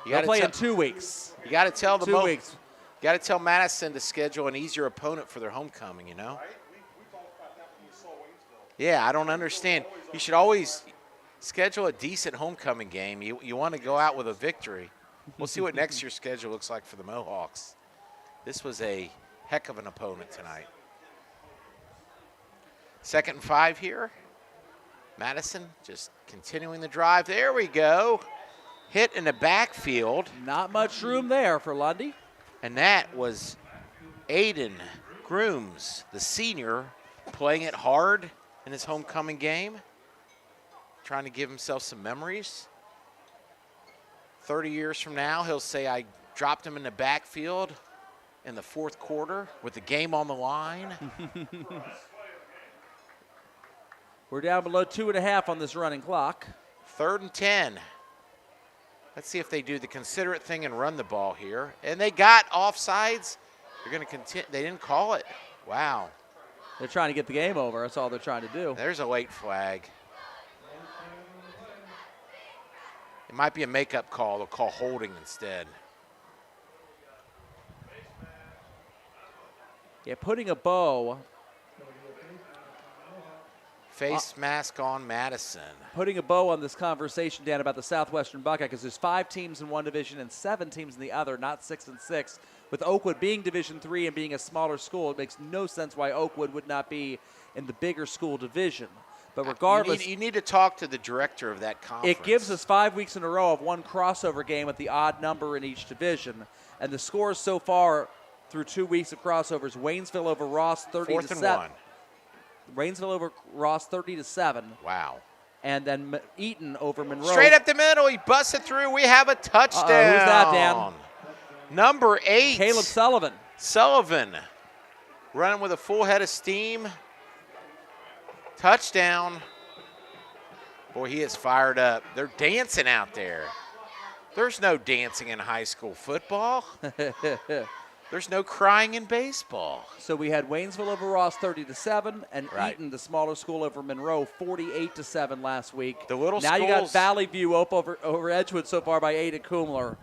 They'll play in 2 weeks. You got to tell the 2 weeks. You got to tell Madison to schedule an easier opponent for their homecoming. You know. Yeah, I don't understand. You should always schedule a decent homecoming game. You want to go out with a victory. We'll see what next year's schedule looks like for the Mohawks. This was a heck of an opponent tonight. 2nd and 5 here. Madison just continuing the drive. There we go. Hit in the backfield. Not much room there for Lundy. And that was Aiden Grooms, the senior, playing it hard in his homecoming game. Trying to give himself some memories. 30 years from now, he'll say, I dropped him in the backfield in the 4th quarter with the game on the line. We're down below 2.5 on this running clock. 3rd and 10. Let's see if they do the considerate thing and run the ball here. And they got offsides. They're going to continue. They didn't call it. Wow. They're trying to get the game over. That's all they're trying to do. There's a late flag. It might be a makeup call. They'll call holding instead. Yeah, putting a bow. Face mask on Madison. Putting a bow on this conversation, Dan, about the Southwestern Buckeye, because there's 5 teams in one division and 7 teams in the other, not 6 and 6. With Oakwood being Division III and being a smaller school, it makes no sense why Oakwood would not be in the bigger school division. But regardless, you need to talk to the director of that conference. it gives us 5 weeks in a row of one crossover game at the odd number in each division. And the scores so far through 2 weeks of crossovers: Waynesville over Ross 30-7. 4th and 1. Waynesville over Ross 30-7. Wow. And then Eaton over Monroe. Straight up the middle. He busted through. We have a touchdown. Who's that, Dan? Number 8. Caleb Sullivan. Sullivan running with a full head of steam. Touchdown. Boy, he is fired up. They're dancing out there. There's no dancing in high school football. There's no crying in baseball. So we had Waynesville over Ross 30-7, and Right. Eaton, the smaller school, over Monroe 48-7 last week. The little now you got schools- Valley View up over Edgewood so far by 8 at Kumler.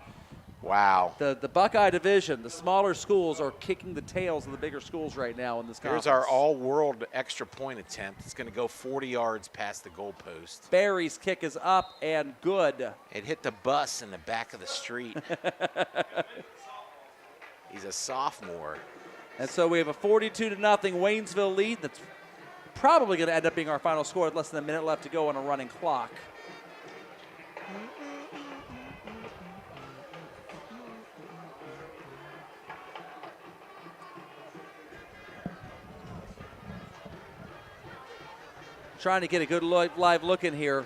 Wow. The Buckeye division, the smaller schools are kicking the tails of the bigger schools right now in this conference. Here's our all-world extra point attempt. It's going to go 40 yards past the goalpost. Barry's kick is up and good. It hit the bus in the back of the street. He's a sophomore. And so we have a 42-0 Waynesville lead that's probably going to end up being our final score with less than a minute left to go on a running clock. Trying to get a good live look in here.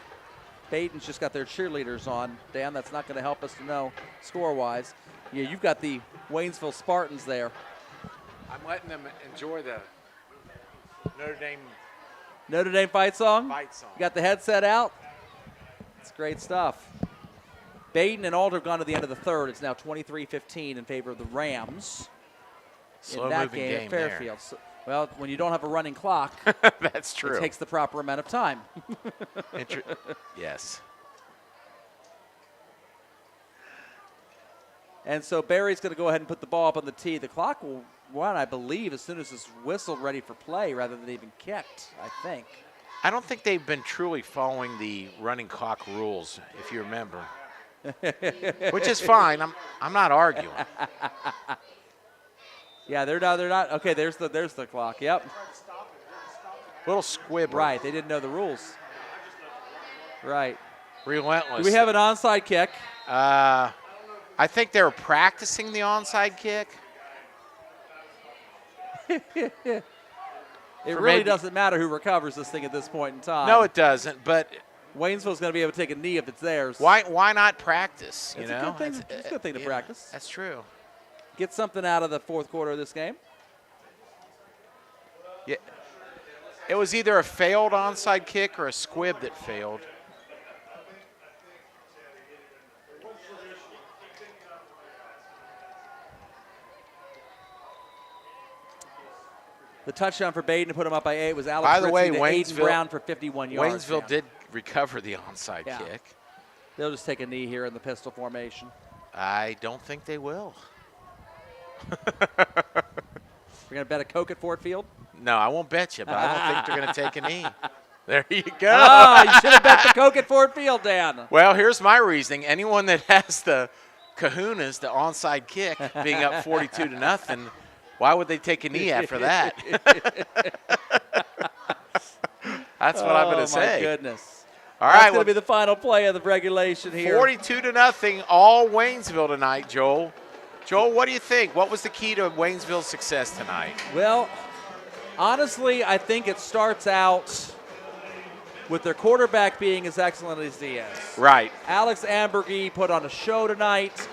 Baden's just got their cheerleaders on. Dan, that's not going to help us to know score-wise. Yeah, you've got the Waynesville Spartans there. I'm letting them enjoy the Notre Dame fight song? fight song. You got the headset out? It's great stuff. Baden and Alder have gone to the end of the third. It's now 23-15 in favor of the Rams in that Slow-moving game game at Fairfield. So, well, when you don't have a running clock, That's true. it takes the proper amount of time. Yes. And so Barry's going to go ahead and put the ball up on the tee. The clock will run, I believe, as soon as it's whistled ready for play rather than even kicked, I think. I don't think they've been truly following the running clock rules, if you remember. Which is fine. I'm not arguing. Yeah, they're not. Okay, there's the clock. Yep. Little squib. Right, they didn't know the rules. Right. Relentless. Do we have an onside kick? I think they were practicing the onside kick. It really doesn't matter who recovers this thing at this point in time. No, it doesn't. But Waynesville's going to be able to take a knee if it's theirs. why not practice? It's a good thing. It's a good thing to practice. That's true. Get something out of the fourth quarter of this game. Yeah. It was either a failed onside kick or a squib that failed. The touchdown for Baden to put him up by 8 was Alex By the way, Ritchie to Aiden Waynesville- Brown for 51 yards. Waynesville Yeah. did recover the onside Yeah. kick. They'll just take a knee here in the pistol formation. I don't think they will. We're going to bet a Coke at Ford Field? No, I won't bet you, but I don't think they're going to take a knee. There you go. Oh, you should have bet the Coke at Ford Field, Dan. Well, here's my reasoning. Anyone that has the kahunas, the onside kick, being up 42-0, why would they take a knee after that? That's what I'm going to say. Oh, my goodness. All That's right, going to be the final play of the regulation here. 42-0, all Waynesville tonight, Joel. Joel, what do you think? What was the key to Waynesville's success tonight? Well, honestly, I think it starts out with their quarterback being as excellent as he is. Right. Alex Ambergy put on a show tonight.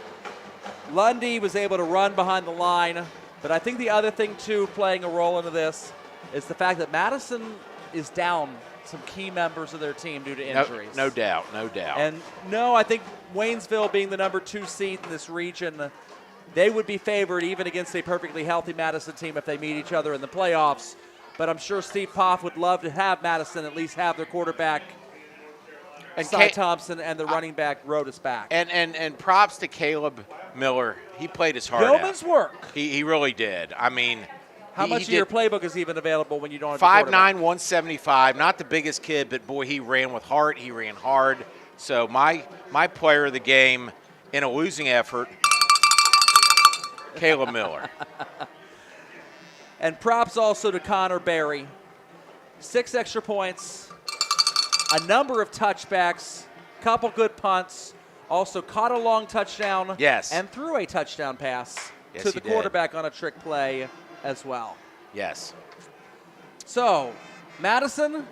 Lundy was able to run behind the line. But I think the other thing, too, playing a role into this is the fact that Madison is down some key members of their team due to injuries. No doubt, no doubt. And no, I think Waynesville being the number 2 seed in this region, they would be favored even against a perfectly healthy Madison team if they meet each other in the playoffs. But I'm sure Steve Poff would love to have Madison at least have their quarterback, and Cy Thompson, and the running back Rodas back. And props to Caleb Miller. He played his heart Yeoman's out. work. He really did. I mean, how much of your playbook is even available when you don't have 5'9", 175. Not the biggest kid, but boy, he ran with heart. He ran hard. So my player of the game in a losing effort, Caleb Miller. And props also to Connor Berry. 6 extra points, a number of touchbacks, couple good punts, also caught a long touchdown. Yes. And threw a touchdown pass Yes, to the he did. quarterback on a trick play as well. Yes. So, Madison,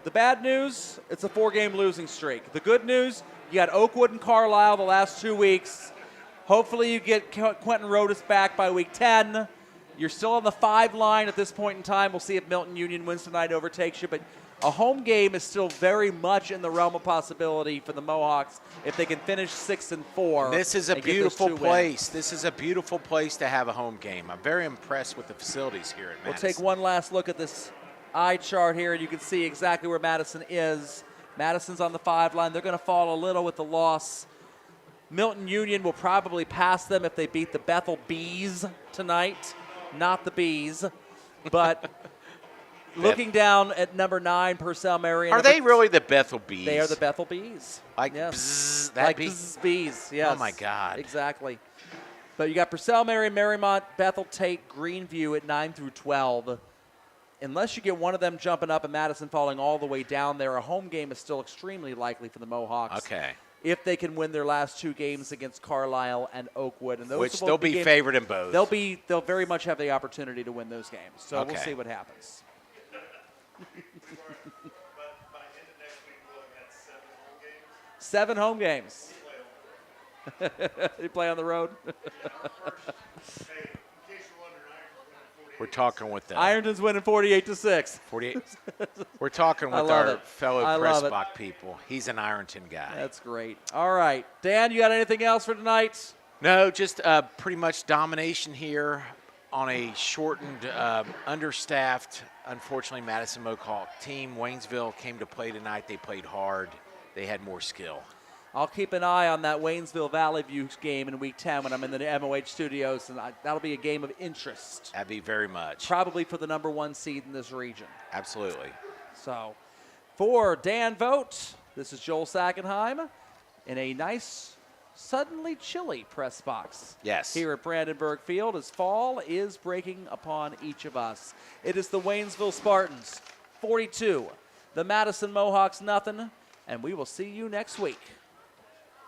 the bad news, it's a 4-game losing streak. The good news, you got Oakwood and Carlisle the last 2 weeks. Hopefully you get Quentin Rodas back by week 10. You're still on the 5 line at this point in time. We'll see if Milton Union wins tonight, overtakes you. But a home game is still very much in the realm of possibility for the Mohawks if they can finish 6-4. This is a beautiful place. This is a beautiful place to have a home game. I'm very impressed with the facilities here at Madison. We'll take one last look at this eye chart here, and you can see exactly where Madison is. Madison's on the 5 line. They're going to fall a little with the loss. Milton Union will probably pass them if they beat the Bethel Bees tonight. Not the Bees, but looking down at number 9, Purcell Marion. Are they really the Bethel Bees? They are the Bethel Bees. Like yes. bzz, that like bee? bzz, bees, yes. Oh, my God. Exactly. But you got Purcell Marion, Marymount, Bethel, Tate, Greenview at 9 through 12. Unless you get one of them jumping up and Madison falling all the way down there, a home game is still extremely likely for the Mohawks. Okay. If they can win their last 2 games against Carlisle and Oakwood, and those Which will they'll be games, favored in both. They'll very much have the opportunity to win those games. So Okay. we'll see what happens. Seven home games. You play on the road. We're talking with them. Ironton's winning 48-6. 48. We're talking with love our it. fellow I love it. Pressbach people. He's an Ironton guy. That's great. All right, Dan, you got anything else for tonight? No, just pretty much domination here on a shortened, understaffed, unfortunately, Madison Mohawk team. Waynesville came to play tonight. They played hard. They had more skill. I'll keep an eye on that Waynesville Valley View game in week 10 when I'm in the MOH studios, and that'll be a game of interest. That'd be very much. Probably for the number 1 seed in this region. Absolutely. So, for Dan Vogt, this is Joel Sackenheim in a nice, suddenly chilly press box. Yes. Here at Brandenburg Field as fall is breaking upon each of us. It is the Waynesville Spartans 42, the Madison Mohawks nothing, and we will see you next week.